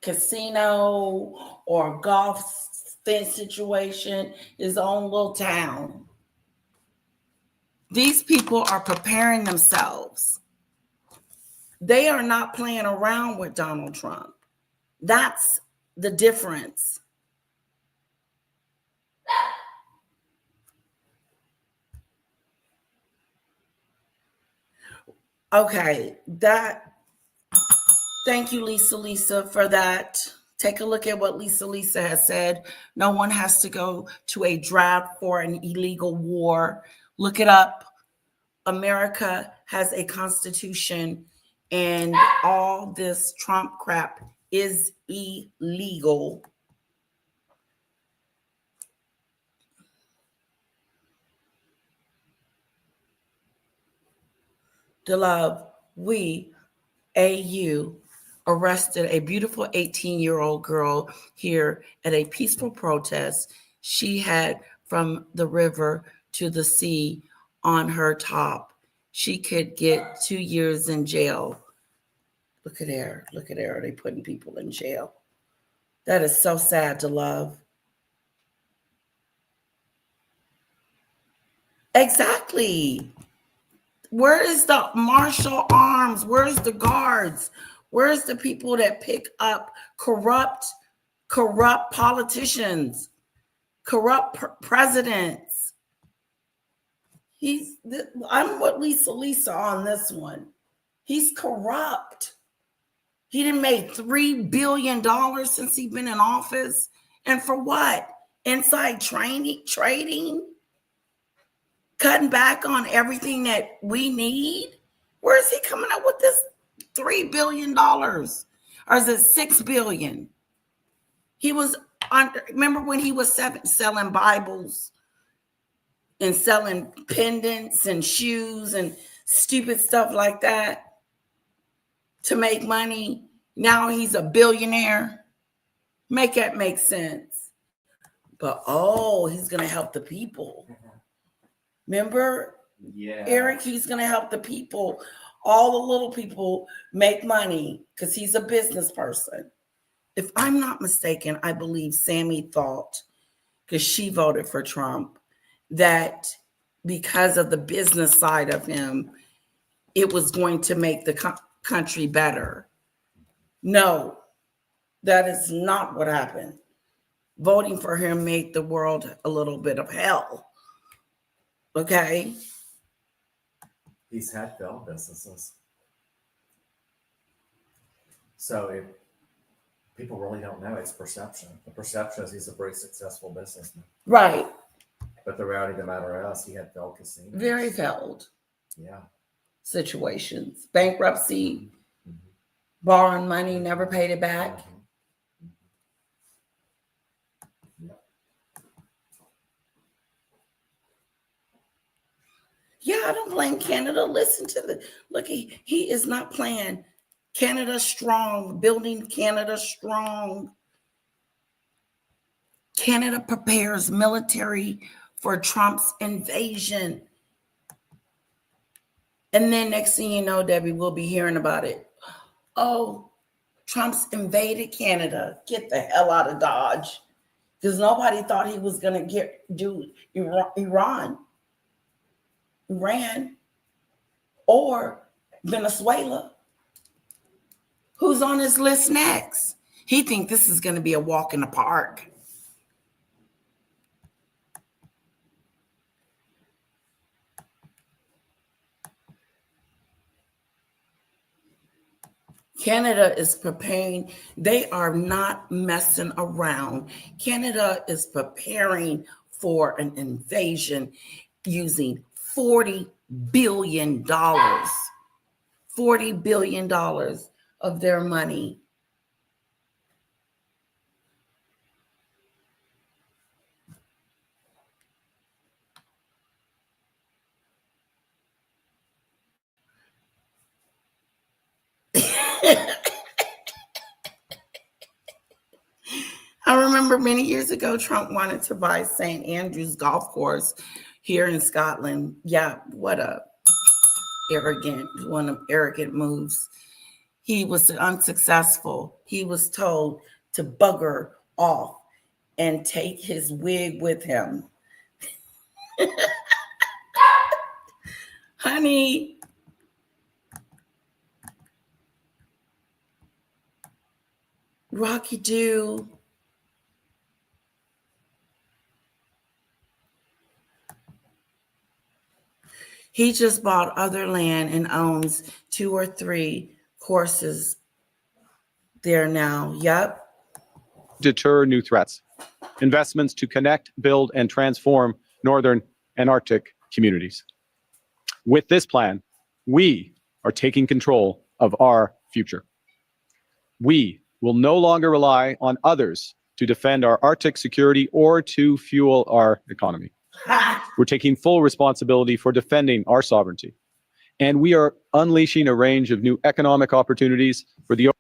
casino or golf situation, his own little town. These people are preparing themselves. They are not playing around with Donald Trump. That's the difference. Okay, thank you, Lisa, for that. Take a look at what Lisa has said. No one has to go to a draft for an illegal war. Look it up. America has a constitution and all this Trump crap is illegal. The love, we, AU, arrested a beautiful 18-year-old girl here at a peaceful protest she had from the river to the sea on her top. She could get 2 years in jail. Look at there. Look at there. Are they putting people in jail? That is so sad to love. Exactly. Where is the martial arms? Where's the guards? Where's the people that pick up corrupt politicians, corrupt presidents? I'm with Lisa on this one. He's corrupt. He done made $3 billion since he's been in office. And for what? Inside trading? Cutting back on everything that we need? Where is he coming up with this $3 billion? Or is it $6 billion? He was remember when he was selling Bibles and selling pendants and shoes and stupid stuff like that to make money? Now he's a billionaire. Make that make sense. But he's going to help the people. Remember, Yeah. Eric, he's going to help the people, all the little people make money because he's a business person. If I'm not mistaken, I believe Sammy thought, because she voted for Trump, that because of the business side of him, it was going to make the country better. No, that is not what happened. Voting for him made the world a little bit of hell. Okay. He's had failed businesses. So if people really don't know, it's perception. The perception is he's a very successful businessman. Right. But the reality of the matter is he had failed casinos. Very failed. Yeah. Situations. Bankruptcy, borrowing money, never paid it back. Yeah, I don't blame Canada. Listen to look, he is not playing. Canada strong, building Canada strong. Canada prepares military for Trump's invasion. And then next thing you know, Debbie, we'll be hearing about it. Oh, Trump's invaded Canada. Get the hell out of Dodge. Because nobody thought he was going to do Iran, or Venezuela. Who's on his list next? He thinks this is going to be a walk in the park. Canada is preparing. They are not messing around. Canada is preparing for an invasion using $40 billion. $40 billion of their money. I remember many years ago, Trump wanted to buy St. Andrews Golf Course here in Scotland. Yeah, what a arrogant moves. He was unsuccessful. He was told to bugger off and take his wig with him. Honey, Rocky Doo. He just bought other land and owns 2 or 3 courses there now. Yep. Deter new threats. Investments to connect, build, and transform northern and Arctic communities. With this plan, we are taking control of our future. We will no longer rely on others to defend our Arctic security or to fuel our economy. We're taking full responsibility for defending our sovereignty. And we are unleashing a range of new economic opportunities for the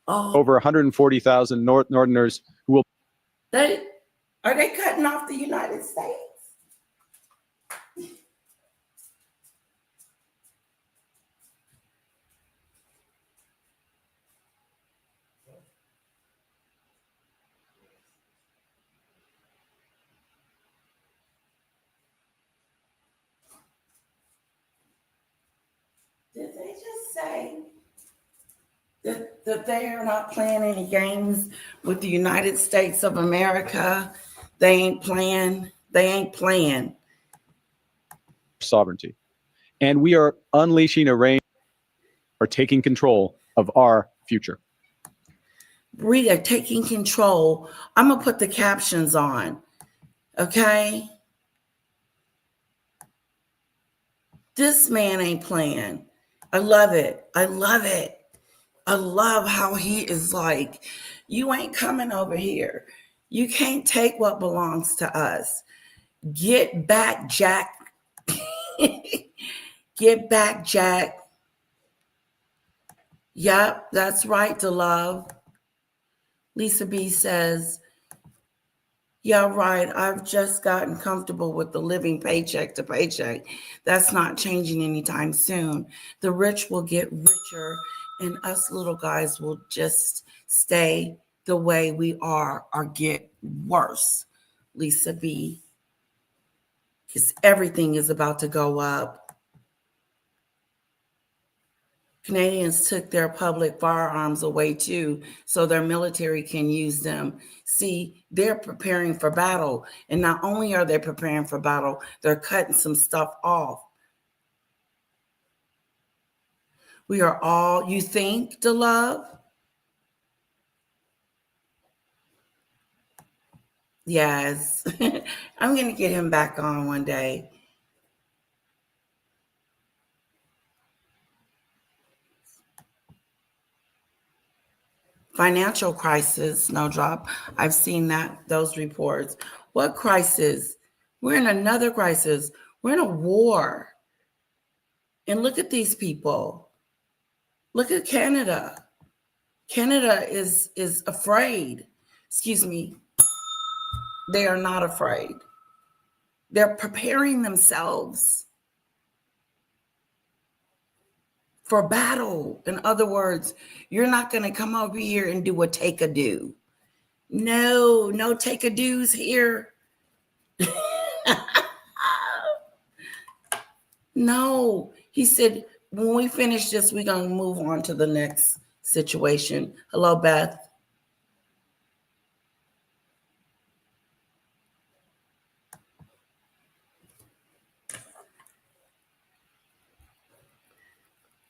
over 140,000 Northerners who will. Are they cutting off the United States? Did they just say that they are not playing any games with the United States of America? They ain't playing. They ain't playing. Sovereignty. And we are unleashing a range, or taking control of our future. We are taking control. I'm going to put the captions on. Okay? This man ain't playing. I love it. I love it. I love how he is like, you ain't coming over here. You can't take what belongs to us. Get back, Jack. Get back, Jack. Yep, that's right, to love. Lisa B says, yeah, right. I've just gotten comfortable with the living paycheck to paycheck. That's not changing anytime soon. The rich will get richer and us little guys will just stay the way we are or get worse. Lisa B. Because everything is about to go up. Canadians took their public firearms away too, so their military can use them. See, they're preparing for battle. And not only are they preparing for battle, they're cutting some stuff off. We are all, you think, to love? Yes. I'm going to get him back on one day. Financial crisis, no drop. I've seen those reports. What crisis? We're in another crisis. We're in a war. And look at these people. Look at Canada. Canada is afraid. Excuse me. They are not afraid. They're preparing themselves for battle. In other words, you're not going to come over here and do a take-a-do. No take-a-do's here. No. He said, when we finish this, we're going to move on to the next situation. Hello, Beth.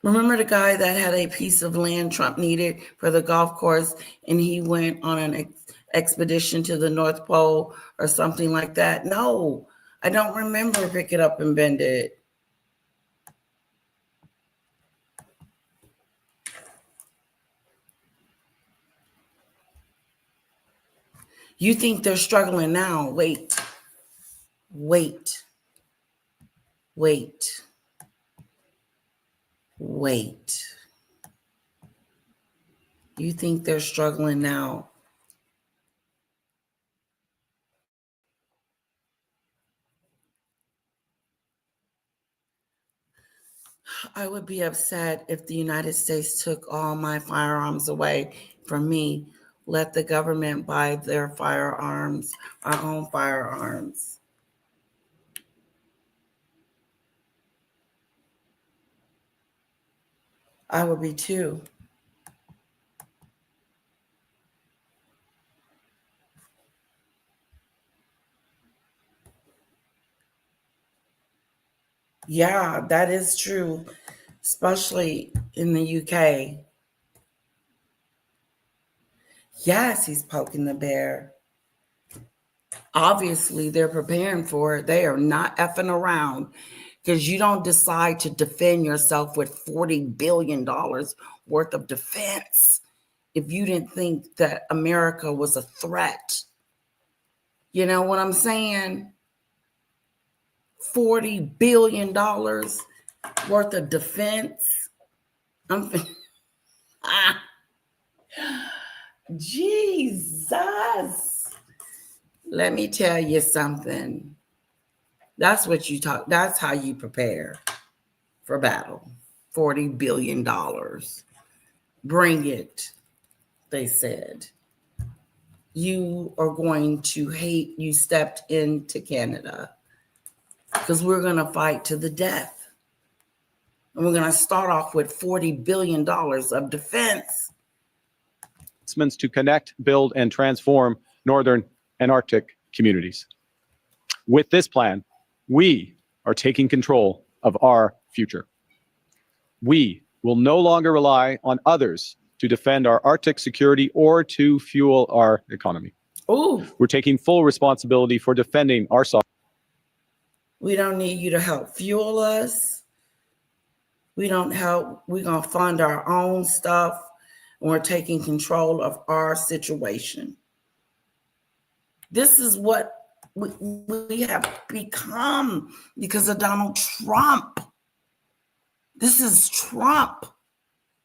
Remember the guy that had a piece of land Trump needed for the golf course, and he went on an expedition to the North Pole or something like that? No, I don't remember Pick It Up and Bend It. You think they're struggling now? Wait. You think they're struggling now? I would be upset if the United States took all my firearms away from me. Let the government buy their firearms, our own firearms. I would be too. Yeah, that is true, especially in the UK. Yes, he's poking the bear. Obviously, they're preparing for it. They are not effing around. because you don't decide to defend yourself with $40 billion worth of defense if you didn't think that America was a threat. You know what I'm saying? $40 billion worth of defense. Jesus. Let me tell you something. That's what you talk. That's how you prepare for battle. $40 billion. Bring it, they said. You are going to hate you stepped into Canada because we're going to fight to the death. And we're going to start off with $40 billion of defense. To connect, build, and transform northern and Arctic communities. With this plan, we are taking control of our future. We will no longer rely on others to defend our Arctic security or to fuel our economy. Ooh. We're taking full responsibility for defending our sovereignty. We don't need you to help fuel us. We don't help. We're going to fund our own stuff. And we're taking control of our situation. This is what we have become because of Donald Trump. This is Trump.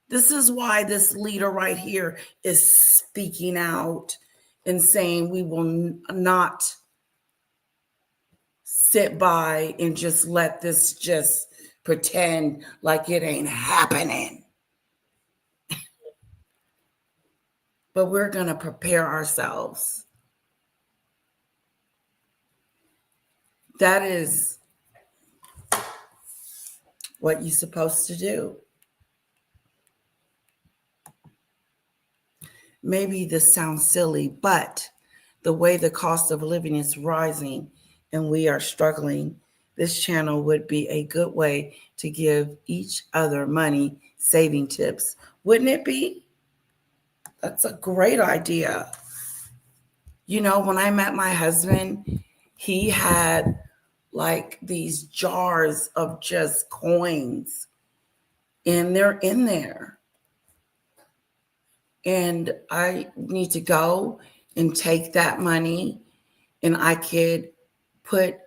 This is why this leader right here is speaking out and saying we will not sit by and just let this just pretend like it ain't happening. But we're going to prepare ourselves. That is what you're supposed to do. Maybe this sounds silly, but the way the cost of living is rising and we are struggling, this channel would be a good way to give each other money saving tips. Wouldn't it be? That's a great idea. You know, when I met my husband, he had like these jars of just coins, and they're in there. And I need to go and take that money, and I could put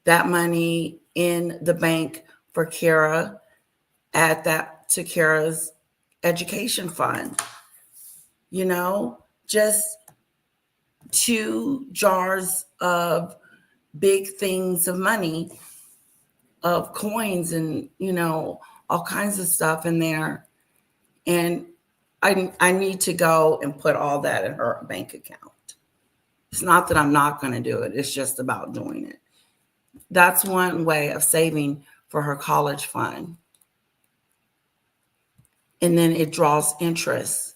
that money in the bank for Kara, add that to Kara's education fund. You know, just 2 jars of big things of money, of coins and, you know, all kinds of stuff in there. And I need to go and put all that in her bank account. It's not that I'm not going to do it. It's just about doing it. That's one way of saving for her college fund. And then it draws interest.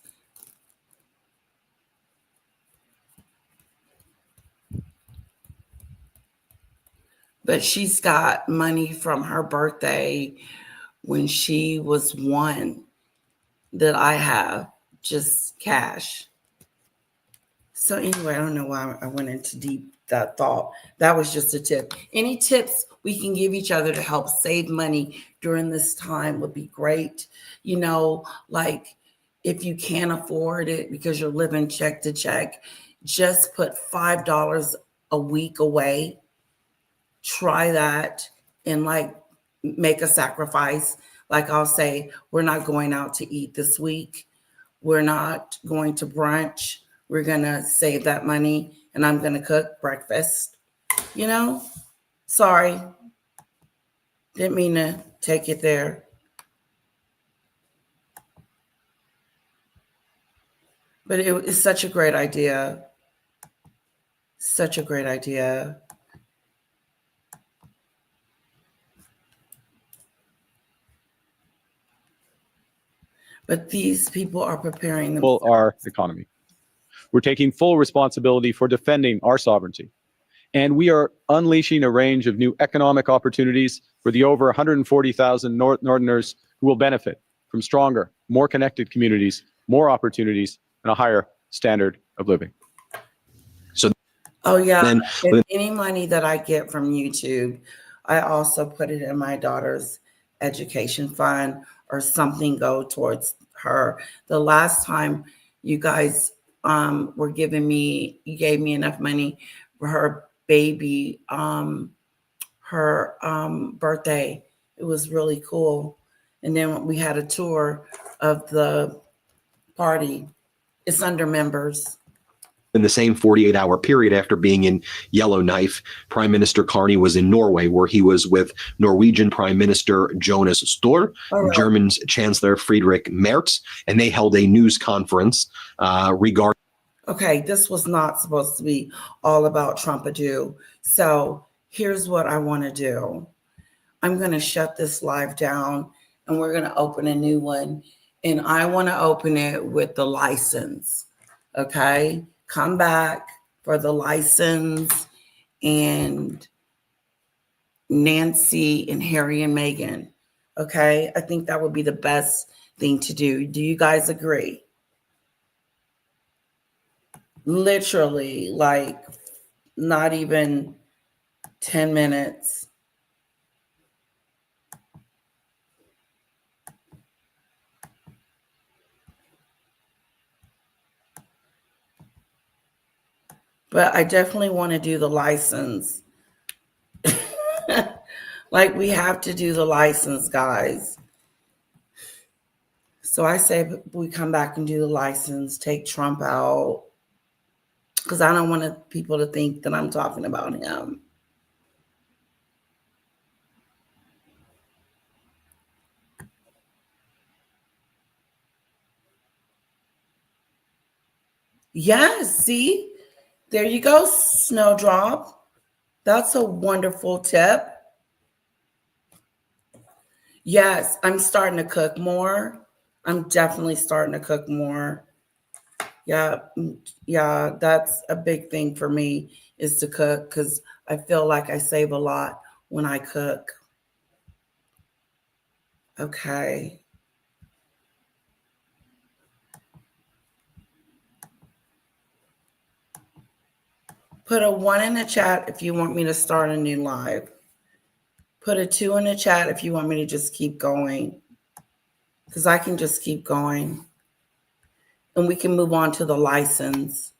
But she's got money from her birthday when she was 1 that I have, just cash. So anyway, I don't know why I went into deep that thought. That was just a tip. Any tips we can give each other to help save money during this time would be great. You know, like if you can't afford it because you're living check to check, just put $5 a week away. Try that and like make a sacrifice. Like I'll say, we're not going out to eat this week. We're not going to brunch. We're going to save that money and I'm going to cook breakfast. You know, sorry. Didn't mean to take it there. But it's such a great idea. Such a great idea. But these people are preparing themselves. Our economy. We're taking full responsibility for defending our sovereignty. And we are unleashing a range of new economic opportunities for the over 140,000 Northerners who will benefit from stronger, more connected communities, more opportunities, and a higher standard of living. So, oh yeah, then, and any money that I get from YouTube, I also put it in my daughter's education fund or something go towards her. The last time you guys were giving me, you gave me enough money for her baby, her birthday. It was really cool. And then we had a tour of the party. It's under members. In the same 48-hour period after being in Yellowknife, Prime Minister Carney was in Norway, where he was with Norwegian Prime Minister Jonas Støre, German Chancellor Friedrich Merz, and they held a news conference regarding. Okay, this was not supposed to be all about Trump-a-doo. So here's what I want to do. I'm going to shut this live down and we're going to open a new one. And I want to open it with the license. Okay, come back for the license and Nancy and Harry and Meghan. Okay, I think that would be the best thing to do. Do you guys agree? Literally, like not even 10 minutes. But I definitely want to do the license. Like we have to do the license, guys. So I say we come back and do the license, take Trump out. Because I don't want people to think that I'm talking about him. Yes, see? There you go, Snowdrop. That's a wonderful tip. Yes, I'm starting to cook more. I'm definitely starting to cook more. Yeah, that's a big thing for me is to cook because I feel like I save a lot when I cook. Okay. Put a 1 in the chat if you want me to start a new live. Put a 2 in the chat if you want me to just keep going. Because I can just keep going. And we can move on to the license.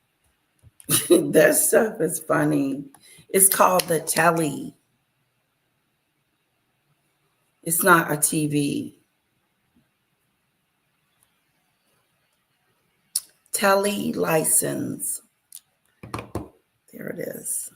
That stuff is funny. It's called the telly. It's not a TV. Telly license. There it is.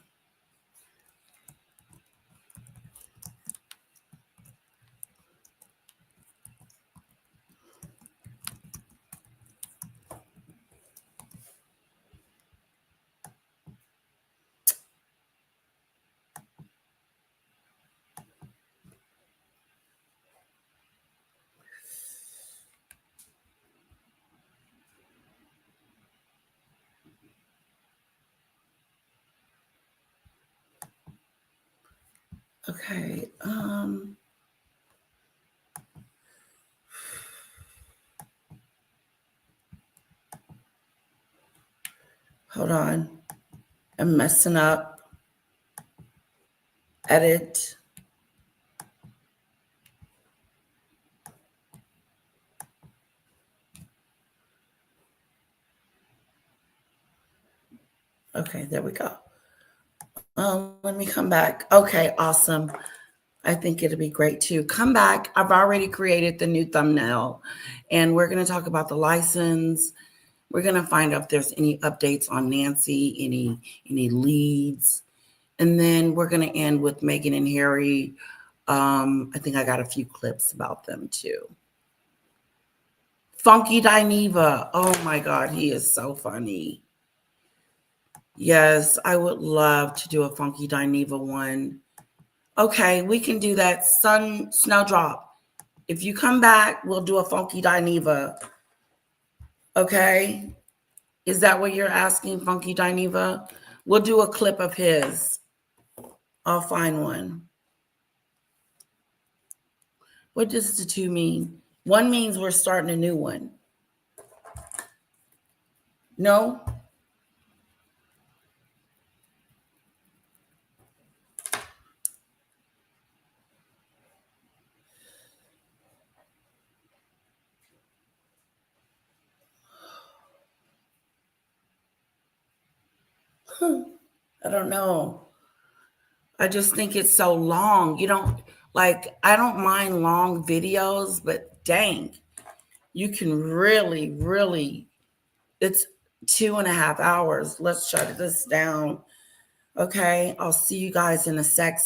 Okay. Hold on. I'm messing up. Edit. Okay, there we go. Let me come back. Okay, awesome. I think it'll be great too. Come back. I've already created the new thumbnail and we're going to talk about the license. We're going to find out if there's any updates on Nancy, any leads. And then we're going to end with Meghan and Harry. I think I got a few clips about them too. Funky Dineva. Oh my God, he is so funny. Yes, I would love to do a Funky Dineva one. Okay, we can do that. Snowdrop. If you come back, we'll do a Funky Dineva. Okay? Is that what you're asking, Funky Dineva? We'll do a clip of his. I'll find one. What does the 2 mean? 1 means we're starting a new one. No? I don't know. I just think it's so long. You don't like, I don't mind long videos, but dang, you can really, really, it's 2.5 hours. Let's shut this down. Okay. I'll see you guys in a sec.